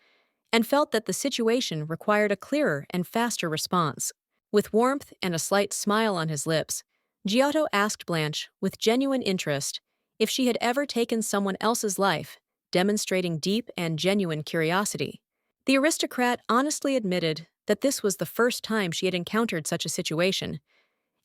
and felt that the situation required a clearer and faster response. With warmth and a slight smile on his lips, Giotto asked Blanche, with genuine interest, if she had ever taken someone else's life, demonstrating deep and genuine curiosity. The aristocrat honestly admitted that this was the first time she had encountered such a situation,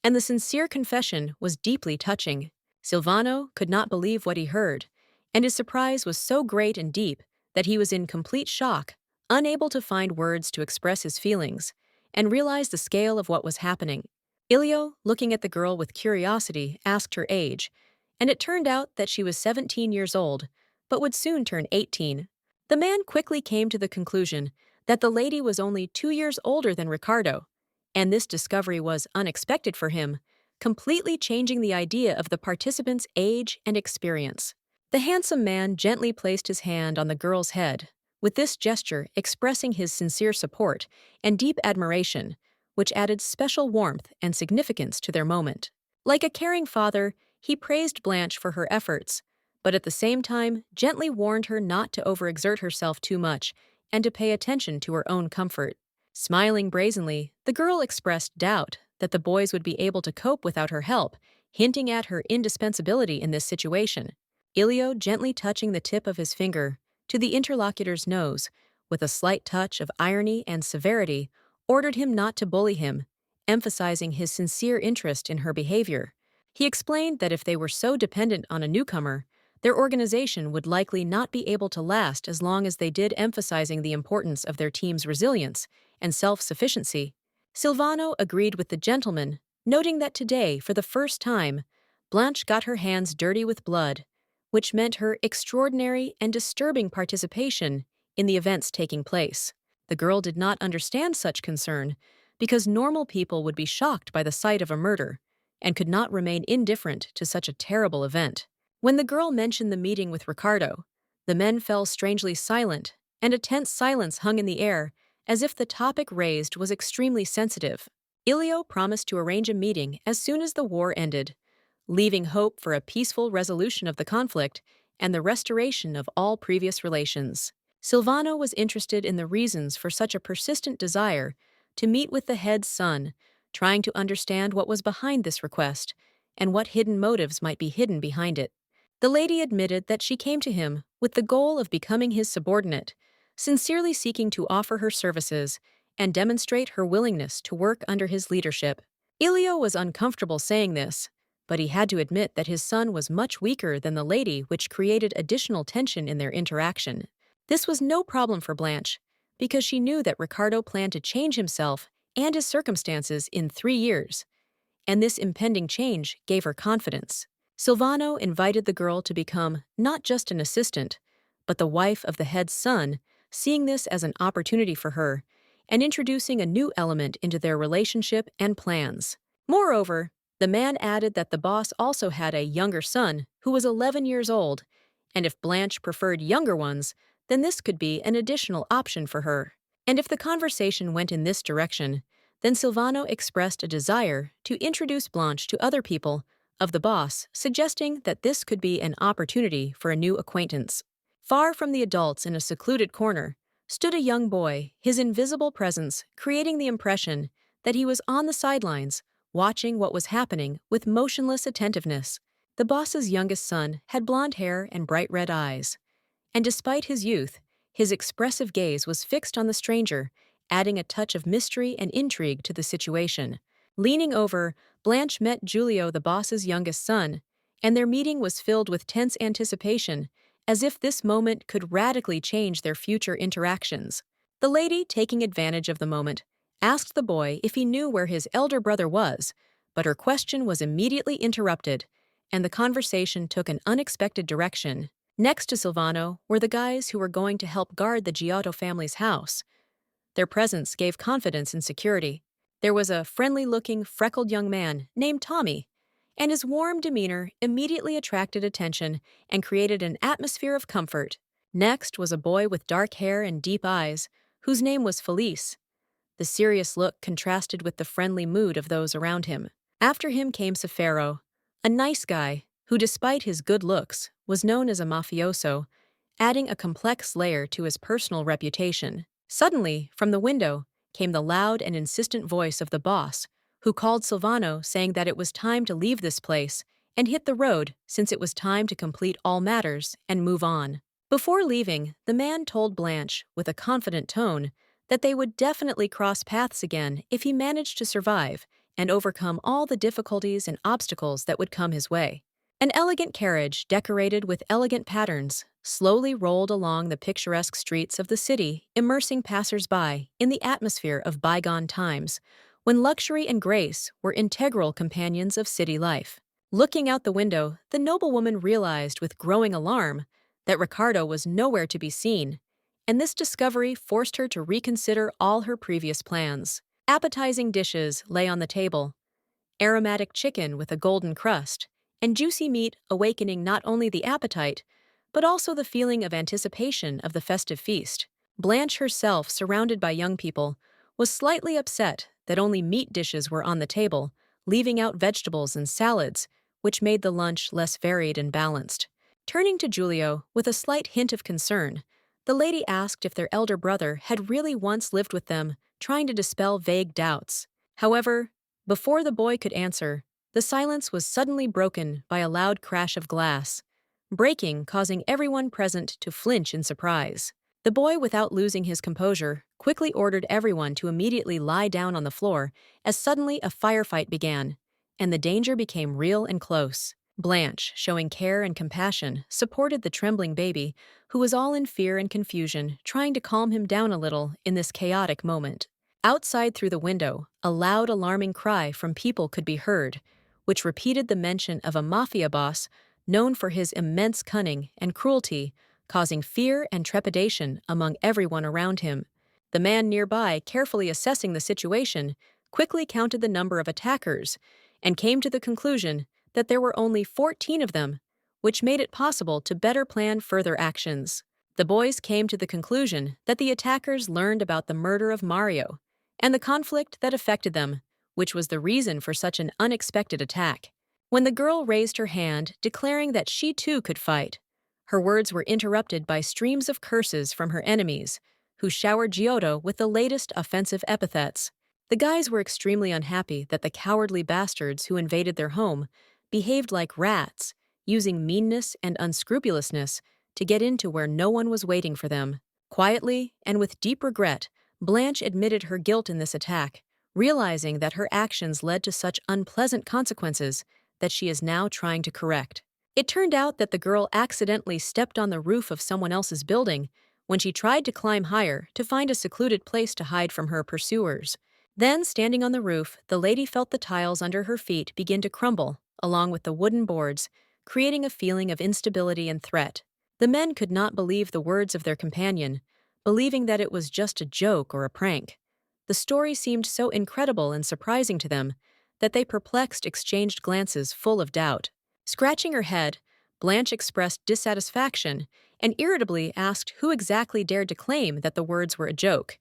and the sincere confession was deeply touching. Silvano could not believe what he heard, and his surprise was so great and deep that he was in complete shock, unable to find words to express his feelings, and realize the scale of what was happening. Elio, looking at the girl with curiosity, asked her age, and it turned out that she was 17 years old, but would soon turn 18. The man quickly came to the conclusion that the lady was only 2 years older than Ricardo, and this discovery was unexpected for him, completely changing the idea of the participants' age and experience. The handsome man gently placed his hand on the girl's head, with this gesture expressing his sincere support and deep admiration, which added special warmth and significance to their moment. Like a caring father, he praised Blanche for her efforts, but at the same time gently warned her not to overexert herself too much and to pay attention to her own comfort. Smiling brazenly, the girl expressed doubt that the boys would be able to cope without her help, hinting at her indispensability in this situation. Elio, gently touching the tip of his finger to the interlocutor's nose, with a slight touch of irony and severity, ordered him not to bully him, emphasizing his sincere interest in her behavior. He explained that if they were so dependent on a newcomer, their organization would likely not be able to last as long as they did, emphasizing the importance of their team's resilience and self-sufficiency. Silvano agreed with the gentleman, noting that today, for the first time, Blanche got her hands dirty with blood, which meant her extraordinary and disturbing participation in the events taking place. The girl did not understand such concern because normal people would be shocked by the sight of a murder and could not remain indifferent to such a terrible event. When the girl mentioned the meeting with Ricardo, the men fell strangely silent, and a tense silence hung in the air as if the topic raised was extremely sensitive. Ilio promised to arrange a meeting as soon as the war ended, leaving hope for a peaceful resolution of the conflict and the restoration of all previous relations. Silvano was interested in the reasons for such a persistent desire to meet with the head's son, trying to understand what was behind this request and what hidden motives might be hidden behind it. The lady admitted that she came to him with the goal of becoming his subordinate, sincerely seeking to offer her services and demonstrate her willingness to work under his leadership. Ilio was uncomfortable saying this, but he had to admit that his son was much weaker than the lady, which created additional tension in their interaction. This was no problem for Blanche, because she knew that Ricardo planned to change himself and his circumstances in 3 years, and this impending change gave her confidence. Silvano invited the girl to become not just an assistant, but the wife of the head's son, seeing this as an opportunity for her, and introducing a new element into their relationship and plans. Moreover, the man added that the boss also had a younger son who was 11 years old, and if Blanche preferred younger ones, then this could be an additional option for her. And if the conversation went in this direction, then Silvano expressed a desire to introduce Blanche to other people of the boss, suggesting that this could be an opportunity for a new acquaintance. Far from the adults in a secluded corner stood a young boy, his invisible presence creating the impression that he was on the sidelines, watching what was happening with motionless attentiveness. The boss's youngest son had blonde hair and bright red eyes, and despite his youth, his expressive gaze was fixed on the stranger, adding a touch of mystery and intrigue to the situation. Leaning over, Blanche met Giulio, the boss's youngest son, and their meeting was filled with tense anticipation, as if this moment could radically change their future interactions. The lady, taking advantage of the moment, asked the boy if he knew where his elder brother was, but her question was immediately interrupted, and the conversation took an unexpected direction. Next to Silvano were the guys who were going to help guard the Giotto family's house. Their presence gave confidence and security. There was a friendly-looking, freckled young man named Tommy, and his warm demeanor immediately attracted attention and created an atmosphere of comfort. Next was a boy with dark hair and deep eyes, whose name was Felice. The serious look contrasted with the friendly mood of those around him. After him came Cefaro, a nice guy who, despite his good looks, was known as a mafioso, adding a complex layer to his personal reputation. Suddenly, from the window, came the loud and insistent voice of the boss, who called Silvano, saying that it was time to leave this place and hit the road since it was time to complete all matters and move on. Before leaving, the man told Blanche, with a confident tone, that they would definitely cross paths again if he managed to survive and overcome all the difficulties and obstacles that would come his way. An elegant carriage, decorated with elegant patterns, slowly rolled along the picturesque streets of the city, immersing passers-by in the atmosphere of bygone times, when luxury and grace were integral companions of city life. Looking out the window, the noblewoman realized with growing alarm that Ricardo was nowhere to be seen, and this discovery forced her to reconsider all her previous plans. Appetizing dishes lay on the table, aromatic chicken with a golden crust, and juicy meat awakening not only the appetite, but also the feeling of anticipation of the festive feast. Blanche herself, surrounded by young people, was slightly upset that only meat dishes were on the table, leaving out vegetables and salads, which made the lunch less varied and balanced. Turning to Giulio with a slight hint of concern, the lady asked if their elder brother had really once lived with them, trying to dispel vague doubts. However, before the boy could answer, the silence was suddenly broken by a loud crash of glass, breaking, causing everyone present to flinch in surprise. The boy, without losing his composure, quickly ordered everyone to immediately lie down on the floor as suddenly a firefight began, and the danger became real and close. Blanche, showing care and compassion, supported the trembling baby, who was all in fear and confusion, trying to calm him down a little in this chaotic moment. Outside through the window, a loud alarming cry from people could be heard, which repeated the mention of a mafia boss known for his immense cunning and cruelty, causing fear and trepidation among everyone around him. The man nearby, carefully assessing the situation, quickly counted the number of attackers and came to the conclusion that there were only 14 of them, which made it possible to better plan further actions. The boys came to the conclusion that the attackers learned about the murder of Mario and the conflict that affected them, which was the reason for such an unexpected attack. When the girl raised her hand, declaring that she too could fight, her words were interrupted by streams of curses from her enemies, who showered Giotto with the latest offensive epithets. The guys were extremely unhappy that the cowardly bastards who invaded their home behaved like rats, using meanness and unscrupulousness to get into where no one was waiting for them. Quietly and with deep regret, Blanche admitted her guilt in this attack, realizing that her actions led to such unpleasant consequences that she is now trying to correct. It turned out that the girl accidentally stepped on the roof of someone else's building when she tried to climb higher to find a secluded place to hide from her pursuers. Then, standing on the roof, the lady felt the tiles under her feet begin to crumble, along with the wooden boards, creating a feeling of instability and threat. The men could not believe the words of their companion, believing that it was just a joke or a prank. The story seemed so incredible and surprising to them that they perplexed exchanged glances full of doubt. Scratching her head, Blanche expressed dissatisfaction and irritably asked who exactly dared to claim that the words were a joke.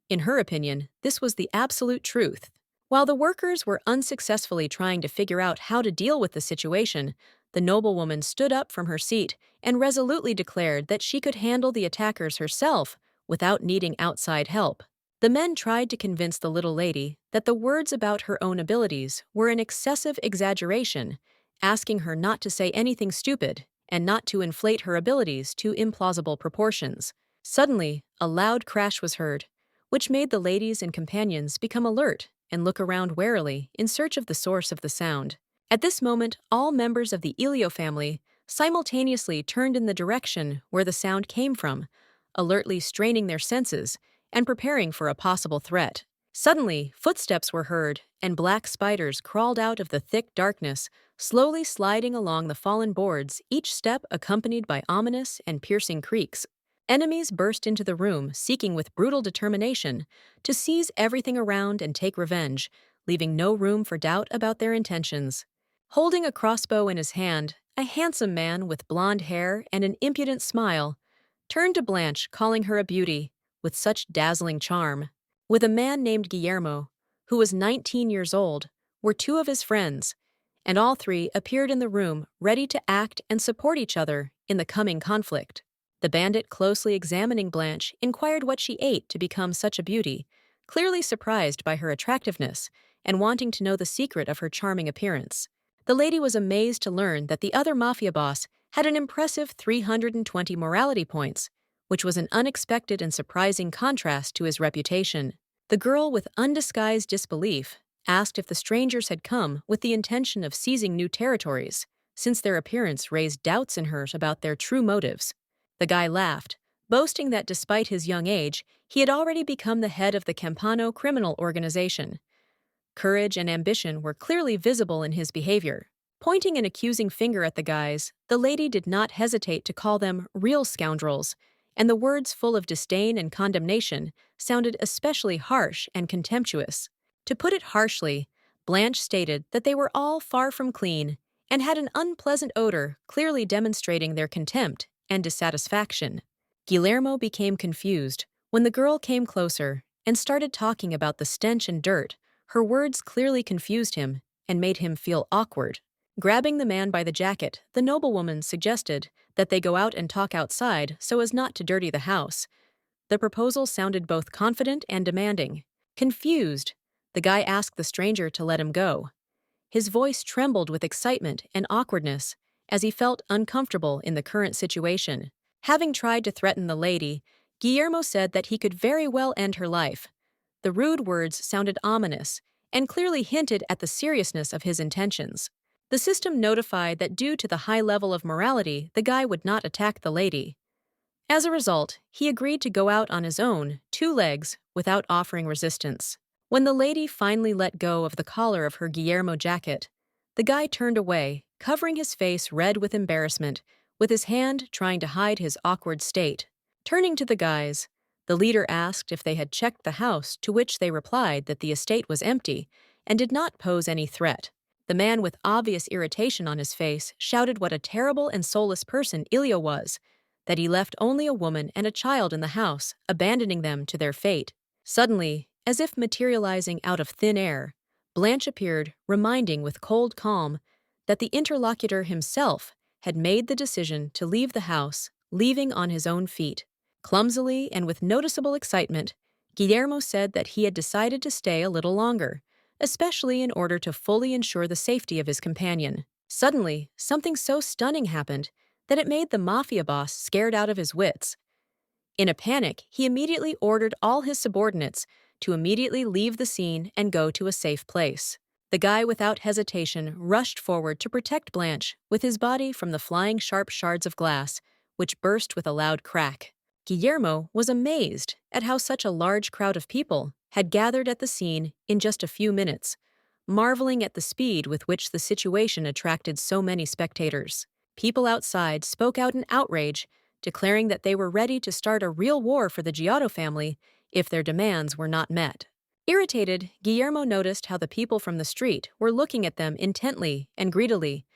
In her opinion, this was the absolute truth. While the workers were unsuccessfully trying to figure out how to deal with the situation, the noblewoman stood up from her seat and resolutely declared that she could handle the attackers herself without needing outside help. The men tried to convince the little lady that the words about her own abilities were an excessive exaggeration, asking her not to say anything stupid and not to inflate her abilities to implausible proportions. Suddenly, a loud crash was heard, which made the ladies and companions become alert and look around warily in search of the source of the sound. At this moment, all members of the Elio family simultaneously turned in the direction where the sound came from, alertly straining their senses and preparing for a possible threat. Suddenly, footsteps were heard, and black spiders crawled out of the thick darkness, slowly sliding along the fallen boards, each step accompanied by ominous and piercing creaks. Enemies burst into the room, seeking with brutal determination to seize everything around and take revenge, leaving no room for doubt about their intentions. Holding a crossbow in his hand, a handsome man with blonde hair and an impudent smile turned to Blanche, calling her a beauty, with such dazzling charm. With a man named Guillermo, who was 19 years old, were two of his friends, and all three appeared in the room ready to act and support each other in the coming conflict. The bandit, closely examining Blanche, inquired what she ate to become such a beauty, clearly surprised by her attractiveness and wanting to know the secret of her charming appearance. The lady was amazed to learn that the other mafia boss had an impressive 320 morality points, which was an unexpected and surprising contrast to his reputation. The girl, with undisguised disbelief, asked if the strangers had come with the intention of seizing new territories, since their appearance raised doubts in her about their true motives. The guy laughed, boasting that despite his young age, he had already become the head of the Campano criminal organization. Courage and ambition were clearly visible in his behavior. Pointing an accusing finger at the guys, the lady did not hesitate to call them real scoundrels, and the words full of disdain and condemnation sounded especially harsh and contemptuous. To put it harshly, Blanche stated that they were all far from clean and had an unpleasant odor, clearly demonstrating their contempt and dissatisfaction. Guillermo became confused when the girl came closer and started talking about the stench and dirt. Her words clearly confused him and made him feel awkward. Grabbing the man by the jacket, the noblewoman suggested that they go out and talk outside so as not to dirty the house. The proposal sounded both confident and demanding. Confused, the guy asked the stranger to let him go. His voice trembled with excitement and awkwardness as he felt uncomfortable in the current situation. Having tried to threaten the lady, Guillermo said that he could very well end her life. The rude words sounded ominous and clearly hinted at the seriousness of his intentions. The system notified that due to the high level of morality, the guy would not attack the lady. As a result, he agreed to go out on his own, 2 legs, without offering resistance. When the lady finally let go of the collar of her Guillermo jacket, the guy turned away, covering his face red with embarrassment, with his hand trying to hide his awkward state. Turning to the guys, the leader asked if they had checked the house, to which they replied that the estate was empty and did not pose any threat. The man, with obvious irritation on his face, shouted what a terrible and soulless person Ilio was, that he left only a woman and a child in the house, abandoning them to their fate. Suddenly, as if materializing out of thin air, Blanche appeared, reminding with cold calm that the interlocutor himself had made the decision to leave the house, leaving on his own feet. Clumsily and with noticeable excitement, Guillermo said that he had decided to stay a little longer, especially in order to fully ensure the safety of his companion. Suddenly, something so stunning happened that it made the mafia boss scared out of his wits. In a panic, he immediately ordered all his subordinates to immediately leave the scene and go to a safe place. The guy, without hesitation, rushed forward to protect Blanche with his body from the flying sharp shards of glass, which burst with a loud crack. Guillermo was amazed at how such a large crowd of people had gathered at the scene in just a few minutes, marveling at the speed with which the situation attracted so many spectators. People outside spoke out in outrage, declaring that they were ready to start a real war for the Giotto family if their demands were not met. Irritated, Guillermo noticed how the people from the street were looking at them intently and greedily,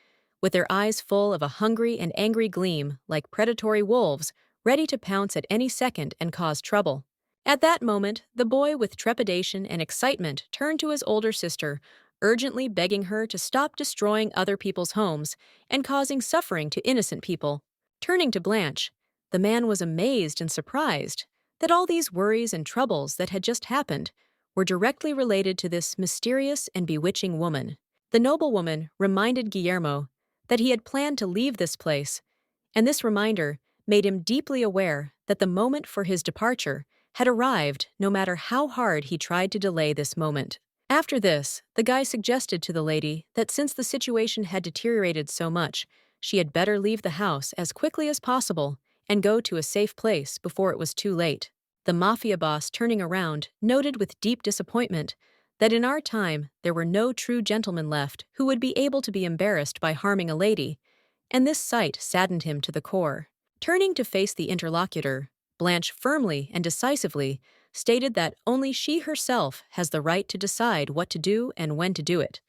with their eyes full of a hungry and angry gleam like predatory wolves ready to pounce at any second and cause trouble. At that moment, the boy, with trepidation and excitement, turned to his older sister, urgently begging her to stop destroying other people's homes and causing suffering to innocent people. Turning to Blanche, the man was amazed and surprised that all these worries and troubles that had just happened were directly related to this mysterious and bewitching woman. The noblewoman reminded Guillermo that he had planned to leave this place, and this reminder made him deeply aware that the moment for his departure had arrived, no matter how hard he tried to delay this moment. After this, the guy suggested to the lady that since the situation had deteriorated so much, she had better leave the house as quickly as possible and go to a safe place before it was too late. The mafia boss, turning around, noted with deep disappointment that in our time there were no true gentlemen left who would be able to be embarrassed by harming a lady, and this sight saddened him to the core. Turning to face the interlocutor, Blanche firmly and decisively stated that only she herself has the right to decide what to do and when to do it,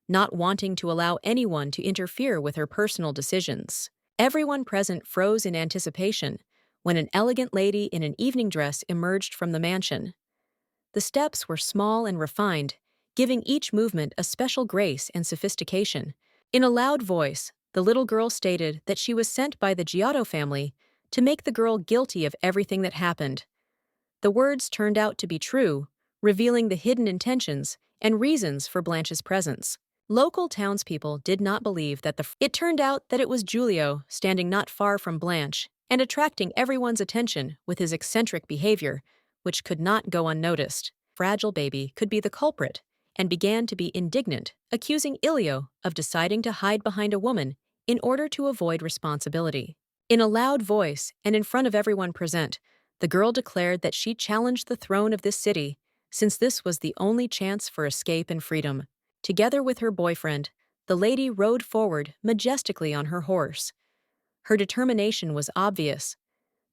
not wanting to allow anyone to interfere with her personal decisions. Everyone present froze in anticipation when an elegant lady in an evening dress emerged from the mansion. The steps were small and refined, giving each movement a special grace and sophistication. In a loud voice, the little girl stated that she was sent by the Giotto family to make the girl guilty of everything that happened. The words turned out to be true, revealing the hidden intentions and reasons for Blanche's presence. Local townspeople did not believe that it turned out that it was Giulio standing not far from Blanche and attracting everyone's attention with his eccentric behavior, which could not go unnoticed. Fragile baby could be the culprit and began to be indignant, accusing Ilio of deciding to hide behind a woman in order to avoid responsibility. In a loud voice and in front of everyone present, the girl declared that she challenged the throne of this city, since this was the only chance for escape and freedom. Together with her boyfriend, the lady rode forward majestically on her horse. Her determination was obvious.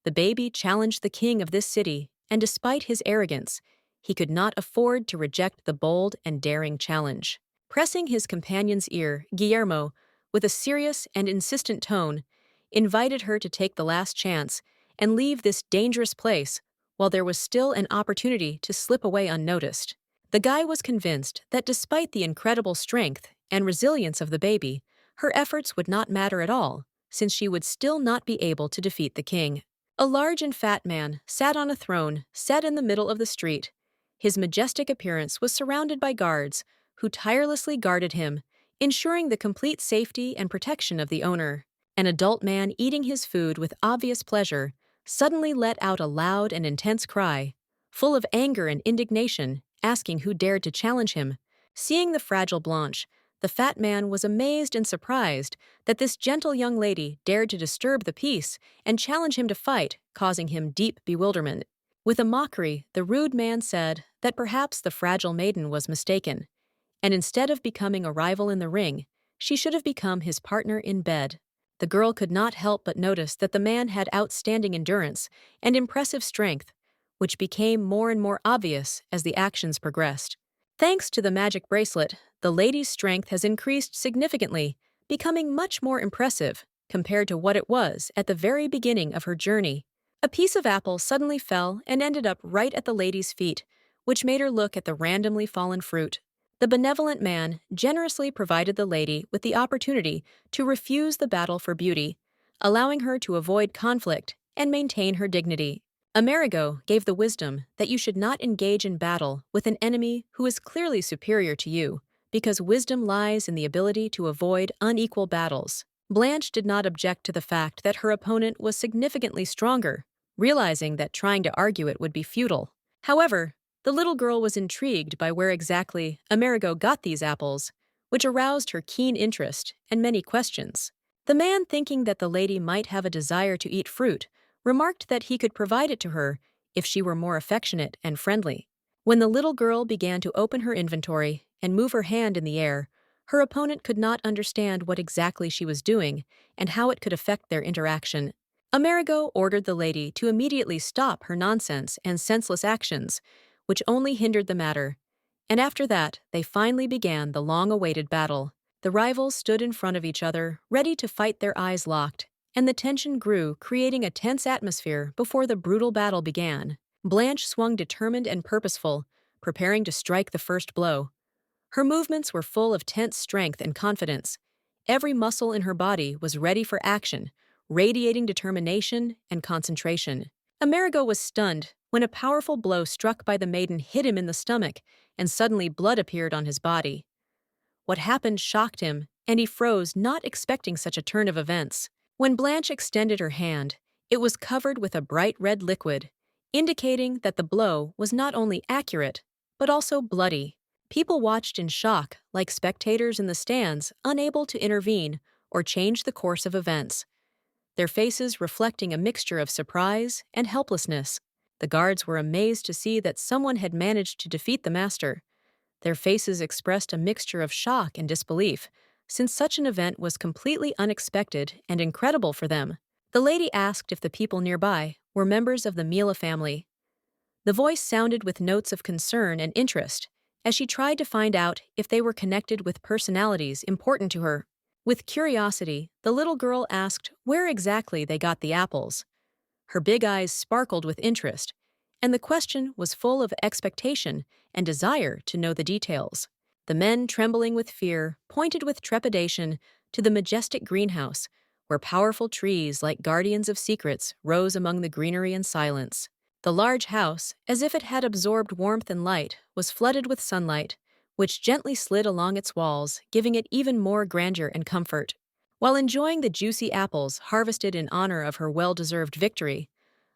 The baby challenged the king of this city, and despite his arrogance, he could not afford to reject the bold and daring challenge. Pressing his companion's ear, Guillermo, with a serious and insistent tone, invited her to take the last chance and leave this dangerous place while there was still an opportunity to slip away unnoticed. The guy was convinced that despite the incredible strength and resilience of the baby, her efforts would not matter at all, since she would still not be able to defeat the king. A large and fat man sat on a throne set in the middle of the street. His majestic appearance was surrounded by guards who tirelessly guarded him, ensuring the complete safety and protection of the owner. An adult man eating his food with obvious pleasure suddenly let out a loud and intense cry, full of anger and indignation, asking who dared to challenge him. Seeing the fragile Blanche, the fat man was amazed and surprised that this gentle young lady dared to disturb the peace and challenge him to fight, causing him deep bewilderment. With a mockery, the rude man said that perhaps the fragile maiden was mistaken, and instead of becoming a rival in the ring, she should have become his partner in bed. The girl could not help but notice that the man had outstanding endurance and impressive strength, which became more and more obvious as the actions progressed. Thanks to the magic bracelet, the lady's strength has increased significantly, becoming much more impressive, compared to what it was at the very beginning of her journey. A piece of apple suddenly fell and ended up right at the lady's feet, which made her look at the randomly fallen fruit. The benevolent man generously provided the lady with the opportunity to refuse the battle for beauty, allowing her to avoid conflict and maintain her dignity. Amerigo gave the wisdom that you should not engage in battle with an enemy who is clearly superior to you, because wisdom lies in the ability to avoid unequal battles. Blanche did not object to the fact that her opponent was significantly stronger, realizing that trying to argue it would be futile. However, the little girl was intrigued by where exactly Amerigo got these apples, which aroused her keen interest and many questions. The man, thinking that the lady might have a desire to eat fruit, remarked that he could provide it to her if she were more affectionate and friendly. When the little girl began to open her inventory and move her hand in the air, her opponent could not understand what exactly she was doing and how it could affect their interaction. Amerigo ordered the lady to immediately stop her nonsense and senseless actions, which only hindered the matter. And after that, they finally began the long-awaited battle. The rivals stood in front of each other, ready to fight, their eyes locked, and the tension grew, creating a tense atmosphere before the brutal battle began. Blanche swung determined and purposeful, preparing to strike the first blow. Her movements were full of tense strength and confidence. Every muscle in her body was ready for action, radiating determination and concentration. Amerigo was stunned when a powerful blow struck by the maiden hit him in the stomach, and suddenly blood appeared on his body. What happened shocked him, and he froze, not expecting such a turn of events. When Blanche extended her hand, it was covered with a bright red liquid, indicating that the blow was not only accurate, but also bloody. People watched in shock, like spectators in the stands, unable to intervene or change the course of events, their faces reflecting a mixture of surprise and helplessness. The guards were amazed to see that someone had managed to defeat the master. Their faces expressed a mixture of shock and disbelief, since such an event was completely unexpected and incredible for them. The lady asked if the people nearby were members of the Mila family. The voice sounded with notes of concern and interest, as she tried to find out if they were connected with personalities important to her. With curiosity, the little girl asked where exactly they got the apples. Her big eyes sparkled with interest, and the question was full of expectation and desire to know the details. The men, trembling with fear, pointed with trepidation to the majestic greenhouse, where powerful trees like guardians of secrets rose among the greenery and silence. The large house, as if it had absorbed warmth and light, was flooded with sunlight, which gently slid along its walls, giving it even more grandeur and comfort. While enjoying the juicy apples harvested in honor of her well-deserved victory,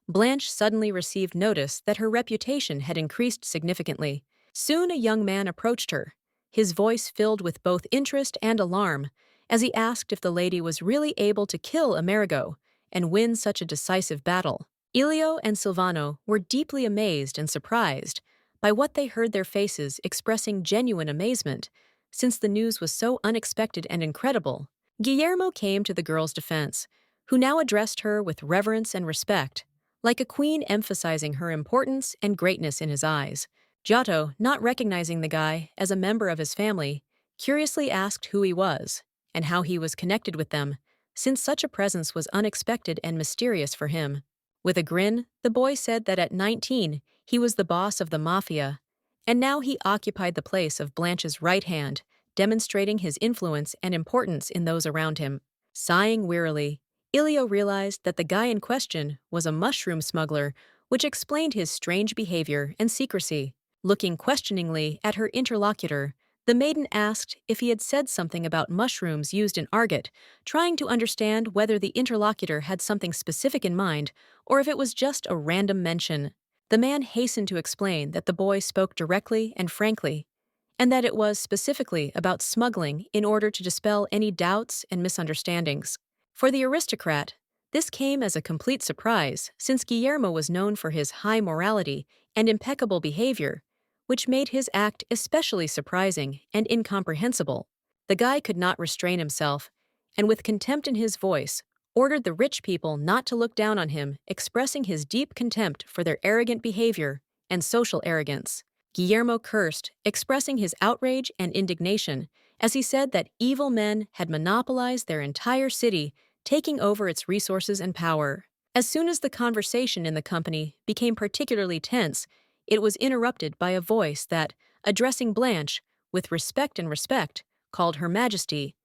Blanche suddenly received notice that her reputation had increased significantly. Soon a young man approached her, his voice filled with both interest and alarm, as he asked if the lady was really able to kill Amerigo and win such a decisive battle. Elio and Silvano were deeply amazed and surprised by what they heard, their faces expressing genuine amazement, since the news was so unexpected and incredible. Guillermo came to the girl's defense, who now addressed her with reverence and respect, like a queen, emphasizing her importance and greatness in his eyes. Giotto, not recognizing the guy as a member of his family, curiously asked who he was and how he was connected with them, since such a presence was unexpected and mysterious for him. With a grin, the boy said that at 19, he was the boss of the mafia, and now he occupied the place of Blanche's right hand, demonstrating his influence and importance in those around him. Sighing wearily, Elio realized that the guy in question was a mushroom smuggler, which explained his strange behavior and secrecy. Looking questioningly at her interlocutor, the maiden asked if he had said something about mushrooms used in Argot, trying to understand whether the interlocutor had something specific in mind or if it was just a random mention. The man hastened to explain that the boy spoke directly and frankly, and that it was specifically about smuggling in order to dispel any doubts and misunderstandings. For the aristocrat, this came as a complete surprise, since Guillermo was known for his high morality and impeccable behavior, which made his act especially surprising and incomprehensible. The guy could not restrain himself, and with contempt in his voice, ordered the rich people not to look down on him, expressing his deep contempt for their arrogant behavior and social arrogance. Guillermo cursed, expressing his outrage and indignation, as he said that evil men had monopolized their entire city, taking over its resources and power. As soon as the conversation in the company became particularly tense, it was interrupted by a voice that, addressing Blanche, with respect, called Her Majesty,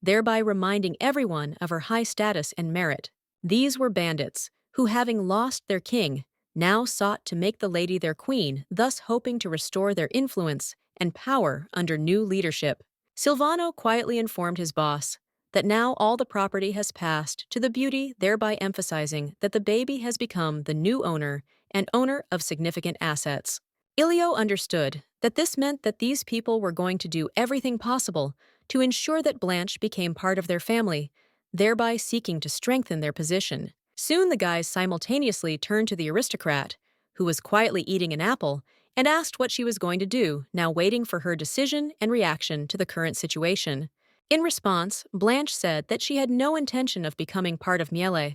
thereby reminding everyone of her high status and merit. These were bandits, who, having lost their king, now sought to make the lady their queen, thus hoping to restore their influence and power under new leadership. Silvano quietly informed his boss that now all the property has passed to the beauty, thereby emphasizing that the baby has become the new owner and owner of significant assets. Ilio understood that this meant that these people were going to do everything possible to ensure that Blanche became part of their family, thereby seeking to strengthen their position. Soon the guys simultaneously turned to the aristocrat, who was quietly eating an apple, and asked what she was going to do, now waiting for her decision and reaction to the current situation. In response, Blanche said that she had no intention of becoming part of Miele,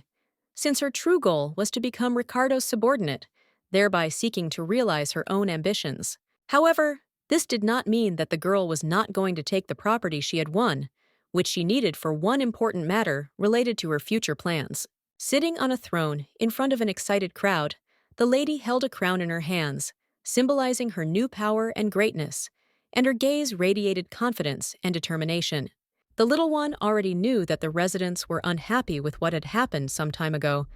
since her true goal was to become Ricardo's subordinate, thereby seeking to realize her own ambitions. However, this did not mean that the girl was not going to take the property she had won, which she needed for one important matter related to her future plans. Sitting on a throne in front of an excited crowd, the lady held a crown in her hands, symbolizing her new power and greatness, and her gaze radiated confidence and determination. The little one already knew that the residents were unhappy with what had happened some time ago,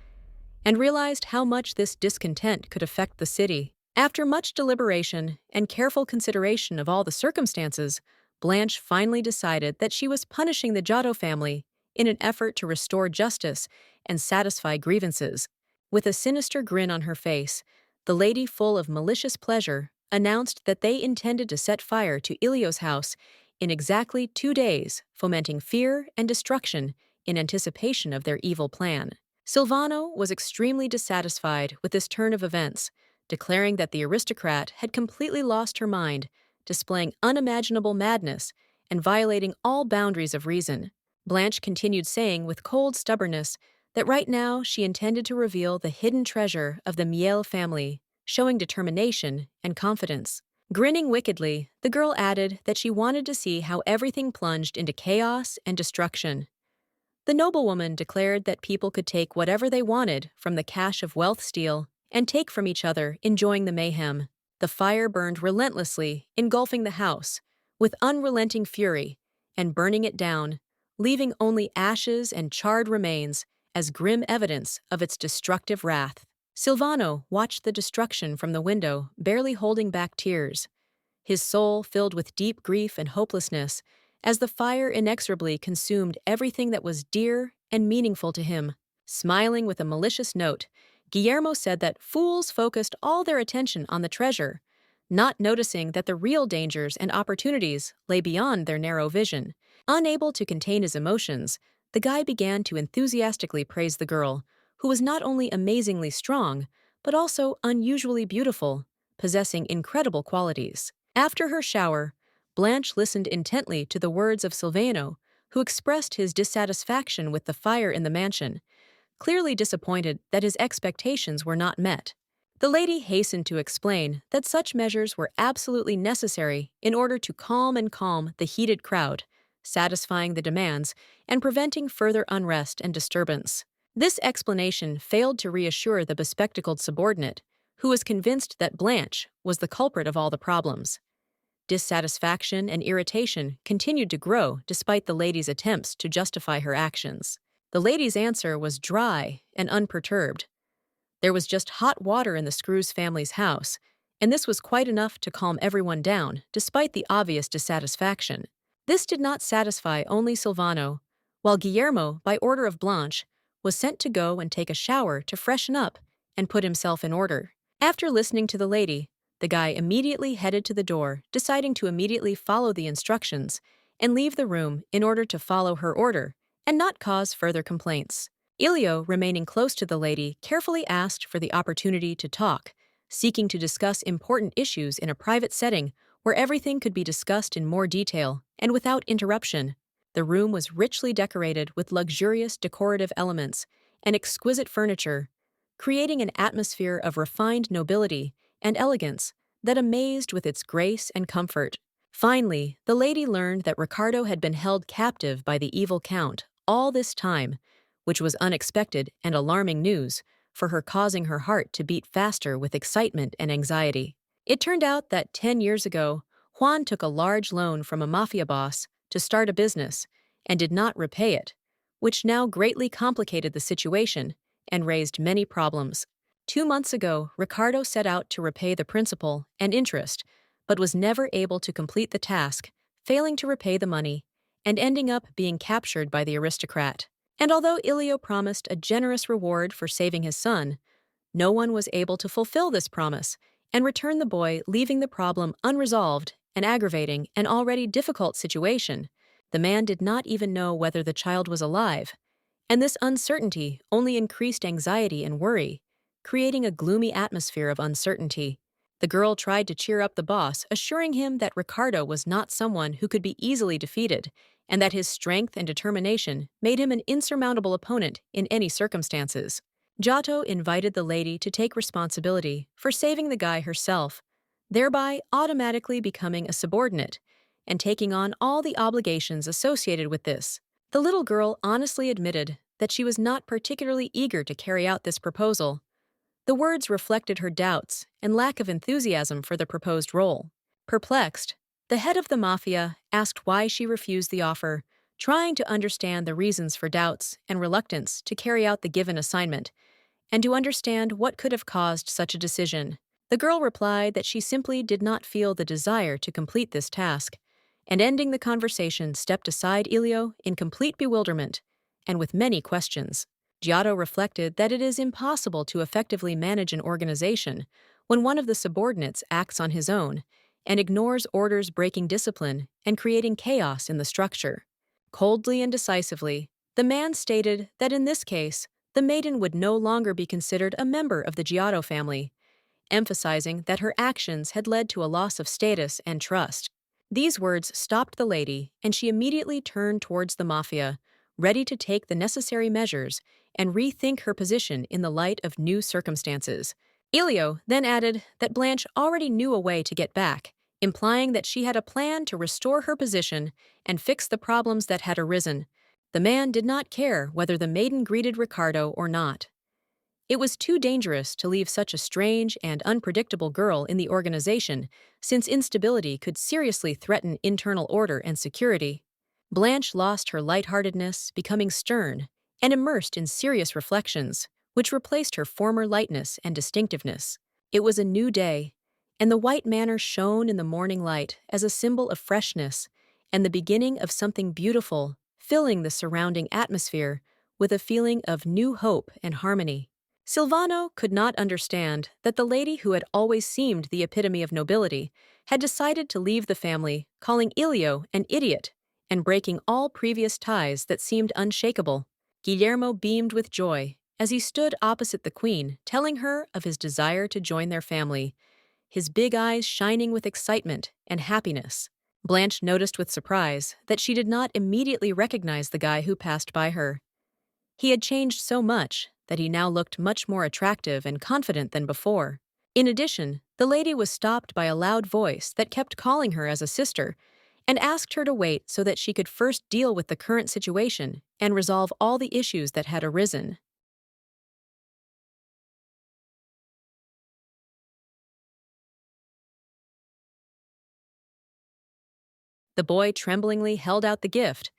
and realized how much this discontent could affect the city. After much deliberation and careful consideration of all the circumstances, Blanche finally decided that she was punishing the Giotto family in an effort to restore justice and satisfy grievances. With a sinister grin on her face, the lady, full of malicious pleasure, announced that they intended to set fire to Ilio's house in exactly 2 days, fomenting fear and destruction in anticipation of their evil plan. Silvano was extremely dissatisfied with this turn of events, declaring that the aristocrat had completely lost her mind, displaying unimaginable madness and violating all boundaries of reason. Blanche continued saying with cold stubbornness that right now she intended to reveal the hidden treasure of the Miele family, showing determination and confidence. Grinning wickedly, the girl added that she wanted to see how everything plunged into chaos and destruction. The noblewoman declared that people could take whatever they wanted from the cache of wealth steal and take from each other, enjoying the mayhem. The fire burned relentlessly, engulfing the house with unrelenting fury and burning it down, leaving only ashes and charred remains as grim evidence of its destructive wrath. Silvano watched the destruction from the window, barely holding back tears, his soul filled with deep grief and hopelessness as the fire inexorably consumed everything that was dear and meaningful to him. Smiling with a malicious note, Guillermo said that fools focused all their attention on the treasure, not noticing that the real dangers and opportunities lay beyond their narrow vision. Unable to contain his emotions, the guy began to enthusiastically praise the girl, who was not only amazingly strong, but also unusually beautiful, possessing incredible qualities. After her shower, Blanche listened intently to the words of Silvano, who expressed his dissatisfaction with the fire in the mansion, clearly disappointed that his expectations were not met. The lady hastened to explain that such measures were absolutely necessary in order to calm the heated crowd, satisfying the demands and preventing further unrest and disturbance. This explanation failed to reassure the bespectacled subordinate, who was convinced that Blanche was the culprit of all the problems. Dissatisfaction and irritation continued to grow despite the lady's attempts to justify her actions. The lady's answer was dry and unperturbed. There was just hot water in the Screws family's house, and this was quite enough to calm everyone down, despite the obvious dissatisfaction. This did not satisfy only Silvano, while Guillermo, by order of Blanche, was sent to go and take a shower to freshen up and put himself in order. After listening to the lady, the guy immediately headed to the door, deciding to immediately follow the instructions and leave the room in order to follow her order and not cause further complaints. Ilio, remaining close to the lady, carefully asked for the opportunity to talk, seeking to discuss important issues in a private setting where everything could be discussed in more detail and without interruption. The room was richly decorated with luxurious decorative elements and exquisite furniture, creating an atmosphere of refined nobility and elegance that amazed with its grace and comfort. Finally, the lady learned that Ricardo had been held captive by the evil count all this time, which was unexpected and alarming news for her, causing her heart to beat faster with excitement and anxiety. It turned out that 10 years ago, Juan took a large loan from a mafia boss to start a business and did not repay it, which now greatly complicated the situation and raised many problems. 2 months ago, Ricardo set out to repay the principal and interest, but was never able to complete the task, failing to repay the money and ending up being captured by the aristocrat. And although Ilio promised a generous reward for saving his son, no one was able to fulfill this promise and return the boy, leaving the problem unresolved and aggravating an already difficult situation. The man did not even know whether the child was alive, and this uncertainty only increased anxiety and worry, creating a gloomy atmosphere of uncertainty. The girl tried to cheer up the boss, assuring him that Ricardo was not someone who could be easily defeated, and that his strength and determination made him an insurmountable opponent in any circumstances. Giotto invited the lady to take responsibility for saving the guy herself, thereby automatically becoming a subordinate and taking on all the obligations associated with this. The little girl honestly admitted that she was not particularly eager to carry out this proposal. The words reflected her doubts and lack of enthusiasm for the proposed role. Perplexed, the head of the mafia asked why she refused the offer, trying to understand the reasons for doubts and reluctance to carry out the given assignment, and to understand what could have caused such a decision. The girl replied that she simply did not feel the desire to complete this task, and ending the conversation stepped aside Ilio in complete bewilderment and with many questions. Giotto reflected that it is impossible to effectively manage an organization when one of the subordinates acts on his own and ignores orders, breaking discipline and creating chaos in the structure. Coldly and decisively, the man stated that in this case, the maiden would no longer be considered a member of the Giotto family, emphasizing that her actions had led to a loss of status and trust. These words stopped the lady, and she immediately turned towards the mafia, ready to take the necessary measures and rethink her position in the light of new circumstances. Ilio then added that Blanche already knew a way to get back, implying that she had a plan to restore her position and fix the problems that had arisen. The man did not care whether the maiden greeted Ricardo or not. It was too dangerous to leave such a strange and unpredictable girl in the organization, since instability could seriously threaten internal order and security. Blanche lost her lightheartedness, becoming stern and immersed in serious reflections, which replaced her former lightness and distinctiveness. It was a new day, and the white manor shone in the morning light as a symbol of freshness and the beginning of something beautiful, filling the surrounding atmosphere with a feeling of new hope and harmony. Silvano could not understand that the lady who had always seemed the epitome of nobility had decided to leave the family, calling Ilio an idiot and breaking all previous ties that seemed unshakable. Guillermo beamed with joy as he stood opposite the queen, telling her of his desire to join their family, his big eyes shining with excitement and happiness. Blanche noticed with surprise that she did not immediately recognize the guy who passed by her. He had changed so much that he now looked much more attractive and confident than before. In addition, the lady was stopped by a loud voice that kept calling her as a sister and asked her to wait so that she could first deal with the current situation and resolve all the issues that had arisen. The boy tremblingly held out the gift,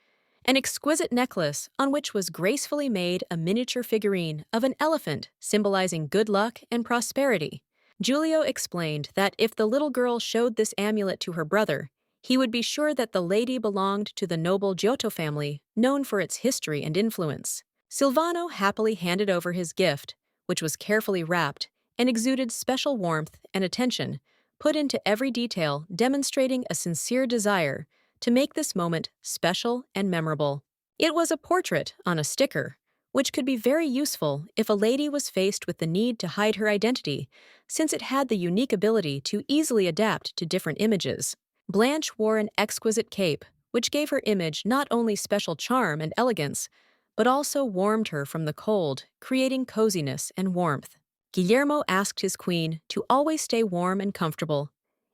an exquisite necklace on which was gracefully made a miniature figurine of an elephant symbolizing good luck and prosperity. Giulio explained that if the little girl showed this amulet to her brother, he would be sure that the lady belonged to the noble Giotto family, known for its history and influence. Silvano happily handed over his gift, which was carefully wrapped and exuded special warmth and attention, put into every detail, demonstrating a sincere desire to make this moment special and memorable. It was a portrait on a sticker, which could be very useful if a lady was faced with the need to hide her identity, since it had the unique ability to easily adapt to different images. Blanche wore an exquisite cape, which gave her image not only special charm and elegance, but also warmed her from the cold, creating coziness and warmth. Guillermo asked his queen to always stay warm and comfortable,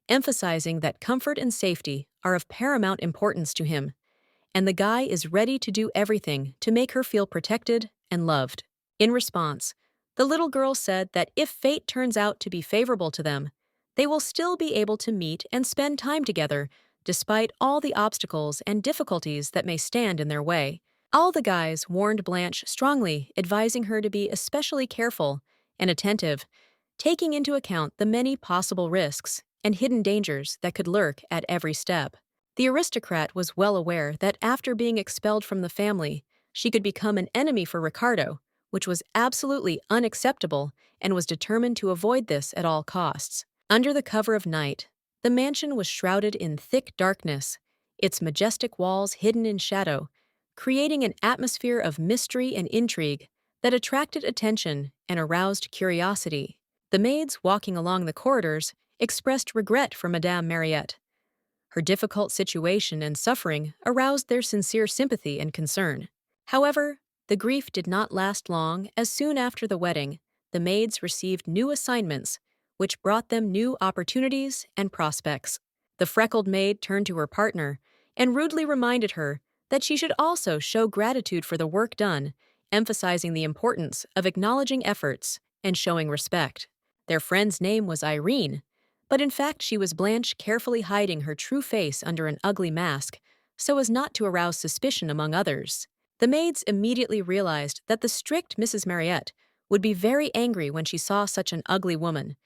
emphasizing that comfort and safety are of paramount importance to him, and the guy is ready to do everything to make her feel protected and loved. In response, the little girl said that if fate turns out to be favorable to them, they will still be able to meet and spend time together despite all the obstacles and difficulties that may stand in their way. All the guys warned Blanche strongly, advising her to be especially careful and attentive, taking into account the many possible risks and hidden dangers that could lurk at every step. The aristocrat was well aware that after being expelled from the family, she could become an enemy for Ricardo, which was absolutely unacceptable, and was determined to avoid this at all costs. Under the cover of night, the mansion was shrouded in thick darkness, its majestic walls hidden in shadow, creating an atmosphere of mystery and intrigue that attracted attention and aroused curiosity. The maids walking along the corridors expressed regret for Madame Mariette. Her difficult situation and suffering aroused their sincere sympathy and concern. However, the grief did not last long, as soon after the wedding, the maids received new assignments, which brought them new opportunities and prospects. The freckled maid turned to her partner and rudely reminded her that she should also show gratitude for the work done, emphasizing the importance of acknowledging efforts and showing respect. Their friend's name was Irene, but in fact she was Blanche, carefully hiding her true face under an ugly mask so as not to arouse suspicion among others. The maids immediately realized that the strict Mrs. Mariette would be very angry when she saw such an ugly woman,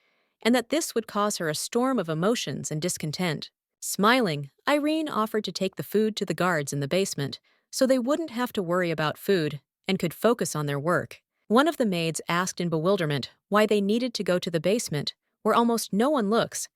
and that this would cause her a storm of emotions and discontent. Smiling, Irene offered to take the food to the guards in the basement so they wouldn't have to worry about food and could focus on their work. One of the maids asked in bewilderment why they needed to go to the basement, where almost no one looks,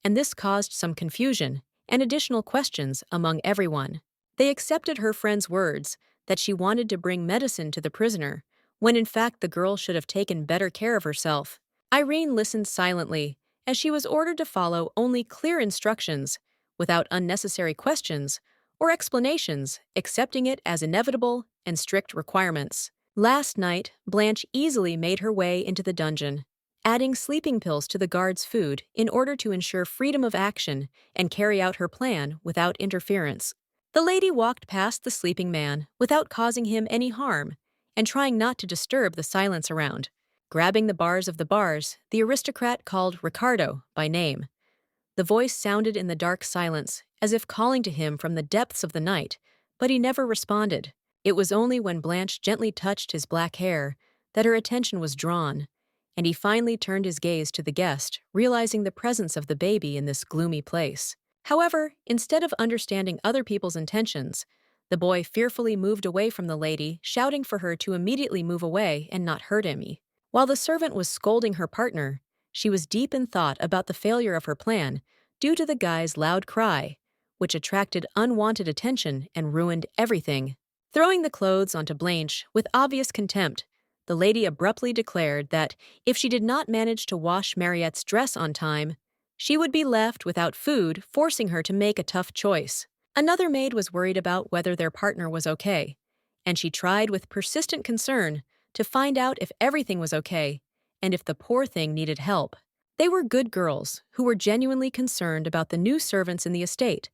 and this caused some confusion and additional questions among everyone. They accepted her friend's words that she wanted to bring medicine to the prisoner, when in fact the girl should have taken better care of herself. Irene listened silently, as she was ordered to follow only clear instructions, without unnecessary questions or explanations, accepting it as inevitable and strict requirements. Last night, Blanche easily made her way into the dungeon, adding sleeping pills to the guards' food in order to ensure freedom of action and carry out her plan without interference. The lady walked past the sleeping man without causing him any harm and trying not to disturb the silence around. Grabbing the bars of the bars, the aristocrat called Ricardo by name. The voice sounded in the dark silence, as if calling to him from the depths of the night, but he never responded. It was only when Blanche gently touched his black hair that her attention was drawn, and he finally turned his gaze to the guest, realizing the presence of the baby in this gloomy place. However, instead of understanding other people's intentions, the boy fearfully moved away from the lady, shouting for her to immediately move away and not hurt him. While the servant was scolding her partner, she was deep in thought about the failure of her plan due to the guy's loud cry, which attracted unwanted attention and ruined everything. Throwing the clothes onto Blanche with obvious contempt, the lady abruptly declared that if she did not manage to wash Mariette's dress on time, she would be left without food, forcing her to make a tough choice. Another maid was worried about whether their partner was okay, and she tried with persistent concern to find out if everything was okay and if the poor thing needed help. They were good girls who were genuinely concerned about the new servants in the estate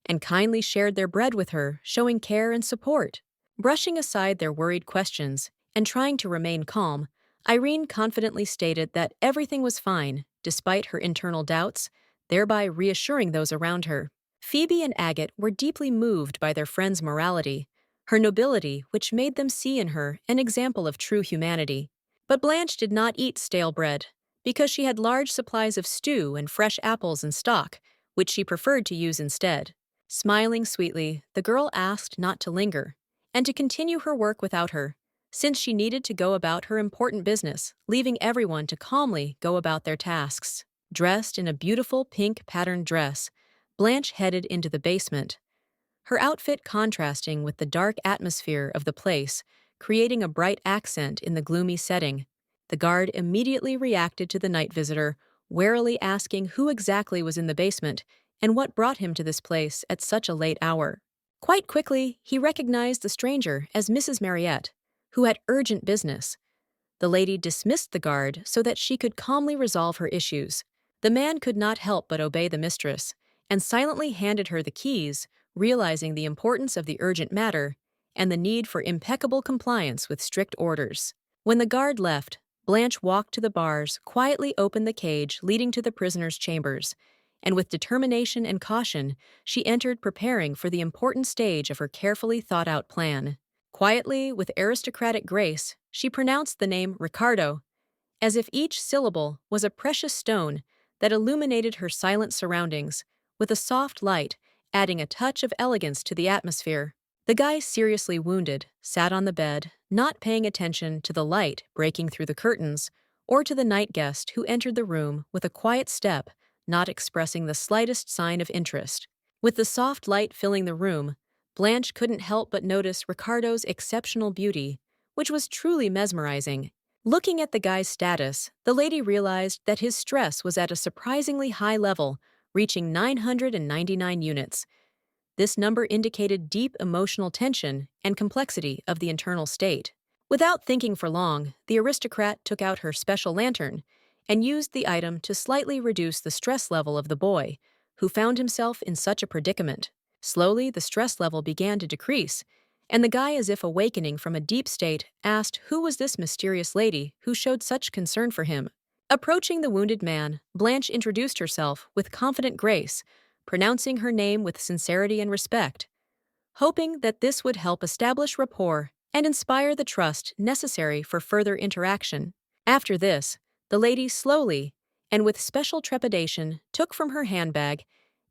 and kindly shared their bread with her, showing care and support. Brushing aside their worried questions and trying to remain calm, Irene confidently stated that everything was fine, despite her internal doubts, thereby reassuring those around her. Phoebe and Agate were deeply moved by their friend's morality, her nobility, which made them see in her an example of true humanity. But Blanche did not eat stale bread, because she had large supplies of stew and fresh apples in stock, which she preferred to use instead. Smiling sweetly, the girl asked not to linger, and to continue her work without her, since she needed to go about her important business, leaving everyone to calmly go about their tasks. Dressed in a beautiful pink patterned dress, Blanche headed into the basement, her outfit contrasting with the dark atmosphere of the place, creating a bright accent in the gloomy setting. The guard immediately reacted to the night visitor, warily asking who exactly was in the basement and what brought him to this place at such a late hour. Quite quickly, he recognized the stranger as Mrs. Mariette, who had urgent business. The lady dismissed the guard so that she could calmly resolve her issues. The man could not help but obey the mistress, and silently handed her the keys, realizing the importance of the urgent matter, and the need for impeccable compliance with strict orders. When the guard left, Blanche walked to the bars, quietly opened the cage leading to the prisoner's chambers, and with determination and caution, she entered preparing for the important stage of her carefully thought-out plan. Quietly, with aristocratic grace, she pronounced the name Ricardo, as if each syllable was a precious stone that illuminated her silent surroundings, with a soft light adding a touch of elegance to the atmosphere. The guy, seriously wounded, sat on the bed, not paying attention to the light breaking through the curtains or to the night guest who entered the room with a quiet step, not expressing the slightest sign of interest. With the soft light filling the room, Blanche couldn't help but notice Ricardo's exceptional beauty, which was truly mesmerizing. Looking at the guy's status, the lady realized that his stress was at a surprisingly high level, reaching 999 units. This number indicated deep emotional tension and complexity of the internal state. Without thinking for long, the aristocrat took out her special lantern and used the item to slightly reduce the stress level of the boy, who found himself in such a predicament. Slowly, the stress level began to decrease, and the guy, as if awakening from a deep state, asked who was this mysterious lady who showed such concern for him. Approaching the wounded man, Blanche introduced herself with confident grace, pronouncing her name with sincerity and respect, hoping that this would help establish rapport and inspire the trust necessary for further interaction. After this, the lady slowly, and with special trepidation, took from her handbag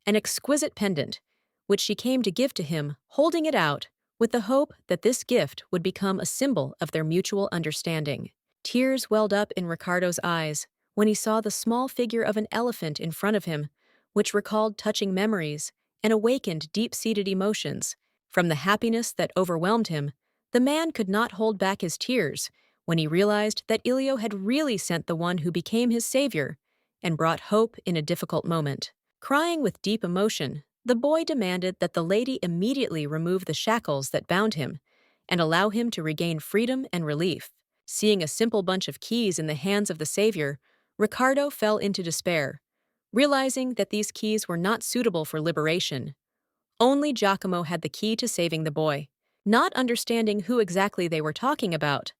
an exquisite pendant, which she came to give to him, holding it out, with the hope that this gift would become a symbol of their mutual understanding. Tears welled up in Ricardo's eyes when he saw the small figure of an elephant in front of him, which recalled touching memories and awakened deep-seated emotions. From the happiness that overwhelmed him, the man could not hold back his tears when he realized that Ilio had really sent the one who became his savior and brought hope in a difficult moment. Crying with deep emotion, the boy demanded that the lady immediately remove the shackles that bound him and allow him to regain freedom and relief. Seeing a simple bunch of keys in the hands of the savior, Ricardo fell into despair, realizing that these keys were not suitable for liberation. Only Giacomo had the key to saving the boy. Not understanding who exactly they were talking about,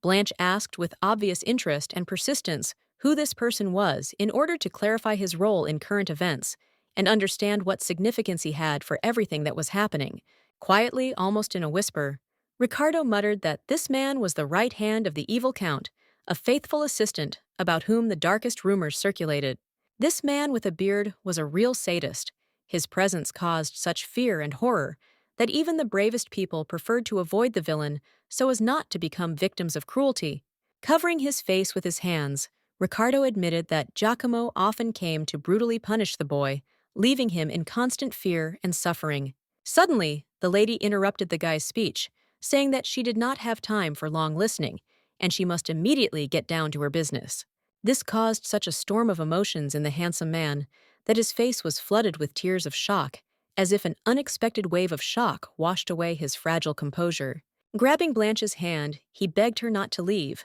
Blanche asked with obvious interest and persistence who this person was in order to clarify his role in current events and understand what significance he had for everything that was happening. Quietly, almost in a whisper, Ricardo muttered that this man was the right hand of the evil count, a faithful assistant about whom the darkest rumors circulated. This man with a beard was a real sadist. His presence caused such fear and horror that even the bravest people preferred to avoid the villain so as not to become victims of cruelty. Covering his face with his hands, Ricardo admitted that Giacomo often came to brutally punish the boy, leaving him in constant fear and suffering. Suddenly, the lady interrupted the guy's speech, saying that she did not have time for long listening, and she must immediately get down to her business. This caused such a storm of emotions in the handsome man that his face was flooded with tears of shock, as if an unexpected wave of shock washed away his fragile composure. Grabbing Blanche's hand, he begged her not to leave,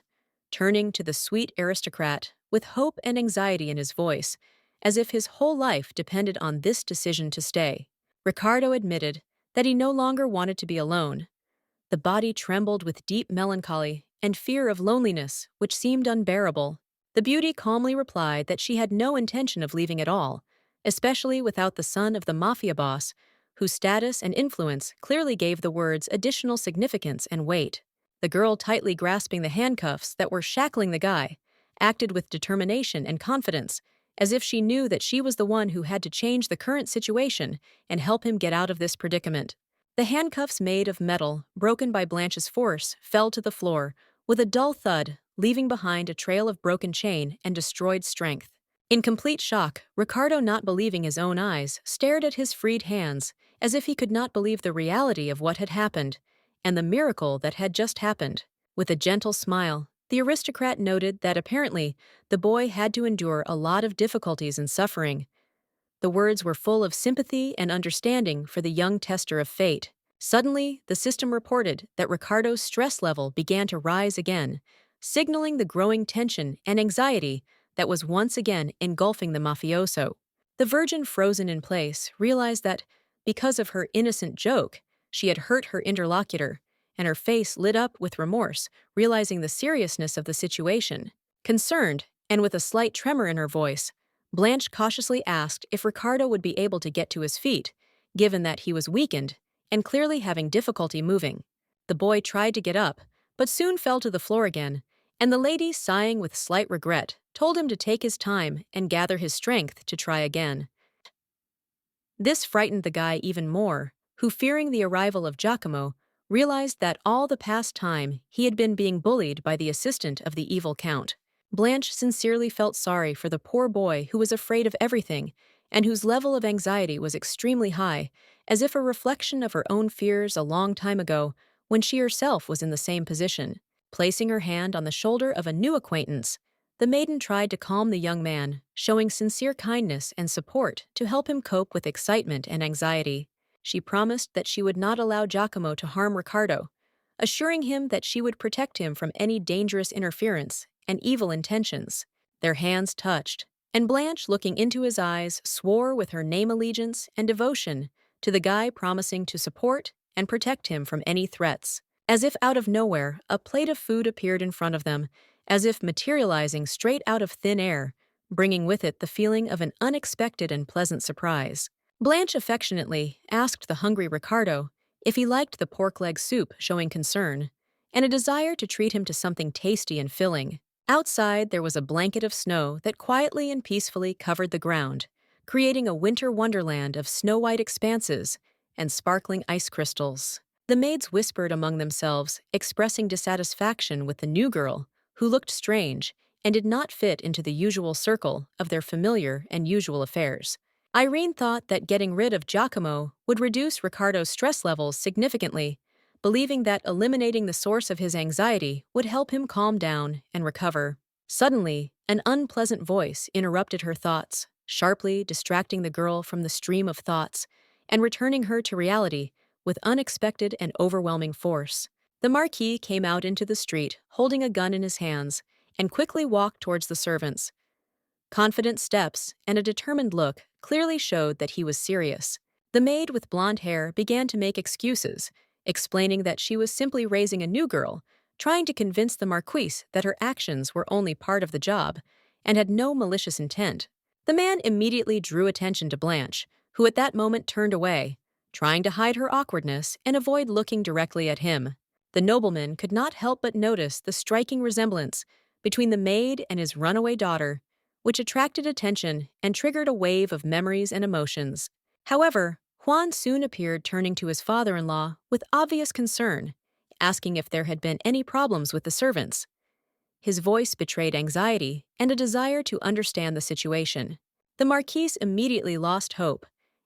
turning to the sweet aristocrat with hope and anxiety in his voice, as if his whole life depended on this decision to stay. Ricardo admitted that he no longer wanted to be alone. The body trembled with deep melancholy and fear of loneliness, which seemed unbearable. The beauty calmly replied that she had no intention of leaving at all, especially without the son of the mafia boss, whose status and influence clearly gave the words additional significance and weight. The girl, tightly grasping the handcuffs that were shackling the guy, acted with determination and confidence, as if she knew that she was the one who had to change the current situation and help him get out of this predicament. The handcuffs, made of metal, broken by Blanche's force, fell to the floor with a dull thud, leaving behind a trail of broken chain and destroyed strength. In complete shock, Ricardo, not believing his own eyes, stared at his freed hands, as if he could not believe the reality of what had happened, and the miracle that had just happened. With a gentle smile, the aristocrat noted that apparently the boy had to endure a lot of difficulties and suffering. The words were full of sympathy and understanding for the young tester of fate. Suddenly, the system reported that Ricardo's stress level began to rise again, signaling the growing tension and anxiety that was once again engulfing the mafioso. The virgin, frozen in place, realized that, because of her innocent joke, she had hurt her interlocutor, and her face lit up with remorse, realizing the seriousness of the situation. Concerned, and with a slight tremor in her voice, Blanche cautiously asked if Ricardo would be able to get to his feet, given that he was weakened and clearly having difficulty moving. The boy tried to get up, but soon fell to the floor again, and the lady, sighing with slight regret, told him to take his time and gather his strength to try again. This frightened the guy even more, who, fearing the arrival of Giacomo, realized that all the past time he had been being bullied by the assistant of the evil count. Blanche sincerely felt sorry for the poor boy who was afraid of everything and whose level of anxiety was extremely high, as if a reflection of her own fears a long time ago when she herself was in the same position. Placing her hand on the shoulder of a new acquaintance, the maiden tried to calm the young man, showing sincere kindness and support to help him cope with excitement and anxiety. She promised that she would not allow Giacomo to harm Ricardo, assuring him that she would protect him from any dangerous interference and evil intentions. Their hands touched, and Blanche, looking into his eyes, swore with her name allegiance and devotion to the guy, promising to support and protect him from any threats. As if out of nowhere, a plate of food appeared in front of them, as if materializing straight out of thin air, bringing with it the feeling of an unexpected and pleasant surprise. Blanche affectionately asked the hungry Ricardo if he liked the pork leg soup, showing concern, and a desire to treat him to something tasty and filling. Outside, there was a blanket of snow that quietly and peacefully covered the ground, creating a winter wonderland of snow-white expanses and sparkling ice crystals. The maids whispered among themselves, expressing dissatisfaction with the new girl, who looked strange and did not fit into the usual circle of their familiar and usual affairs. Irene thought that getting rid of Giacomo would reduce Ricardo's stress levels significantly, believing that eliminating the source of his anxiety would help him calm down and recover. Suddenly, an unpleasant voice interrupted her thoughts, sharply distracting the girl from the stream of thoughts and returning her to reality with unexpected and overwhelming force. The Marquis came out into the street, holding a gun in his hands, and quickly walked towards the servants. Confident steps and a determined look clearly showed that he was serious. The maid with blonde hair began to make excuses, explaining that she was simply raising a new girl, trying to convince the Marquise that her actions were only part of the job and had no malicious intent. The man immediately drew attention to Blanche, who at that moment turned away, trying to hide her awkwardness and avoid looking directly at him. The nobleman could not help but notice the striking resemblance between the maid and his runaway daughter, which attracted attention and triggered a wave of memories and emotions. However, Juan soon appeared, turning to his father-in-law with obvious concern, asking if there had been any problems with the servants. His voice betrayed anxiety and a desire to understand the situation. The Marquise immediately lost hope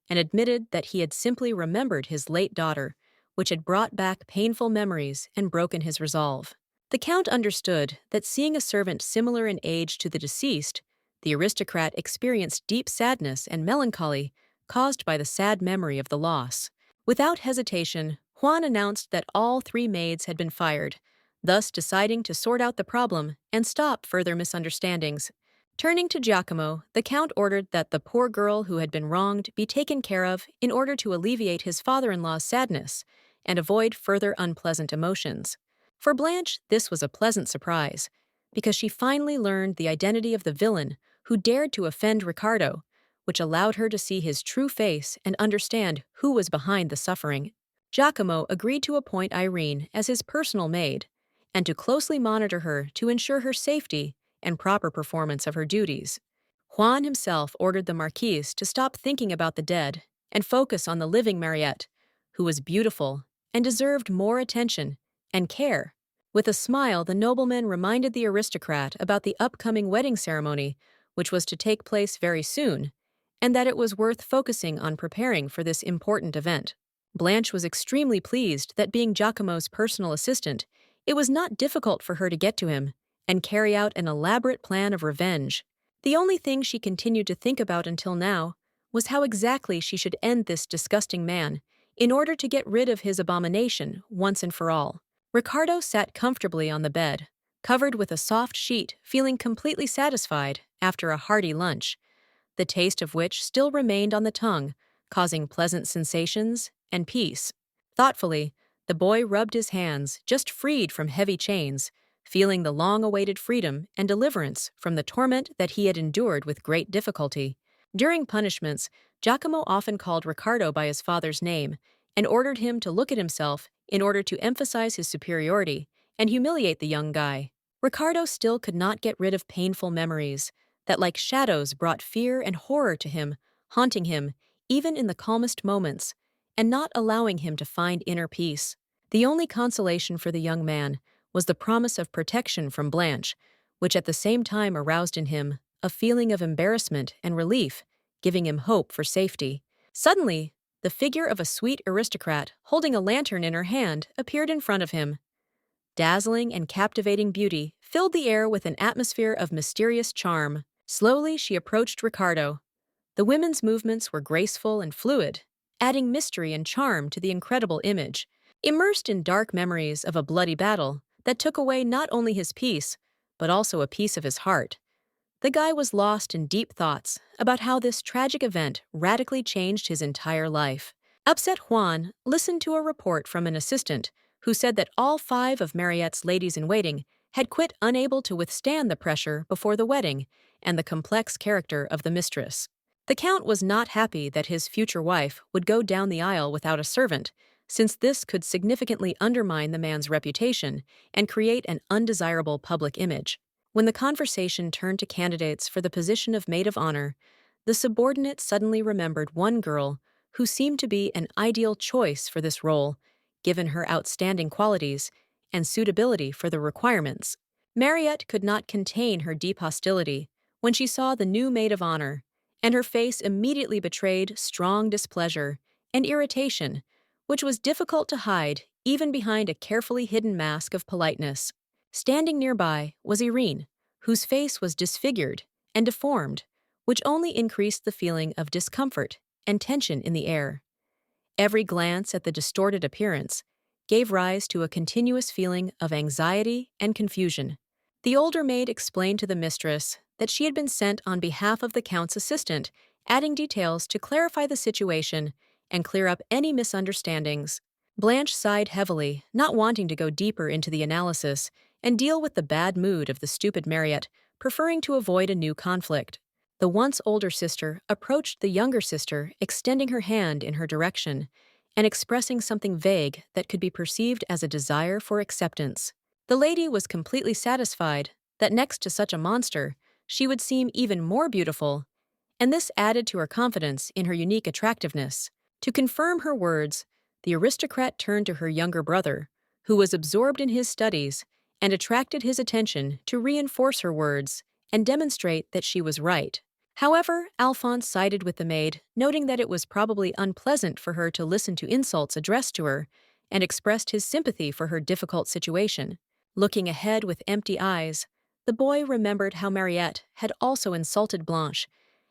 and admitted that he had simply remembered his late daughter, which had brought back painful memories and broken his resolve. The Count understood that seeing a servant similar in age to the deceased, the aristocrat experienced deep sadness and melancholy caused by the sad memory of the loss. Without hesitation, Juan announced that all three maids had been fired, thus deciding to sort out the problem and stop further misunderstandings. Turning to Giacomo, the Count ordered that the poor girl who had been wronged be taken care of in order to alleviate his father-in-law's sadness and avoid further unpleasant emotions. For Blanche, this was a pleasant surprise, because she finally learned the identity of the villain who dared to offend Ricardo, which allowed her to see his true face and understand who was behind the suffering. Giacomo agreed to appoint Irene as his personal maid and to closely monitor her to ensure her safety and proper performance of her duties. Juan himself ordered the Marquise to stop thinking about the dead and focus on the living Mariette, who was beautiful and deserved more attention and care. With a smile, the nobleman reminded the aristocrat about the upcoming wedding ceremony, which was to take place very soon, and that it was worth focusing on preparing for this important event. Blanche was extremely pleased that, being Giacomo's personal assistant, it was not difficult for her to get to him and carry out an elaborate plan of revenge. The only thing she continued to think about until now was how exactly she should end this disgusting man in order to get rid of his abomination once and for all. Ricardo sat comfortably on the bed, covered with a soft sheet, feeling completely satisfied after a hearty lunch, the taste of which still remained on the tongue, causing pleasant sensations and peace. Thoughtfully, the boy rubbed his hands, just freed from heavy chains, feeling the long-awaited freedom and deliverance from the torment that he had endured with great difficulty. During punishments, Giacomo often called Ricardo by his father's name and ordered him to look at himself in order to emphasize his superiority and humiliate the young guy. Ricardo still could not get rid of painful memories that, like shadows, brought fear and horror to him, haunting him even in the calmest moments, and not allowing him to find inner peace. The only consolation for the young man was the promise of protection from Blanche, which at the same time aroused in him a feeling of embarrassment and relief, giving him hope for safety. Suddenly, the figure of a sweet aristocrat holding a lantern in her hand appeared in front of him. Dazzling and captivating beauty filled the air with an atmosphere of mysterious charm. Slowly, she approached Ricardo. The women's movements were graceful and fluid, adding mystery and charm to the incredible image. Immersed in dark memories of a bloody battle that took away not only his peace, but also a piece of his heart, the guy was lost in deep thoughts about how this tragic event radically changed his entire life. Upset Juan listened to a report from an assistant who said that all 5 of Mariette's ladies-in-waiting had quit, unable to withstand the pressure before the wedding and the complex character of the mistress. The Count was not happy that his future wife would go down the aisle without a servant, since this could significantly undermine the man's reputation and create an undesirable public image. When the conversation turned to candidates for the position of maid of honor, the subordinate suddenly remembered one girl who seemed to be an ideal choice for this role, given her outstanding qualities and suitability for the requirements. Mariette could not contain her deep hostility when she saw the new maid of honor, and her face immediately betrayed strong displeasure and irritation, which was difficult to hide even behind a carefully hidden mask of politeness. Standing nearby was Irene, whose face was disfigured and deformed, which only increased the feeling of discomfort and tension in the air. Every glance at the distorted appearance gave rise to a continuous feeling of anxiety and confusion. The older maid explained to the mistress that she had been sent on behalf of the Count's assistant, adding details to clarify the situation and clear up any misunderstandings. Blanche sighed heavily, not wanting to go deeper into the analysis and deal with the bad mood of the stupid Mariette, preferring to avoid a new conflict. The once older sister approached the younger sister, extending her hand in her direction and expressing something vague that could be perceived as a desire for acceptance. The lady was completely satisfied that next to such a monster, she would seem even more beautiful, and this added to her confidence in her unique attractiveness. To confirm her words, the aristocrat turned to her younger brother, who was absorbed in his studies, and attracted his attention to reinforce her words and demonstrate that she was right. However, Alphonse sided with the maid, noting that it was probably unpleasant for her to listen to insults addressed to her, and expressed his sympathy for her difficult situation. Looking ahead with empty eyes, the boy remembered how Mariette had also insulted Blanche,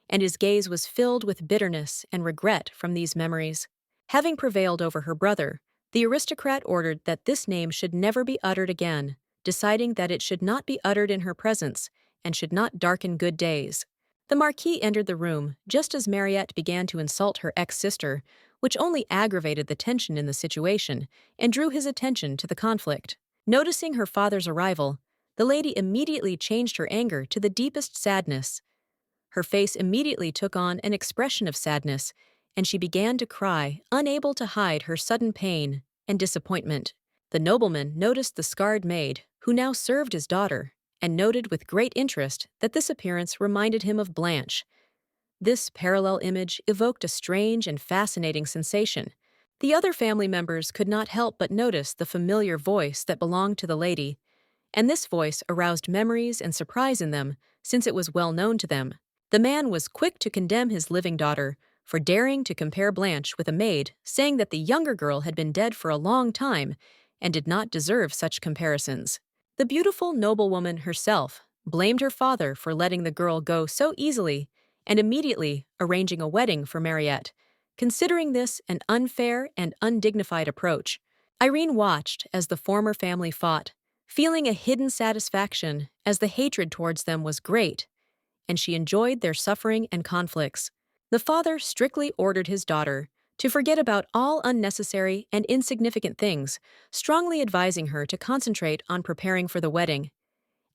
and his gaze was filled with bitterness and regret from these memories. Having prevailed over her brother, the aristocrat ordered that this name should never be uttered again, deciding that it should not be uttered in her presence and should not darken good days. The Marquis entered the room just as Mariette began to insult her ex-sister, which only aggravated the tension in the situation and drew his attention to the conflict. Noticing her father's arrival, the lady immediately changed her anger to the deepest sadness. Her face immediately took on an expression of sadness, and she began to cry, unable to hide her sudden pain and disappointment. The nobleman noticed the scarred maid, who now served his daughter, and noted with great interest that this appearance reminded him of Blanche. This parallel image evoked a strange and fascinating sensation. The other family members could not help but notice the familiar voice that belonged to the lady, and this voice aroused memories and surprise in them, since it was well known to them. The man was quick to condemn his living daughter for daring to compare Blanche with a maid, saying that the younger girl had been dead for a long time and did not deserve such comparisons. The beautiful noblewoman herself blamed her father for letting the girl go so easily and immediately arranging a wedding for Mariette, considering this an unfair and undignified approach. Irene watched as the former family fought, feeling a hidden satisfaction as the hatred towards them was great, and she enjoyed their suffering and conflicts. The father strictly ordered his daughter to forget about all unnecessary and insignificant things, strongly advising her to concentrate on preparing for the wedding,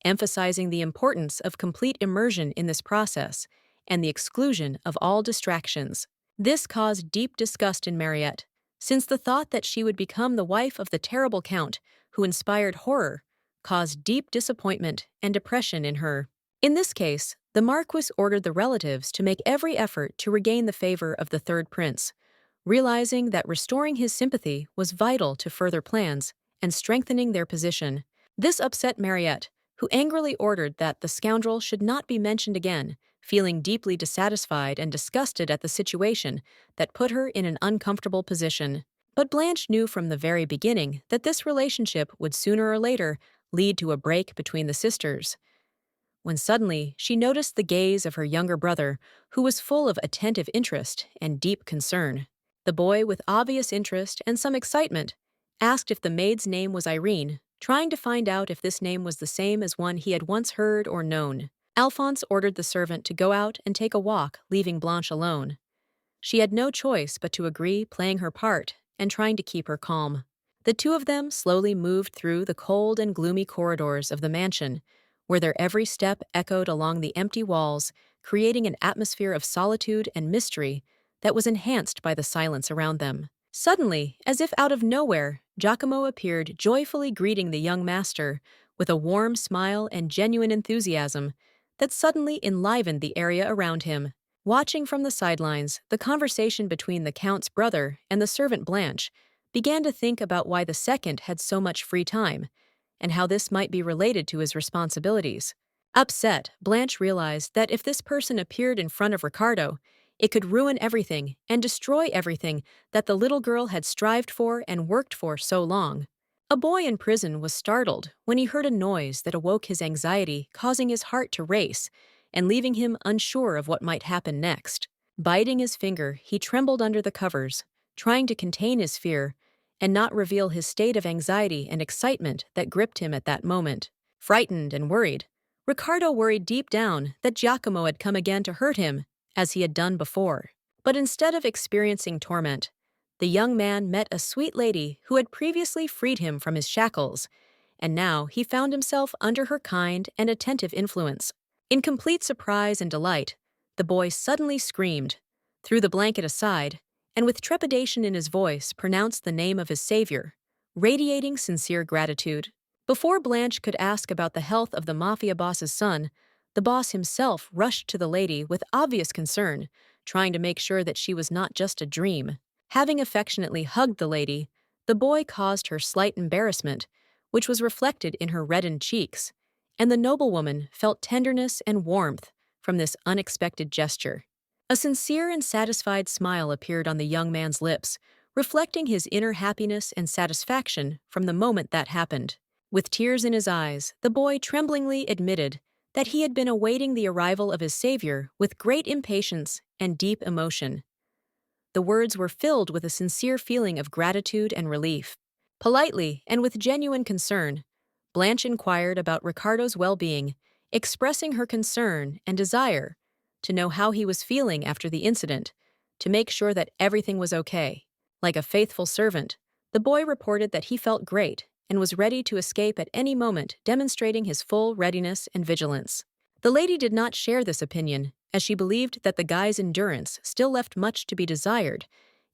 emphasizing the importance of complete immersion in this process and the exclusion of all distractions. This caused deep disgust in Mariette, since the thought that she would become the wife of the terrible count who inspired horror caused deep disappointment and depression in her. In this case, the Marquis ordered the relatives to make every effort to regain the favor of the third prince, realizing that restoring his sympathy was vital to further plans and strengthening their position. This upset Mariette, who angrily ordered that the scoundrel should not be mentioned again, feeling deeply dissatisfied and disgusted at the situation that put her in an uncomfortable position. But Blanche knew from the very beginning that this relationship would sooner or later lead to a break between the sisters. When suddenly she noticed the gaze of her younger brother, who was full of attentive interest and deep concern. The boy, with obvious interest and some excitement, asked if the maid's name was Irene, trying to find out if this name was the same as one he had once heard or known. Alphonse ordered the servant to go out and take a walk, leaving Blanche alone. She had no choice but to agree, playing her part and trying to keep her calm. The two of them slowly moved through the cold and gloomy corridors of the mansion, where their every step echoed along the empty walls, creating an atmosphere of solitude and mystery that was enhanced by the silence around them. Suddenly, as if out of nowhere, Giacomo appeared, joyfully greeting the young master with a warm smile and genuine enthusiasm that suddenly enlivened the area around him. Watching from the sidelines, the conversation between the Count's brother and the servant Blanche began to think about why the second had so much free time, and how this might be related to his responsibilities. Upset, Blanche realized that if this person appeared in front of Ricardo, it could ruin everything and destroy everything that the little girl had strived for and worked for so long. A boy in prison was startled when he heard a noise that awoke his anxiety, causing his heart to race and leaving him unsure of what might happen next. Biting his finger, he trembled under the covers, trying to contain his fear and not reveal his state of anxiety and excitement that gripped him at that moment. Frightened and worried, Ricardo worried deep down that Giacomo had come again to hurt him, as he had done before. But instead of experiencing torment, the young man met a sweet lady who had previously freed him from his shackles, and now he found himself under her kind and attentive influence. In complete surprise and delight, the boy suddenly screamed, threw the blanket aside, and with trepidation in his voice pronounced the name of his savior, radiating sincere gratitude. Before Blanche could ask about the health of the mafia boss's son, the boss himself rushed to the lady with obvious concern, trying to make sure that she was not just a dream. Having affectionately hugged the lady, the boy caused her slight embarrassment, which was reflected in her reddened cheeks, and the noblewoman felt tenderness and warmth from this unexpected gesture. A sincere and satisfied smile appeared on the young man's lips, reflecting his inner happiness and satisfaction from the moment that happened. With tears in his eyes, the boy tremblingly admitted that he had been awaiting the arrival of his savior with great impatience and deep emotion. The words were filled with a sincere feeling of gratitude and relief. Politely and with genuine concern, Blanche inquired about Ricardo's well-being, expressing her concern and desire to know how he was feeling after the incident, to make sure that everything was okay. Like a faithful servant, the boy reported that he felt great and was ready to escape at any moment, demonstrating his full readiness and vigilance. The lady did not share this opinion, as she believed that the guy's endurance still left much to be desired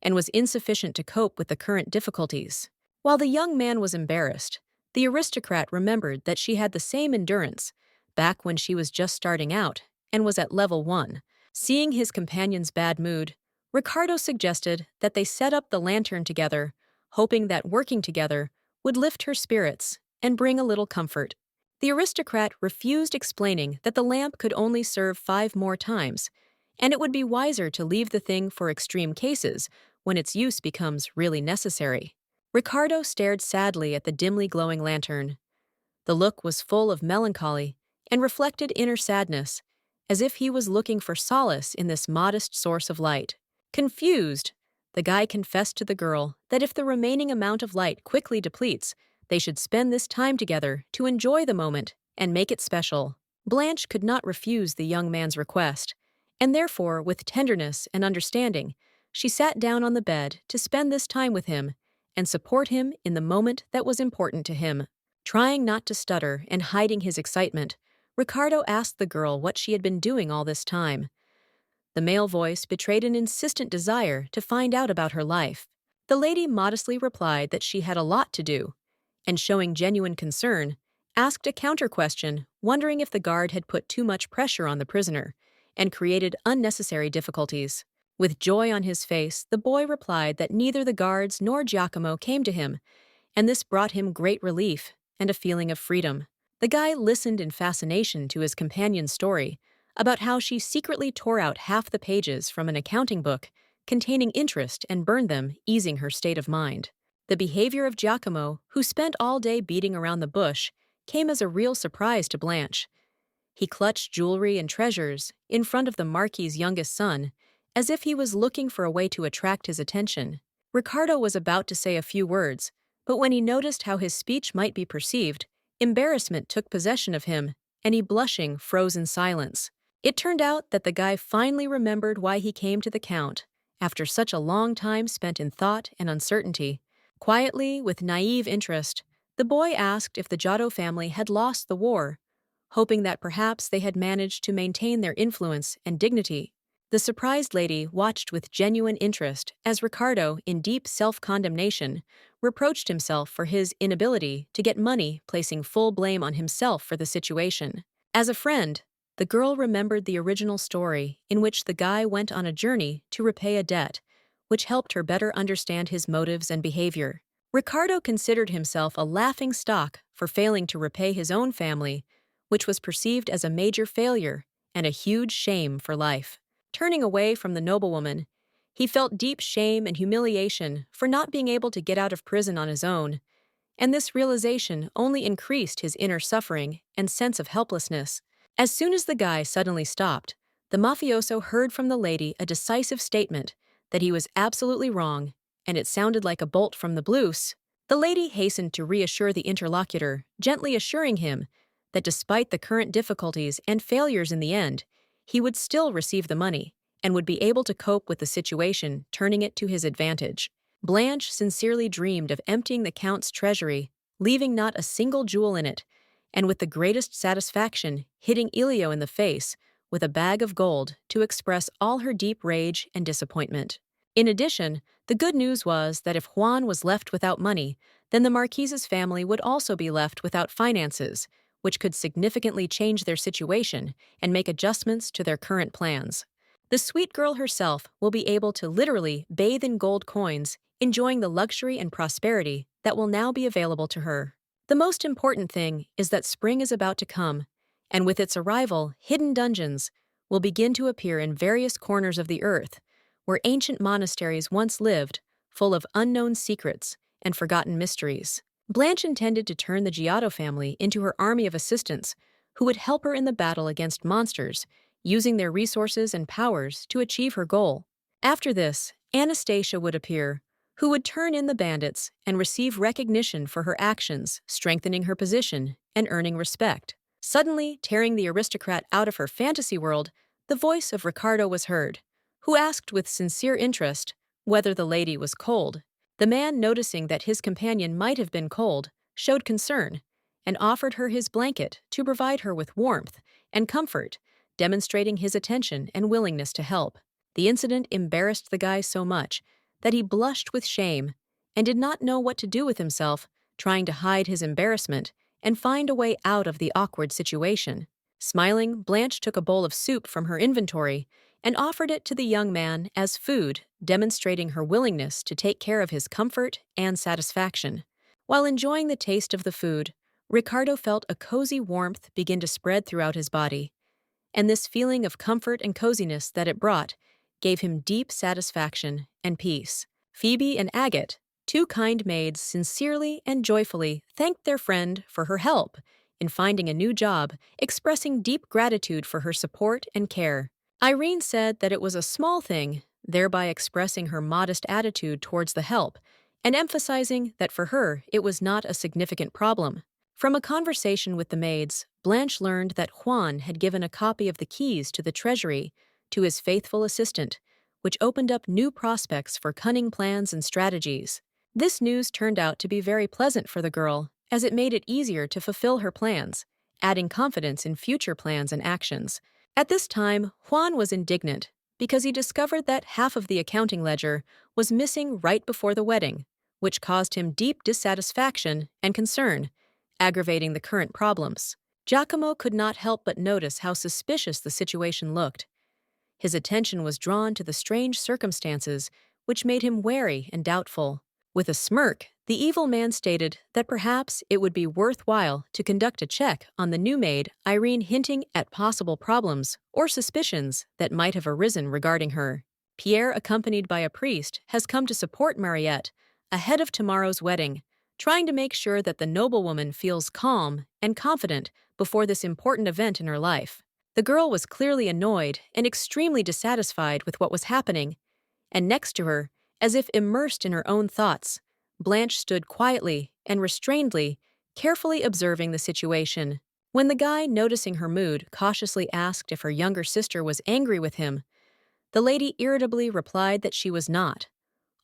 and was insufficient to cope with the current difficulties. While the young man was embarrassed, the aristocrat remembered that she had the same endurance back when she was just starting out and was at level 1. Seeing his companion's bad mood, Ricardo suggested that they set up the lantern together, hoping that working together would lift her spirits and bring a little comfort. The aristocrat refused, explaining that the lamp could only serve 5 more times, and it would be wiser to leave the thing for extreme cases when its use becomes really necessary. Ricardo stared sadly at the dimly glowing lantern. The look was full of melancholy and reflected inner sadness, as if he was looking for solace in this modest source of light. Confused, the guy confessed to the girl that if the remaining amount of light quickly depletes, they should spend this time together to enjoy the moment and make it special. Blanche could not refuse the young man's request, and therefore, with tenderness and understanding, She sat down on the bed to spend this time with him and support him in the moment that was important to him. Trying not to stutter and hiding his excitement, Ricardo asked the girl what she had been doing all this time. The male voice betrayed an insistent desire to find out about her life. The lady modestly replied that she had a lot to do, and showing genuine concern, asked a counter question, wondering if the guard had put too much pressure on the prisoner and created unnecessary difficulties. With joy on his face, the boy replied that neither the guards nor Giacomo came to him, and this brought him great relief and a feeling of freedom. The guy listened in fascination to his companion's story about how she secretly tore out half the pages from an accounting book containing interest and burned them, easing her state of mind. The behavior of Giacomo, who spent all day beating around the bush, came as a real surprise to Blanche. He clutched jewelry and treasures in front of the Marquis's youngest son, as if he was looking for a way to attract his attention. Ricardo was about to say a few words, but when he noticed how his speech might be perceived, embarrassment took possession of him, and he blushing froze in silence. It turned out that the guy finally remembered why he came to the Count, after such a long time spent in thought and uncertainty. Quietly, with naive interest, the boy asked if the Giotto family had lost the war, hoping that perhaps they had managed to maintain their influence and dignity. The surprised lady watched with genuine interest as Ricardo, in deep self-condemnation, reproached himself for his inability to get money, placing full blame on himself for the situation. As a friend, the girl remembered the original story in which the guy went on a journey to repay a debt, which helped her better understand his motives and behavior. Ricardo considered himself a laughing stock for failing to repay his own family, which was perceived as a major failure and a huge shame for life. Turning away from the noblewoman, he felt deep shame and humiliation for not being able to get out of prison on his own, and this realization only increased his inner suffering and sense of helplessness. As soon as the guy suddenly stopped, the mafioso heard from the lady a decisive statement that he was absolutely wrong, and it sounded like a bolt from the blues. The lady hastened to reassure the interlocutor, gently assuring him that despite the current difficulties and failures in the end, he would still receive the money and would be able to cope with the situation, turning it to his advantage. Blanche sincerely dreamed of emptying the Count's treasury, leaving not a single jewel in it, and with the greatest satisfaction hitting Elio in the face with a bag of gold to express all her deep rage and disappointment. In addition, the good news was that if Juan was left without money, then the Marquise's family would also be left without finances, which could significantly change their situation and make adjustments to their current plans. The sweet girl herself will be able to literally bathe in gold coins, enjoying the luxury and prosperity that will now be available to her. The most important thing is that spring is about to come, and with its arrival, hidden dungeons will begin to appear in various corners of the earth, where ancient monasteries once lived, full of unknown secrets and forgotten mysteries. Blanche intended to turn the Giotto family into her army of assistants who would help her in the battle against monsters, using their resources and powers to achieve her goal. After this, Anastasia would appear, who would turn in the bandits and receive recognition for her actions, strengthening her position and earning respect. Suddenly, tearing the aristocrat out of her fantasy world, the voice of Ricardo was heard, who asked with sincere interest whether the lady was cold. The man, noticing that his companion might have been cold, showed concern and offered her his blanket to provide her with warmth and comfort, demonstrating his attention and willingness to help. The incident embarrassed the guy so much that he blushed with shame and did not know what to do with himself, trying to hide his embarrassment and find a way out of the awkward situation. Smiling, Blanche took a bowl of soup from her inventory and offered it to the young man as food, demonstrating her willingness to take care of his comfort and satisfaction. While enjoying the taste of the food, Ricardo felt a cozy warmth begin to spread throughout his body, and this feeling of comfort and coziness that it brought gave him deep satisfaction and peace. Phoebe and Agate, two kind maids, sincerely and joyfully thanked their friend for her help in finding a new job, expressing deep gratitude for her support and care. Irene said that it was a small thing, thereby expressing her modest attitude towards the help, and emphasizing that for her it was not a significant problem. From a conversation with the maids, Blanche learned that Juan had given a copy of the keys to the treasury to his faithful assistant, which opened up new prospects for cunning plans and strategies. This news turned out to be very pleasant for the girl, as it made it easier to fulfill her plans, adding confidence in future plans and actions. At this time, Juan was indignant because he discovered that half of the accounting ledger was missing right before the wedding, which caused him deep dissatisfaction and concern, aggravating the current problems. Giacomo could not help but notice how suspicious the situation looked. His attention was drawn to the strange circumstances, which made him wary and doubtful. With a smirk, the evil man stated that perhaps it would be worthwhile to conduct a check on the new maid, Irene, hinting at possible problems or suspicions that might have arisen regarding her. Pierre, accompanied by a priest, has come to support Mariette ahead of tomorrow's wedding, trying to make sure that the noblewoman feels calm and confident before this important event in her life. The girl was clearly annoyed and extremely dissatisfied with what was happening, and next to her, as if immersed in her own thoughts, Blanche stood quietly and restrainedly, carefully observing the situation. When the guy, noticing her mood, cautiously asked if her younger sister was angry with him, the lady irritably replied that she was not,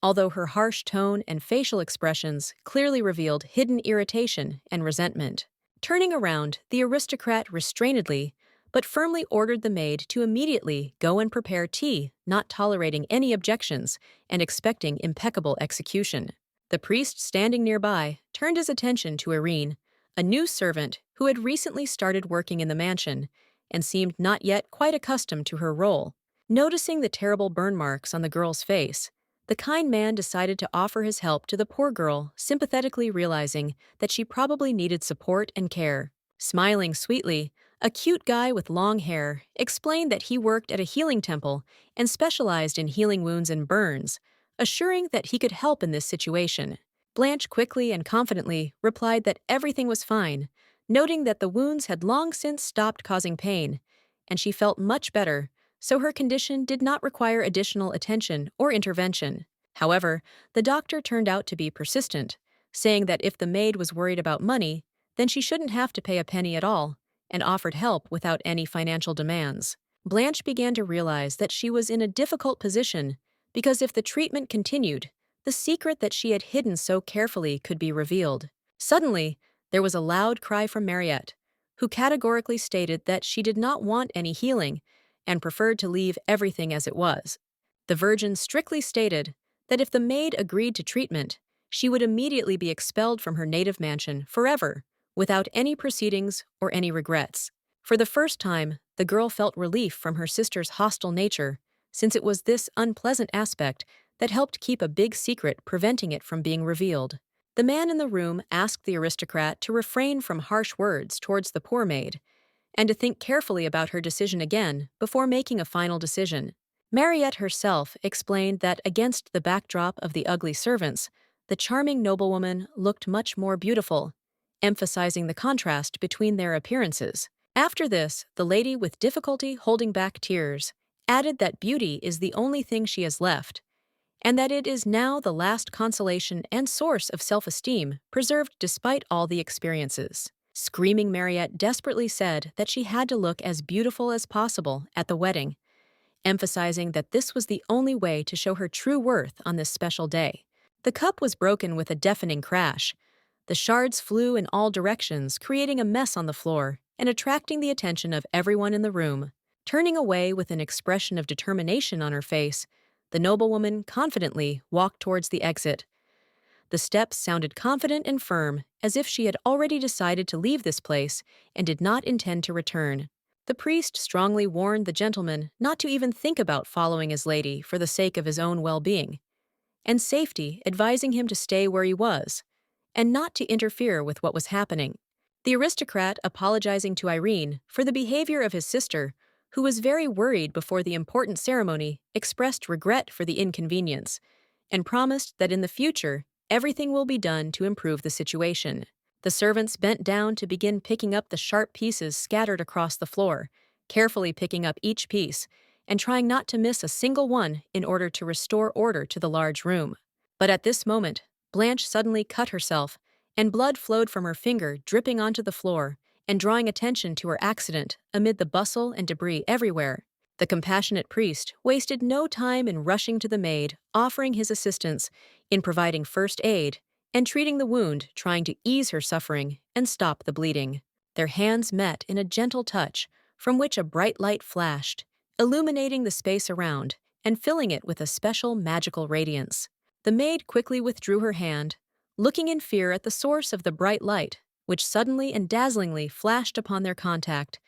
although her harsh tone and facial expressions clearly revealed hidden irritation and resentment. Turning around, the aristocrat restrainedly but firmly ordered the maid to immediately go and prepare tea, not tolerating any objections and expecting impeccable execution. The priest, standing nearby, turned his attention to Irene, a new servant who had recently started working in the mansion and seemed not yet quite accustomed to her role. Noticing the terrible burn marks on the girl's face, the kind man decided to offer his help to the poor girl, sympathetically realizing that she probably needed support and care. Smiling sweetly, a cute guy with long hair explained that he worked at a healing temple and specialized in healing wounds and burns, assuring that he could help in this situation. Blanche quickly and confidently replied that everything was fine, noting that the wounds had long since stopped causing pain, and she felt much better, so her condition did not require additional attention or intervention. However, the doctor turned out to be persistent, saying that if the maid was worried about money, then she shouldn't have to pay a penny at all, and offered help without any financial demands. Blanche began to realize that she was in a difficult position because if the treatment continued, the secret that she had hidden so carefully could be revealed. Suddenly, there was a loud cry from Mariette, who categorically stated that she did not want any healing and preferred to leave everything as it was. The Virgin strictly stated that if the maid agreed to treatment, she would immediately be expelled from her native mansion forever, without any proceedings or any regrets. For the first time, the girl felt relief from her sister's hostile nature, since it was this unpleasant aspect that helped keep a big secret, preventing it from being revealed. The man in the room asked the aristocrat to refrain from harsh words towards the poor maid, and to think carefully about her decision again before making a final decision. Mariette herself explained that against the backdrop of the ugly servants, the charming noblewoman looked much more beautiful, emphasizing the contrast between their appearances. After this, the lady, with difficulty holding back tears, added that beauty is the only thing she has left, and that it is now the last consolation and source of self-esteem preserved despite all the experiences. Screaming, Mariette desperately said that she had to look as beautiful as possible at the wedding, emphasizing that this was the only way to show her true worth on this special day. The cup was broken with a deafening crash. The shards flew in all directions, creating a mess on the floor and attracting the attention of everyone in the room. Turning away with an expression of determination on her face, the noblewoman confidently walked towards the exit. The steps sounded confident and firm, as if she had already decided to leave this place and did not intend to return. The priest strongly warned the gentleman not to even think about following his lady for the sake of his own well-being and safety, advising him to stay where he was and not to interfere with what was happening. The aristocrat, apologizing to Irene for the behavior of his sister, who was very worried before the important ceremony, expressed regret for the inconvenience and promised that in the future everything will be done to improve the situation. The servants bent down to begin picking up the sharp pieces scattered across the floor, carefully picking up each piece and trying not to miss a single one in order to restore order to the large room. But at this moment, Blanche suddenly cut herself, and blood flowed from her finger, dripping onto the floor and drawing attention to her accident amid the bustle and debris everywhere. The compassionate priest wasted no time in rushing to the maid, offering his assistance in providing first aid and treating the wound, trying to ease her suffering and stop the bleeding. Their hands met in a gentle touch, from which a bright light flashed, illuminating the space around and filling it with a special magical radiance. The maid quickly withdrew her hand, looking in fear at the source of the bright light, which suddenly and dazzlingly flashed upon their contact.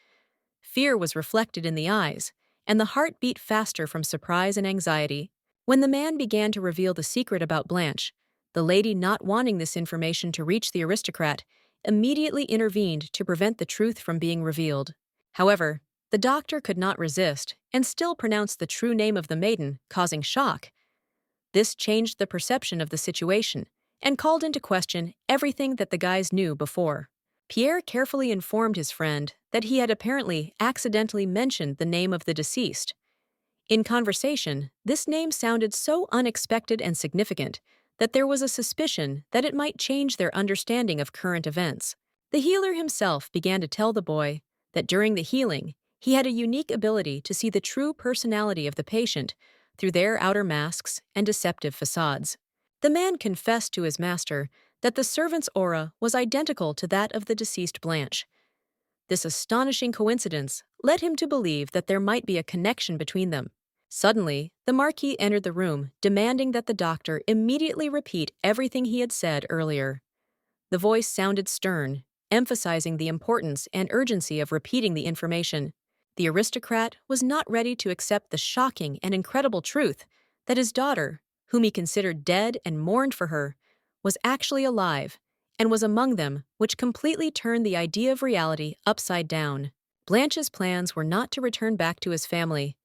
Fear was reflected in the eyes, and the heart beat faster from surprise and anxiety. When the man began to reveal the secret about Blanche, the lady, not wanting this information to reach the aristocrat, immediately intervened to prevent the truth from being revealed. However, the doctor could not resist and still pronounced the true name of the maiden, causing shock. This changed the perception of the situation and called into question everything that the guys knew before. Pierre carefully informed his friend that he had apparently accidentally mentioned the name of the deceased. In conversation, this name sounded so unexpected and significant that there was a suspicion that it might change their understanding of current events. The healer himself began to tell the boy that during the healing, he had a unique ability to see the true personality of the patient through their outer masks and deceptive facades. The man confessed to his master that the servant's aura was identical to that of the deceased Blanche. This astonishing coincidence led him to believe that there might be a connection between them. Suddenly, the Marquis entered the room, demanding that the doctor immediately repeat everything he had said earlier. The voice sounded stern, emphasizing the importance and urgency of repeating the information. The aristocrat was not ready to accept the shocking and incredible truth that his daughter, whom he considered dead and mourned for her, was actually alive and was among them, which completely turned the idea of reality upside down. Blanche's plans were not to return back to his family.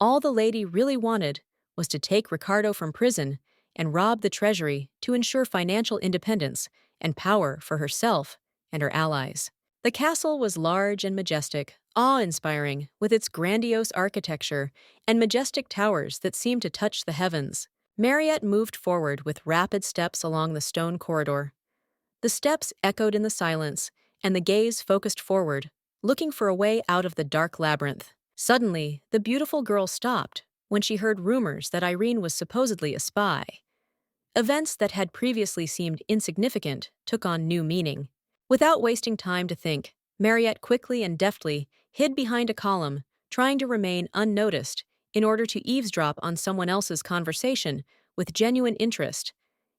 All the lady really wanted was to take Ricardo from prison and rob the treasury to ensure financial independence and power for herself and her allies. The castle was large and majestic, awe-inspiring, with its grandiose architecture and majestic towers that seemed to touch the heavens. Mariette moved forward with rapid steps along the stone corridor. The steps echoed in the silence, and the gaze focused forward, looking for a way out of the dark labyrinth. Suddenly, the beautiful girl stopped when she heard rumors that Irene was supposedly a spy. Events that had previously seemed insignificant took on new meaning. Without wasting time to think, Mariette quickly and deftly hid behind a column, trying to remain unnoticed in order to eavesdrop on someone else's conversation with genuine interest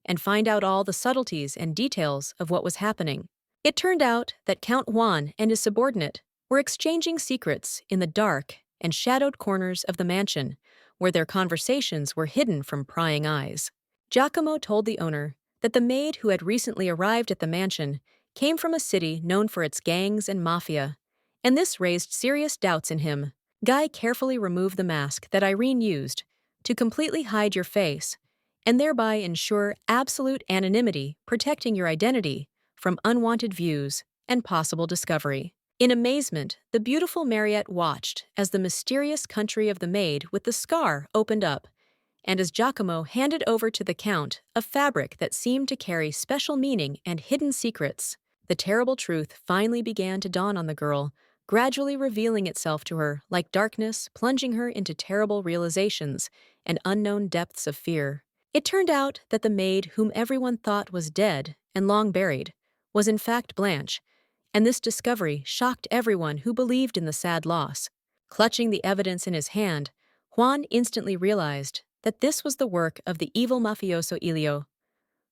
and find out all the subtleties and details of what was happening. It turned out that Count Juan and his subordinate were exchanging secrets in the dark and shadowed corners of the mansion, where their conversations were hidden from prying eyes. Giacomo told the owner that the maid who had recently arrived at the mansion came from a city known for its gangs and mafia, and this raised serious doubts in him. Guy carefully removed the mask that Irene used to completely hide your face and thereby ensure absolute anonymity, protecting your identity from unwanted views and possible discovery. In amazement, the beautiful Mariette watched as the mysterious country of the maid with the scar opened up, and as Giacomo handed over to the Count a fabric that seemed to carry special meaning and hidden secrets. The terrible truth finally began to dawn on the girl, gradually revealing itself to her like darkness, plunging her into terrible realizations and unknown depths of fear. It turned out that the maid whom everyone thought was dead and long buried was in fact Blanche, and this discovery shocked everyone who believed in the sad loss. Clutching the evidence in his hand, Juan instantly realized that this was the work of the evil mafioso Elio,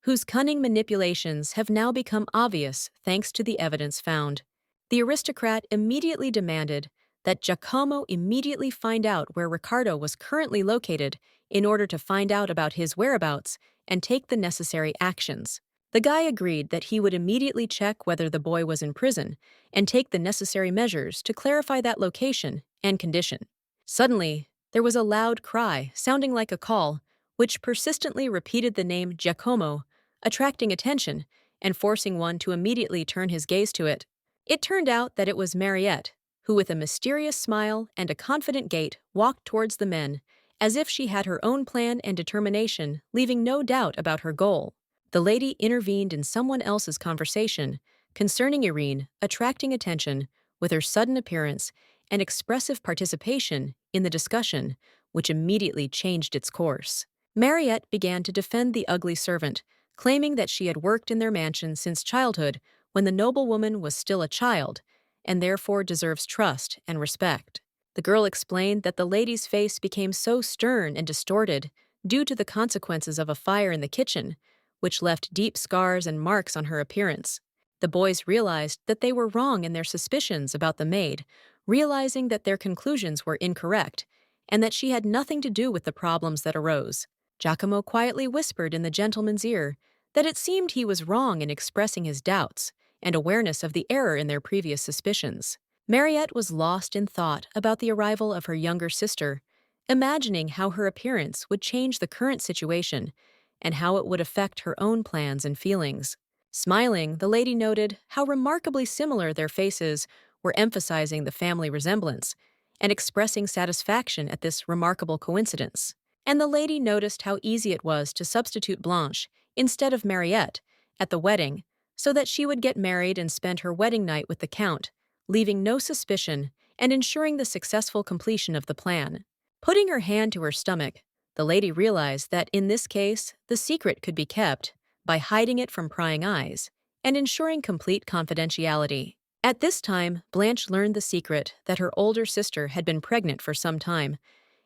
whose cunning manipulations have now become obvious thanks to the evidence found. The aristocrat immediately demanded that Giacomo immediately find out where Ricardo was currently located in order to find out about his whereabouts and take the necessary actions. The guy agreed that he would immediately check whether the boy was in prison and take the necessary measures to clarify that location and condition. Suddenly, there was a loud cry, sounding like a call, which persistently repeated the name Giacomo, attracting attention and forcing one to immediately turn his gaze to it. It turned out that it was Mariette, who with a mysterious smile and a confident gait walked towards the men, as if she had her own plan and determination, leaving no doubt about her goal. The lady intervened in someone else's conversation concerning Irene, attracting attention with her sudden appearance and expressive participation in the discussion, which immediately changed its course. Mariette began to defend the ugly servant, claiming that she had worked in their mansion since childhood when the noblewoman was still a child, and therefore deserves trust and respect. The girl explained that the lady's face became so stern and distorted due to the consequences of a fire in the kitchen, which left deep scars and marks on her appearance. The boys realized that they were wrong in their suspicions about the maid, realizing that their conclusions were incorrect, and that she had nothing to do with the problems that arose. Giacomo quietly whispered in the gentleman's ear that it seemed he was wrong in expressing his doubts and awareness of the error in their previous suspicions. Mariette was lost in thought about the arrival of her younger sister, imagining how her appearance would change the current situation and how it would affect her own plans and feelings. Smiling, the lady noted how remarkably similar their faces were, emphasizing the family resemblance and expressing satisfaction at this remarkable coincidence. And the lady noticed how easy it was to substitute Blanche instead of Mariette at the wedding, so that she would get married and spend her wedding night with the Count, leaving no suspicion and ensuring the successful completion of the plan. Putting her hand to her stomach, the lady realized that in this case, the secret could be kept by hiding it from prying eyes and ensuring complete confidentiality. At this time, Blanche learned the secret that her older sister had been pregnant for some time,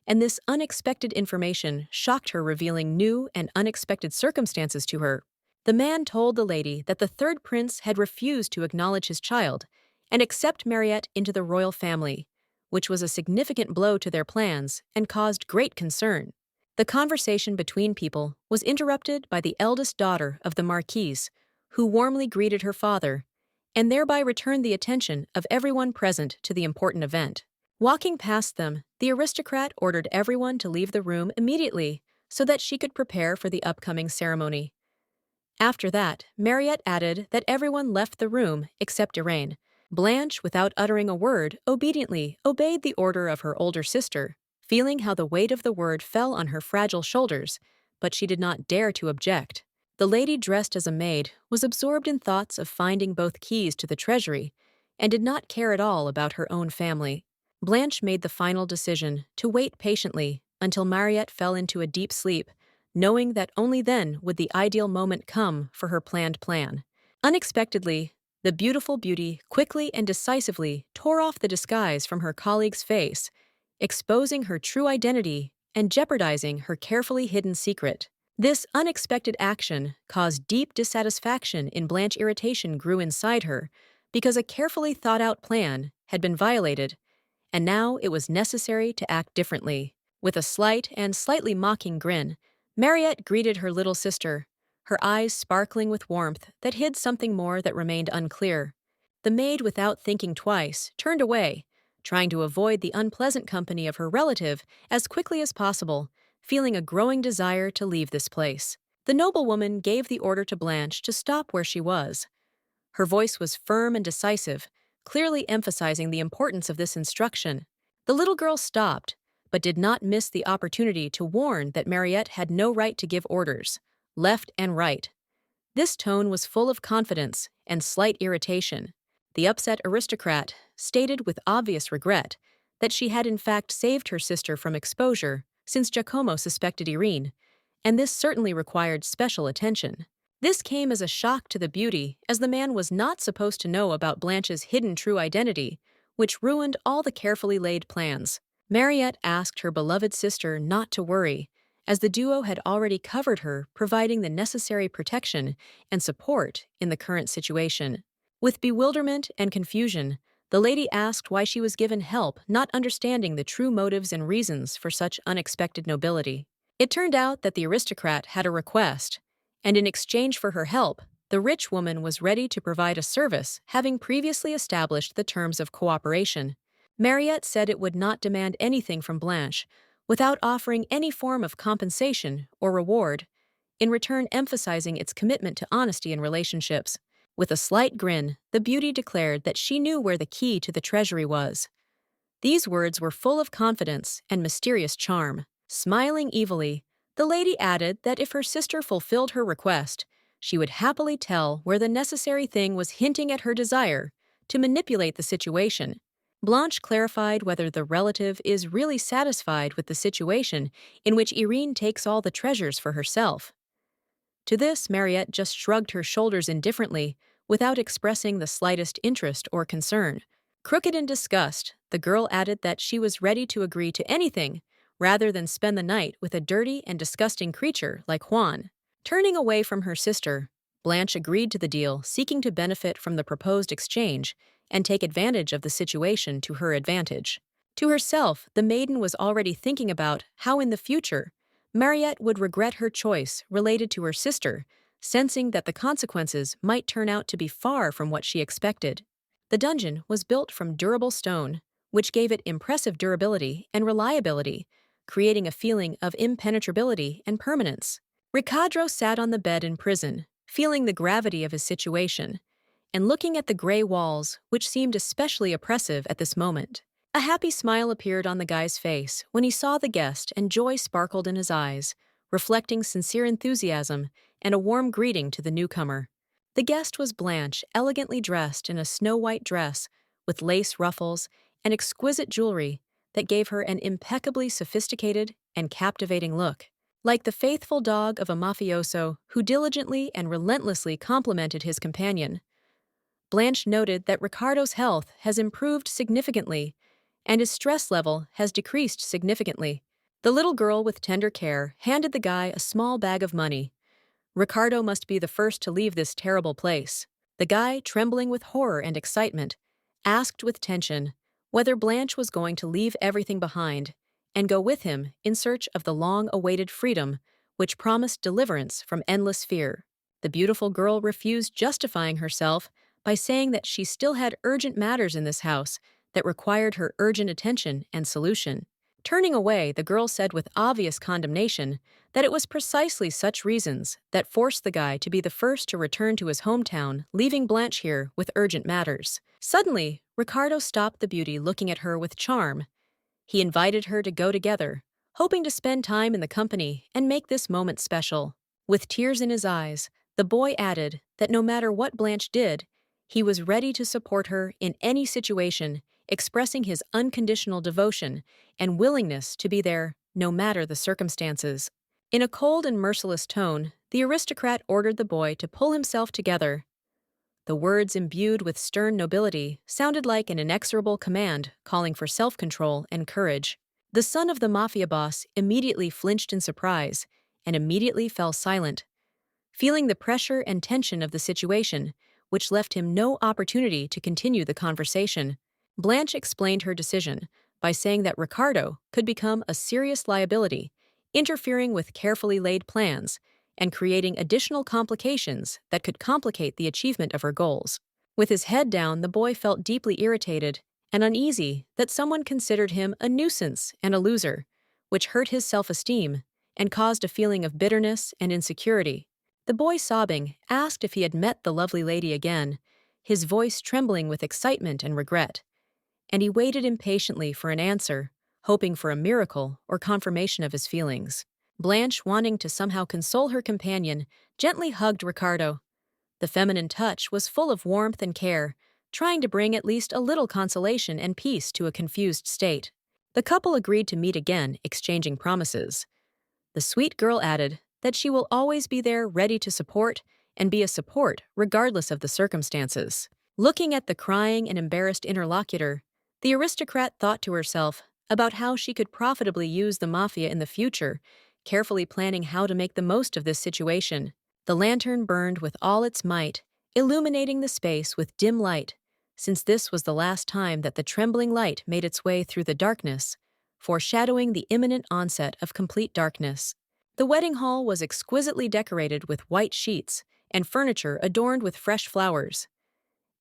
and this unexpected information shocked her, revealing new and unexpected circumstances to her. The man told the lady that the third prince had refused to acknowledge his child and accept Mariette into the royal family, which was a significant blow to their plans and caused great concern. The conversation between people was interrupted by the eldest daughter of the Marquise, who warmly greeted her father, and thereby returned the attention of everyone present to the important event. Walking past them, the aristocrat ordered everyone to leave the room immediately so that she could prepare for the upcoming ceremony. After that, Mariette added that everyone left the room except Irene. Blanche, without uttering a word, obediently obeyed the order of her older sister, feeling how the weight of the word fell on her fragile shoulders, but she did not dare to object. The lady dressed as a maid was absorbed in thoughts of finding both keys to the treasury and did not care at all about her own family. Blanche made the final decision to wait patiently until Mariette fell into a deep sleep, knowing that only then would the ideal moment come for her planned plan. Unexpectedly, the beautiful beauty quickly and decisively tore off the disguise from her colleague's face, exposing her true identity and jeopardizing her carefully hidden secret. This unexpected action caused deep dissatisfaction in Blanche. Irritation grew inside her because a carefully thought-out plan had been violated, and now it was necessary to act differently. With a slight and slightly mocking grin, Mariette greeted her little sister, her eyes sparkling with warmth that hid something more that remained unclear. The maid, without thinking twice, turned away, trying to avoid the unpleasant company of her relative as quickly as possible, feeling a growing desire to leave this place. The noblewoman gave the order to Blanche to stop where she was. Her voice was firm and decisive, clearly emphasizing the importance of this instruction. The little girl stopped, but did not miss the opportunity to warn that Mariette had no right to give orders, left and right. This tone was full of confidence and slight irritation. The upset aristocrat stated with obvious regret that she had in fact saved her sister from exposure since Giacomo suspected Irene, and this certainly required special attention. This came as a shock to the beauty, as the man was not supposed to know about Blanche's hidden true identity, which ruined all the carefully laid plans. Mariette asked her beloved sister not to worry, as the duo had already covered her, providing the necessary protection and support in the current situation. With bewilderment and confusion, the lady asked why she was given help, not understanding the true motives and reasons for such unexpected nobility. It turned out that the aristocrat had a request, and in exchange for her help, the rich woman was ready to provide a service, having previously established the terms of cooperation. Mariette said it would not demand anything from Blanche without offering any form of compensation or reward, in return emphasizing its commitment to honesty in relationships. With a slight grin, the beauty declared that she knew where the key to the treasury was. These words were full of confidence and mysterious charm. Smiling evilly, the lady added that if her sister fulfilled her request, she would happily tell where the necessary thing was, hinting at her desire to manipulate the situation. Blanche clarified whether the relative is really satisfied with the situation in which Irene takes all the treasures for herself. To this, Mariette just shrugged her shoulders indifferently, without expressing the slightest interest or concern. Crooked in disgust, the girl added that she was ready to agree to anything rather than spend the night with a dirty and disgusting creature like Juan. Turning away from her sister, Blanche agreed to the deal, seeking to benefit from the proposed exchange and take advantage of the situation to her advantage. To herself, the maiden was already thinking about how in the future Mariette would regret her choice related to her sister, sensing that the consequences might turn out to be far from what she expected. The dungeon was built from durable stone, which gave it impressive durability and reliability, creating a feeling of impenetrability and permanence. Ricardo sat on the bed in prison, feeling the gravity of his situation, and looking at the gray walls, which seemed especially oppressive at this moment. A happy smile appeared on the guy's face when he saw the guest, and joy sparkled in his eyes, reflecting sincere enthusiasm and a warm greeting to the newcomer. The guest was Blanche, elegantly dressed in a snow-white dress with lace ruffles and exquisite jewelry that gave her an impeccably sophisticated and captivating look. Like the faithful dog of a mafioso who diligently and relentlessly complimented his companion, Blanche noted that Ricardo's health has improved significantly and his stress level has decreased significantly. The little girl with tender care handed the guy a small bag of money. Ricardo must be the first to leave this terrible place. The guy, trembling with horror and excitement, asked with tension whether Blanche was going to leave everything behind and go with him in search of the long-awaited freedom which promised deliverance from endless fear. The beautiful girl refused, justifying herself by saying that she still had urgent matters in this house that required her urgent attention and solution. Turning away, the girl said with obvious condemnation that it was precisely such reasons that forced the guy to be the first to return to his hometown, leaving Blanche here with urgent matters. Suddenly, Ricardo stopped the beauty, looking at her with charm. He invited her to go together, hoping to spend time in the company and make this moment special. With tears in his eyes, the boy added that no matter what Blanche did, he was ready to support her in any situation, expressing his unconditional devotion and willingness to be there no matter the circumstances. In a cold and merciless tone, the aristocrat ordered the boy to pull himself together. The words, imbued with stern nobility, sounded like an inexorable command calling for self-control and courage. The son of the mafia boss immediately flinched in surprise and immediately fell silent, feeling the pressure and tension of the situation, which left him no opportunity to continue the conversation. Blanche explained her decision by saying that Ricardo could become a serious liability, interfering with carefully laid plans and creating additional complications that could complicate the achievement of her goals. With his head down, the boy felt deeply irritated and uneasy that someone considered him a nuisance and a loser, which hurt his self-esteem and caused a feeling of bitterness and insecurity. The boy, sobbing, asked if he had met the lovely lady again, his voice trembling with excitement and regret, and he waited impatiently for an answer, hoping for a miracle or confirmation of his feelings. Blanche, wanting to somehow console her companion, gently hugged Ricardo. The feminine touch was full of warmth and care, trying to bring at least a little consolation and peace to a confused state. The couple agreed to meet again, exchanging promises. The sweet girl added that she will always be there, ready to support and be a support regardless of the circumstances. Looking at the crying and embarrassed interlocutor, the aristocrat thought to herself about how she could profitably use the mafia in the future, carefully planning how to make the most of this situation. The lantern burned with all its might, illuminating the space with dim light, since this was the last time that the trembling light made its way through the darkness, foreshadowing the imminent onset of complete darkness. The wedding hall was exquisitely decorated with white sheets and furniture adorned with fresh flowers.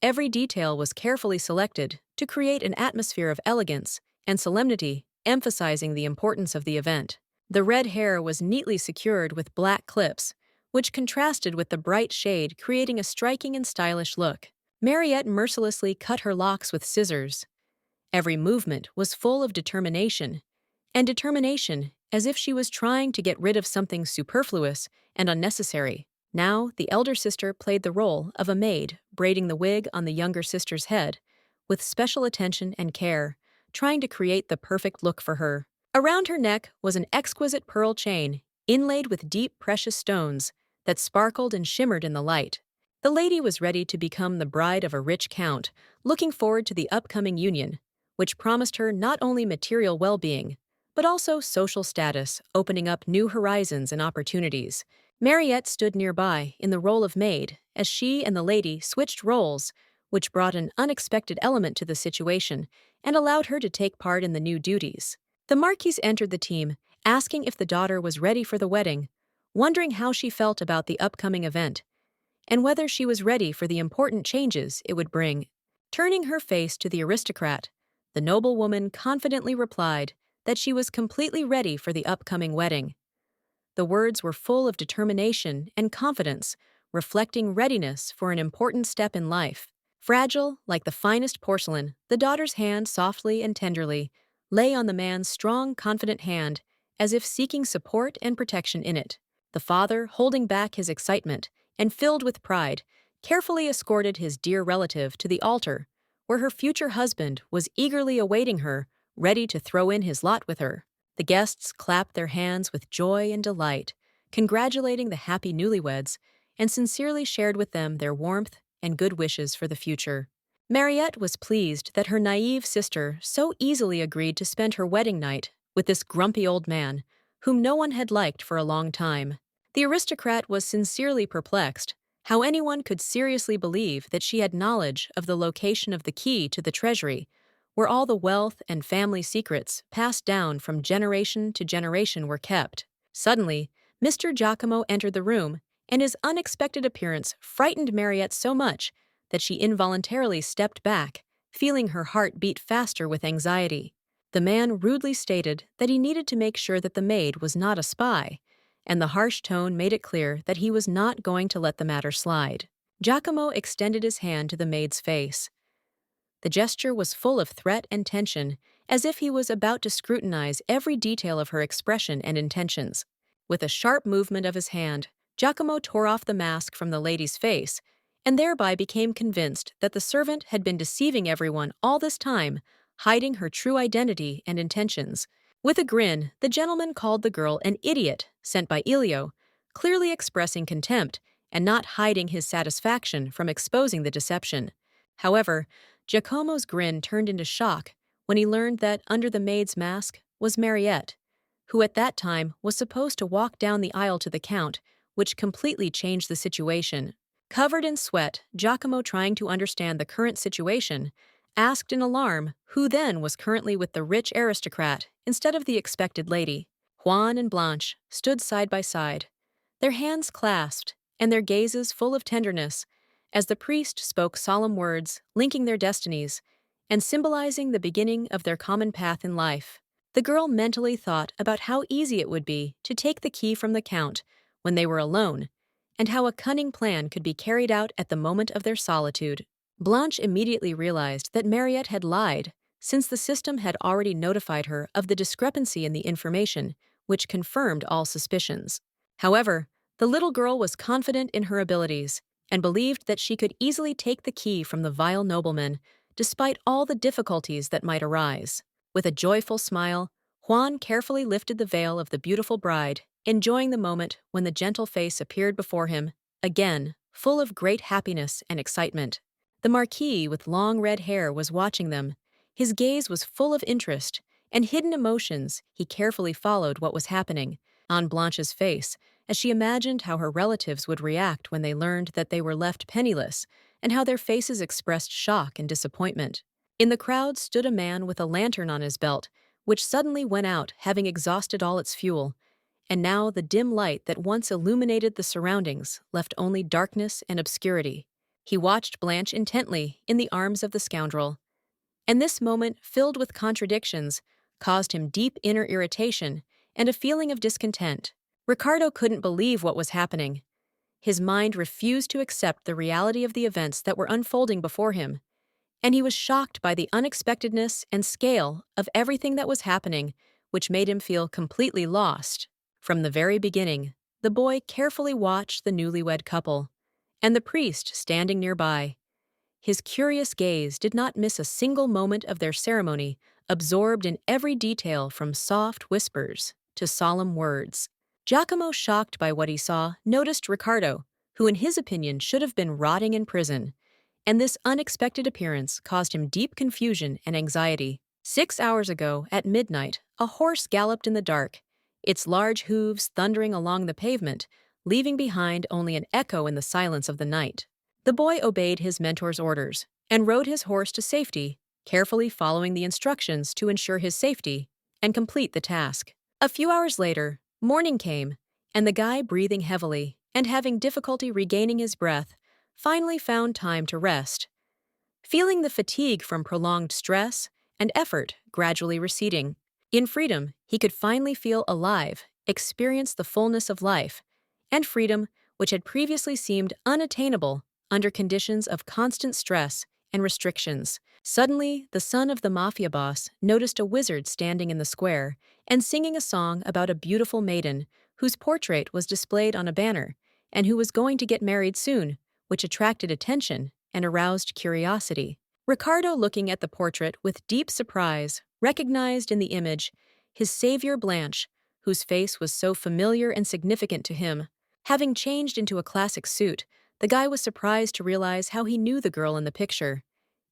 Every detail was carefully selected to create an atmosphere of elegance and solemnity, emphasizing the importance of the event. The red hair was neatly secured with black clips, which contrasted with the bright shade, creating a striking and stylish look. Mariette mercilessly cut her locks with scissors. Every movement was full of determination, as if she was trying to get rid of something superfluous and unnecessary. Now, the elder sister played the role of a maid, braiding the wig on the younger sister's head, with special attention and care, trying to create the perfect look for her. Around her neck was an exquisite pearl chain, inlaid with deep precious stones that sparkled and shimmered in the light. The lady was ready to become the bride of a rich count, looking forward to the upcoming union, which promised her not only material well-being, but also social status, opening up new horizons and opportunities. Mariette stood nearby in the role of maid as she and the lady switched roles, which brought an unexpected element to the situation and allowed her to take part in the new duties. The Marquise entered the team, asking if the daughter was ready for the wedding, wondering how she felt about the upcoming event, and whether she was ready for the important changes it would bring. Turning her face to the aristocrat, the noblewoman confidently replied that she was completely ready for the upcoming wedding. The words were full of determination and confidence, reflecting readiness for an important step in life. Fragile, like the finest porcelain, the daughter's hand softly and tenderly lay on the man's strong, confident hand, as if seeking support and protection in it. The father, holding back his excitement and filled with pride, carefully escorted his dear relative to the altar, where her future husband was eagerly awaiting her, ready to throw in his lot with her. The guests clapped their hands with joy and delight, congratulating the happy newlyweds, and sincerely shared with them their warmth and good wishes for the future. Mariette was pleased that her naive sister so easily agreed to spend her wedding night with this grumpy old man, whom no one had liked for a long time. The aristocrat was sincerely perplexed how anyone could seriously believe that she had knowledge of the location of the key to the treasury, where all the wealth and family secrets passed down from generation to generation were kept. Suddenly, Mr. Giacomo entered the room, and his unexpected appearance frightened Mariette so much that she involuntarily stepped back, feeling her heart beat faster with anxiety. The man rudely stated that he needed to make sure that the maid was not a spy, and the harsh tone made it clear that he was not going to let the matter slide. Giacomo extended his hand to the maid's face. The gesture was full of threat and tension, as if he was about to scrutinize every detail of her expression and intentions. With a sharp movement of his hand, Giacomo tore off the mask from the lady's face, and thereby became convinced that the servant had been deceiving everyone all this time, hiding her true identity and intentions. With a grin, the gentleman called the girl an idiot sent by Elio, clearly expressing contempt and not hiding his satisfaction from exposing the deception. However, Giacomo's grin turned into shock when he learned that under the maid's mask was Mariette, who at that time was supposed to walk down the aisle to the count, which completely changed the situation. Covered in sweat, Giacomo, trying to understand the current situation, asked in alarm who then was currently with the rich aristocrat instead of the expected lady. Juan and Blanche stood side by side, their hands clasped and their gazes full of tenderness, as the priest spoke solemn words linking their destinies and symbolizing the beginning of their common path in life. The girl mentally thought about how easy it would be to take the key from the count when they were alone, and how a cunning plan could be carried out at the moment of their solitude. Blanche immediately realized that Mariette had lied, since the system had already notified her of the discrepancy in the information, which confirmed all suspicions. However, the little girl was confident in her abilities and believed that she could easily take the key from the vile nobleman, despite all the difficulties that might arise. With a joyful smile, Juan carefully lifted the veil of the beautiful bride, enjoying the moment when the gentle face appeared before him, again, full of great happiness and excitement. The Marquis with long red hair was watching them. His gaze was full of interest and hidden emotions. He carefully followed what was happening on Blanche's face, as she imagined how her relatives would react when they learned that they were left penniless, and how their faces expressed shock and disappointment. In the crowd stood a man with a lantern on his belt, which suddenly went out, having exhausted all its fuel, and now the dim light that once illuminated the surroundings left only darkness and obscurity. He watched Blanche intently in the arms of the scoundrel, and this moment, filled with contradictions, caused him deep inner irritation and a feeling of discontent. Ricardo couldn't believe what was happening. His mind refused to accept the reality of the events that were unfolding before him, and he was shocked by the unexpectedness and scale of everything that was happening, which made him feel completely lost. From the very beginning, the boy carefully watched the newlywed couple, and the priest standing nearby. his curious gaze did not miss a single moment of their ceremony, absorbed in every detail from soft whispers to solemn words. Giacomo, shocked by what he saw, noticed Ricardo, who in his opinion should have been rotting in prison, and this unexpected appearance caused him deep confusion and anxiety. 6 hours ago, at midnight, a horse galloped in the dark, its large hooves thundering along the pavement, leaving behind only an echo in the silence of the night. The boy obeyed his mentor's orders and rode his horse to safety, carefully following the instructions to ensure his safety and complete the task. A few hours later, morning came, and the guy, breathing heavily and having difficulty regaining his breath, finally found time to rest, feeling the fatigue from prolonged stress and effort gradually receding. In freedom, he could finally feel alive, experience the fullness of life, and freedom which had previously seemed unattainable under conditions of constant stress and restrictions. Suddenly, the son of the mafia boss noticed a wizard standing in the square and singing a song about a beautiful maiden whose portrait was displayed on a banner and who was going to get married soon, which attracted attention and aroused curiosity. Ricardo, looking at the portrait with deep surprise, recognized in the image his savior Blanche, whose face was so familiar and significant to him. Having changed into a classic suit, the guy was surprised to realize how he knew the girl in the picture,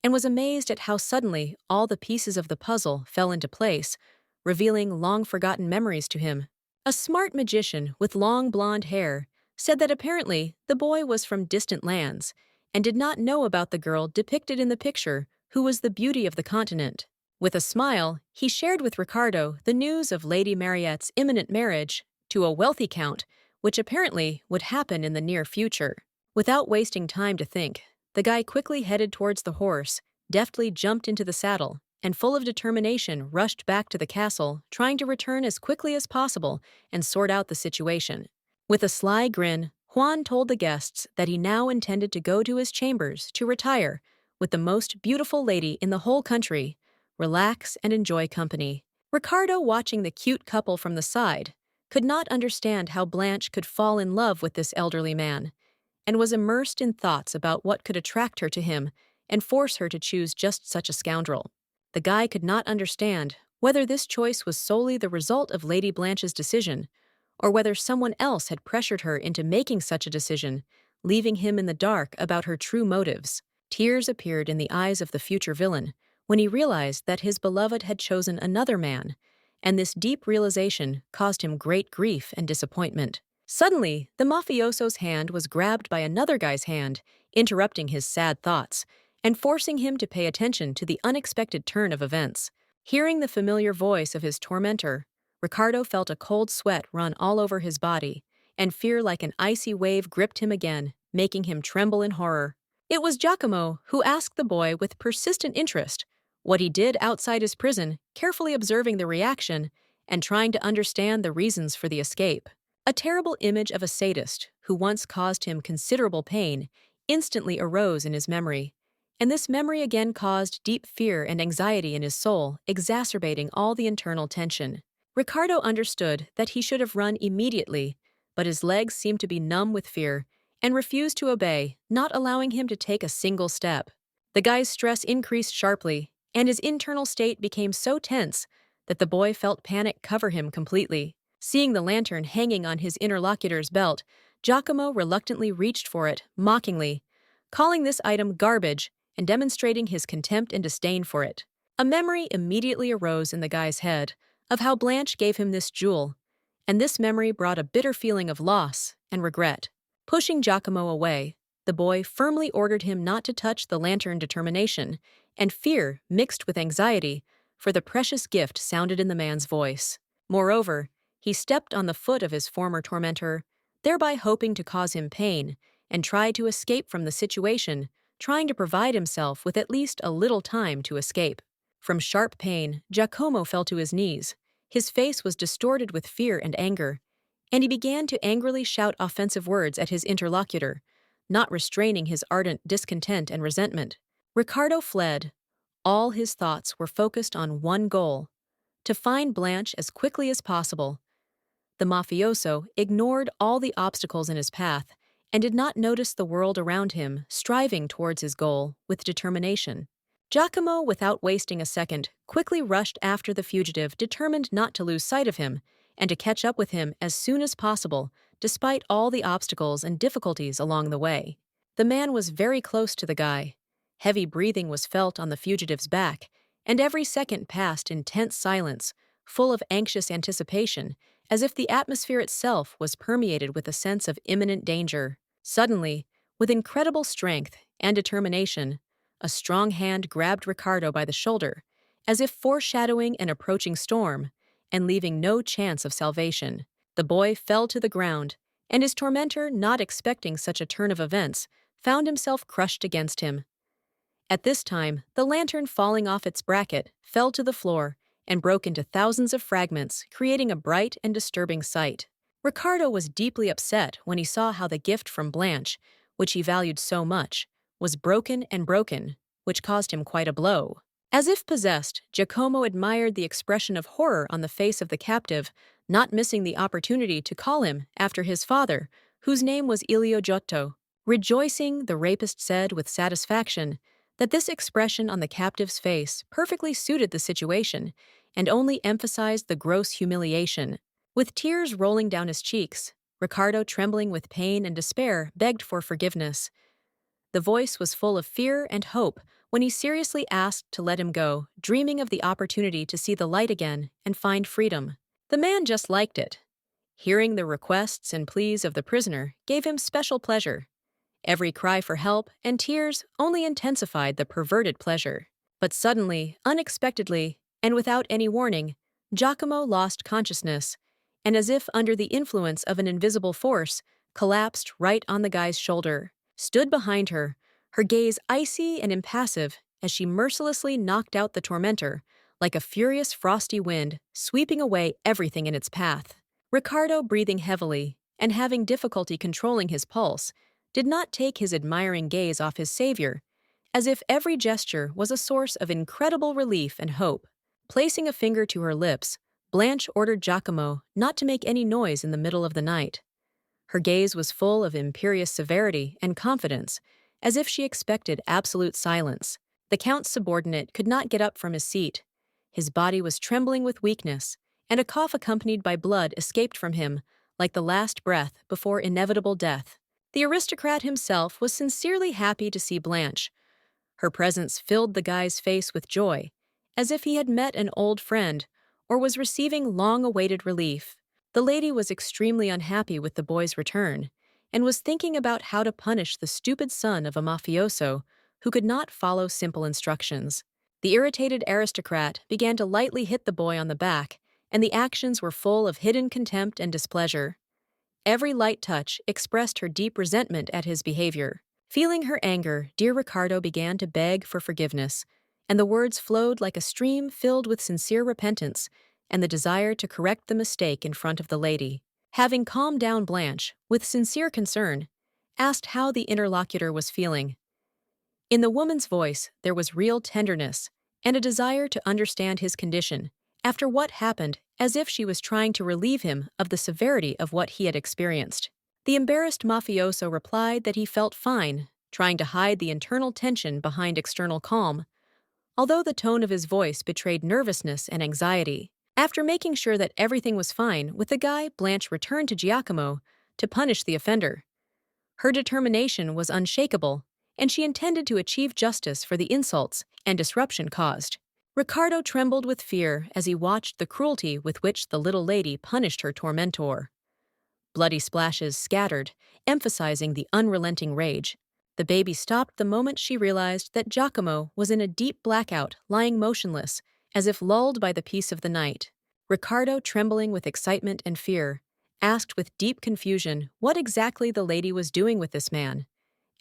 and was amazed at how suddenly all the pieces of the puzzle fell into place, revealing long-forgotten memories to him. A smart magician with long blonde hair said that apparently the boy was from distant lands and did not know about the girl depicted in the picture, who was the beauty of the continent. With a smile, he shared with Ricardo the news of Lady Mariette's imminent marriage to a wealthy count, which apparently would happen in the near future. Without wasting time to think, the guy quickly headed towards the horse, deftly jumped into the saddle, and full of determination rushed back to the castle, trying to return as quickly as possible and sort out the situation. With a sly grin, Juan told the guests that he now intended to go to his chambers to retire with the most beautiful lady in the whole country, relax and enjoy company. Ricardo, watching the cute couple from the side, could not understand how Blanche could fall in love with this elderly man, and was immersed in thoughts about what could attract her to him and force her to choose just such a scoundrel. The guy could not understand whether this choice was solely the result of Lady Blanche's decision, or whether someone else had pressured her into making such a decision, leaving him in the dark about her true motives. Tears appeared in the eyes of the future villain when he realized that his beloved had chosen another man, and this deep realization caused him great grief and disappointment. Suddenly, the mafioso's hand was grabbed by another guy's hand, interrupting his sad thoughts and forcing him to pay attention to the unexpected turn of events. Hearing the familiar voice of his tormentor, Ricardo felt a cold sweat run all over his body, and fear like an icy wave gripped him again, making him tremble in horror. It was Giacomo who asked the boy with persistent interest what he did outside his prison, carefully observing the reaction and trying to understand the reasons for the escape. A terrible image of a sadist who once caused him considerable pain instantly arose in his memory, and this memory again caused deep fear and anxiety in his soul, exacerbating all the internal tension. Ricardo understood that he should have run immediately, but his legs seemed to be numb with fear and refused to obey, not allowing him to take a single step. The guy's stress increased sharply, and his internal state became so tense that the boy felt panic cover him completely. Seeing the lantern hanging on his interlocutor's belt, Giacomo reluctantly reached for it, mockingly, calling this item garbage and demonstrating his contempt and disdain for it. A memory immediately arose in the guy's head of how Blanche gave him this jewel, and this memory brought a bitter feeling of loss and regret. Pushing Giacomo away, the boy firmly ordered him not to touch the lantern. Determination and fear mixed with anxiety for the precious gift sounded in the man's voice. Moreover, he stepped on the foot of his former tormentor, thereby hoping to cause him pain, and tried to escape from the situation, trying to provide himself with at least a little time to escape. From sharp pain, Giacomo fell to his knees. His face was distorted with fear and anger, and he began to angrily shout offensive words at his interlocutor, not restraining his ardent discontent and resentment. Ricardo fled. All his thoughts were focused on one goal: to find Blanche as quickly as possible. The mafioso ignored all the obstacles in his path and did not notice the world around him, striving towards his goal with determination. Giacomo, without wasting a second, quickly rushed after the fugitive, determined not to lose sight of him and to catch up with him as soon as possible, despite all the obstacles and difficulties along the way. The man was very close to the guy. Heavy breathing was felt on the fugitive's back, and every second passed in tense silence, full of anxious anticipation, as if the atmosphere itself was permeated with a sense of imminent danger. Suddenly, with incredible strength and determination, a strong hand grabbed Ricardo by the shoulder, as if foreshadowing an approaching storm and leaving no chance of salvation. The boy fell to the ground, and his tormentor, not expecting such a turn of events, found himself crushed against him. At this time, the lantern, falling off its bracket, fell to the floor and broke into thousands of fragments, creating a bright and disturbing sight. Ricardo was deeply upset when he saw how the gift from Blanche, which he valued so much, was broken and broken, which caused him quite a blow. As if possessed, Giacomo admired the expression of horror on the face of the captive, not missing the opportunity to call him after his father, whose name was Ilio Giotto. Rejoicing, the rapist said with satisfaction that this expression on the captive's face perfectly suited the situation and only emphasized the gross humiliation. With tears rolling down his cheeks, Ricardo, trembling with pain and despair, begged for forgiveness. The voice was full of fear and hope when he seriously asked to let him go, dreaming of the opportunity to see the light again and find freedom. The man just liked it. Hearing the requests and pleas of the prisoner gave him special pleasure. Every cry for help and tears only intensified the perverted pleasure. But suddenly, unexpectedly, and without any warning, Giacomo lost consciousness, and as if under the influence of an invisible force, collapsed right on the guy's shoulder. Stood behind her, her gaze icy and impassive as she mercilessly knocked out the tormentor, like a furious frosty wind, sweeping away everything in its path. Ricardo, breathing heavily and having difficulty controlling his pulse, did not take his admiring gaze off his savior, as if every gesture was a source of incredible relief and hope. Placing a finger to her lips, Blanche ordered Giacomo not to make any noise in the middle of the night. Her gaze was full of imperious severity and confidence, as if she expected absolute silence. The Count's subordinate could not get up from his seat. His body was trembling with weakness, and a cough accompanied by blood escaped from him, like the last breath before inevitable death. The aristocrat himself was sincerely happy to see Blanche. Her presence filled the guy's face with joy, as if he had met an old friend or was receiving long-awaited relief. The lady was extremely unhappy with the boy's return, and was thinking about how to punish the stupid son of a mafioso who could not follow simple instructions. The irritated aristocrat began to lightly hit the boy on the back, and the actions were full of hidden contempt and displeasure. Every light touch expressed her deep resentment at his behavior. Feeling her anger, dear Ricardo began to beg for forgiveness, and the words flowed like a stream filled with sincere repentance and the desire to correct the mistake in front of the lady. Having calmed down, Blanche, with sincere concern, asked how the interlocutor was feeling. In the woman's voice, there was real tenderness and a desire to understand his condition after what happened, as if she was trying to relieve him of the severity of what he had experienced. The embarrassed mafioso replied that he felt fine, trying to hide the internal tension behind external calm, although the tone of his voice betrayed nervousness and anxiety. After making sure that everything was fine with the guy, Blanche returned to Giacomo to punish the offender. Her determination was unshakable, and she intended to achieve justice for the insults and disruption caused. Ricardo trembled with fear as he watched the cruelty with which the little lady punished her tormentor. Bloody splashes scattered, emphasizing the unrelenting rage. The baby stopped the moment she realized that Giacomo was in a deep blackout, lying motionless, as if lulled by the peace of the night. Ricardo, trembling with excitement and fear, asked with deep confusion what exactly the lady was doing with this man,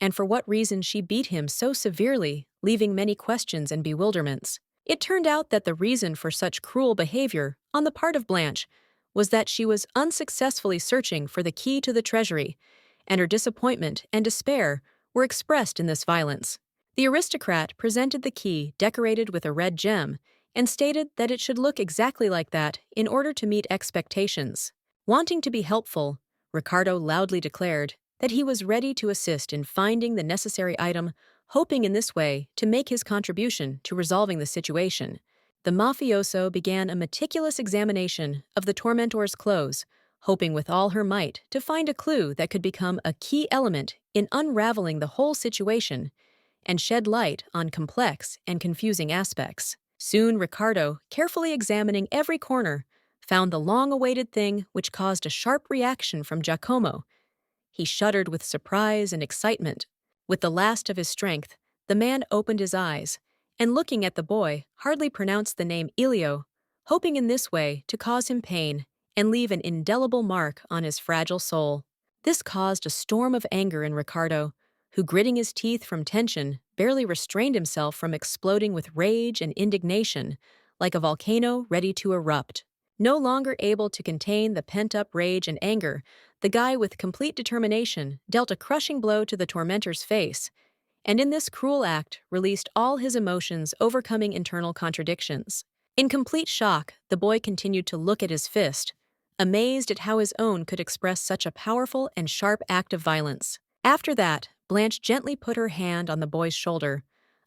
and for what reason she beat him so severely, leaving many questions and bewilderments. It turned out that the reason for such cruel behavior on the part of Blanche was that she was unsuccessfully searching for the key to the treasury, and her disappointment and despair were expressed in this violence. The aristocrat presented the key decorated with a red gem and stated that it should look exactly like that in order to meet expectations. Wanting to be helpful, Ricardo loudly declared that he was ready to assist in finding the necessary item, hoping in this way to make his contribution to resolving the situation. The mafioso began a meticulous examination of the tormentor's clothes, hoping with all her might to find a clue that could become a key element in unraveling the whole situation and shed light on complex and confusing aspects. Soon, Ricardo, carefully examining every corner, found the long-awaited thing which caused a sharp reaction from Giacomo. He shuddered with surprise and excitement. With the last of his strength, the man opened his eyes, and looking at the boy, hardly pronounced the name Elio, hoping in this way to cause him pain and leave an indelible mark on his fragile soul. This caused a storm of anger in Ricardo, who, gritting his teeth from tension, barely restrained himself from exploding with rage and indignation, like a volcano ready to erupt. No longer able to contain the pent-up rage and anger, the guy with complete determination dealt a crushing blow to the tormentor's face, and in this cruel act released all his emotions, overcoming internal contradictions. In complete shock, the boy continued to look at his fist, amazed at how his own could express such a powerful and sharp act of violence. After that, Blanche gently put her hand on the boy's shoulder.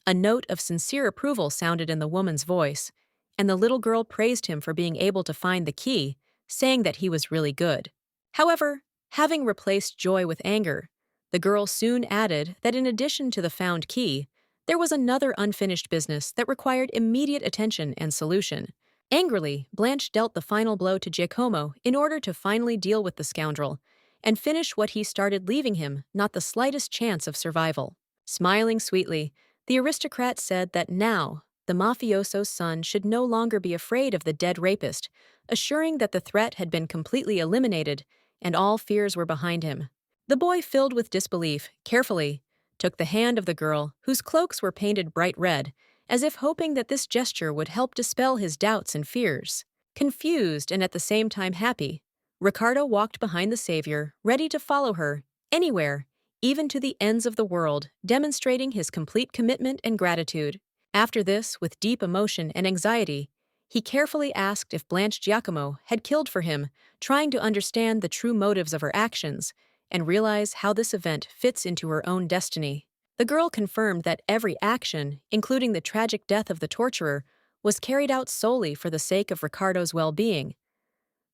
A note of sincere approval sounded in the woman's voice, and the little girl praised him for being able to find the key, saying that he was really good. However, having replaced joy with anger, the girl soon added that in addition to the found key, there was another unfinished business that required immediate attention and solution. Angrily, Blanche dealt the final blow to Giacomo in order to finally deal with the scoundrel and finish what he started, leaving him not the slightest chance of survival. Smiling sweetly, the aristocrat said that now the mafioso's son should no longer be afraid of the dead rapist, assuring that the threat had been completely eliminated and all fears were behind him. The boy, filled with disbelief, carefully took the hand of the girl, whose cloaks were painted bright red, as if hoping that this gesture would help dispel his doubts and fears. Confused and at the same time happy, Ricardo walked behind the savior, ready to follow her anywhere, even to the ends of the world, demonstrating his complete commitment and gratitude. After this, with deep emotion and anxiety, he carefully asked if Blanche Giacomo had killed for him, trying to understand the true motives of her actions and realize how this event fits into her own destiny. The girl confirmed that every action, including the tragic death of the torturer, was carried out solely for the sake of Ricardo's well-being.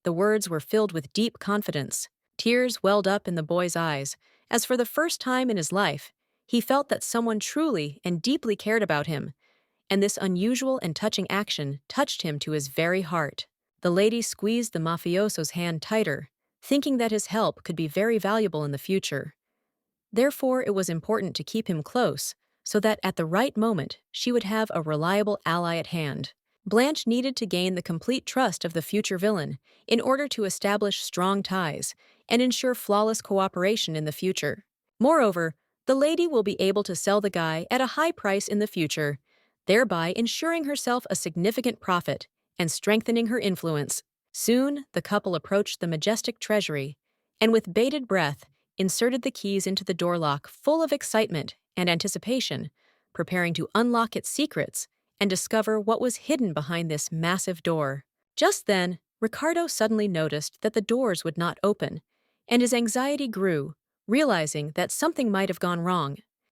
The words were filled with deep confidence. Tears welled up in the boy's eyes, as for the first time in his life, he felt that someone truly and deeply cared about him, and this unusual and touching action touched him to his very heart. The lady squeezed the mafioso's hand tighter, thinking that his help could be very valuable in the future. Therefore, it was important to keep him close, so that at the right moment she would have a reliable ally at hand. Blanche needed to gain the complete trust of the future villain in order to establish strong ties and ensure flawless cooperation in the future. Moreover, the lady will be able to sell the guy at a high price in the future, thereby ensuring herself a significant profit and strengthening her influence. Soon, the couple approached the majestic treasury, and with bated breath, inserted the keys into the door lock, full of excitement and anticipation, preparing to unlock its secrets and discover what was hidden behind this massive door. Just then, Ricardo suddenly noticed that the doors would not open, and his anxiety grew, realizing that something might have gone wrong.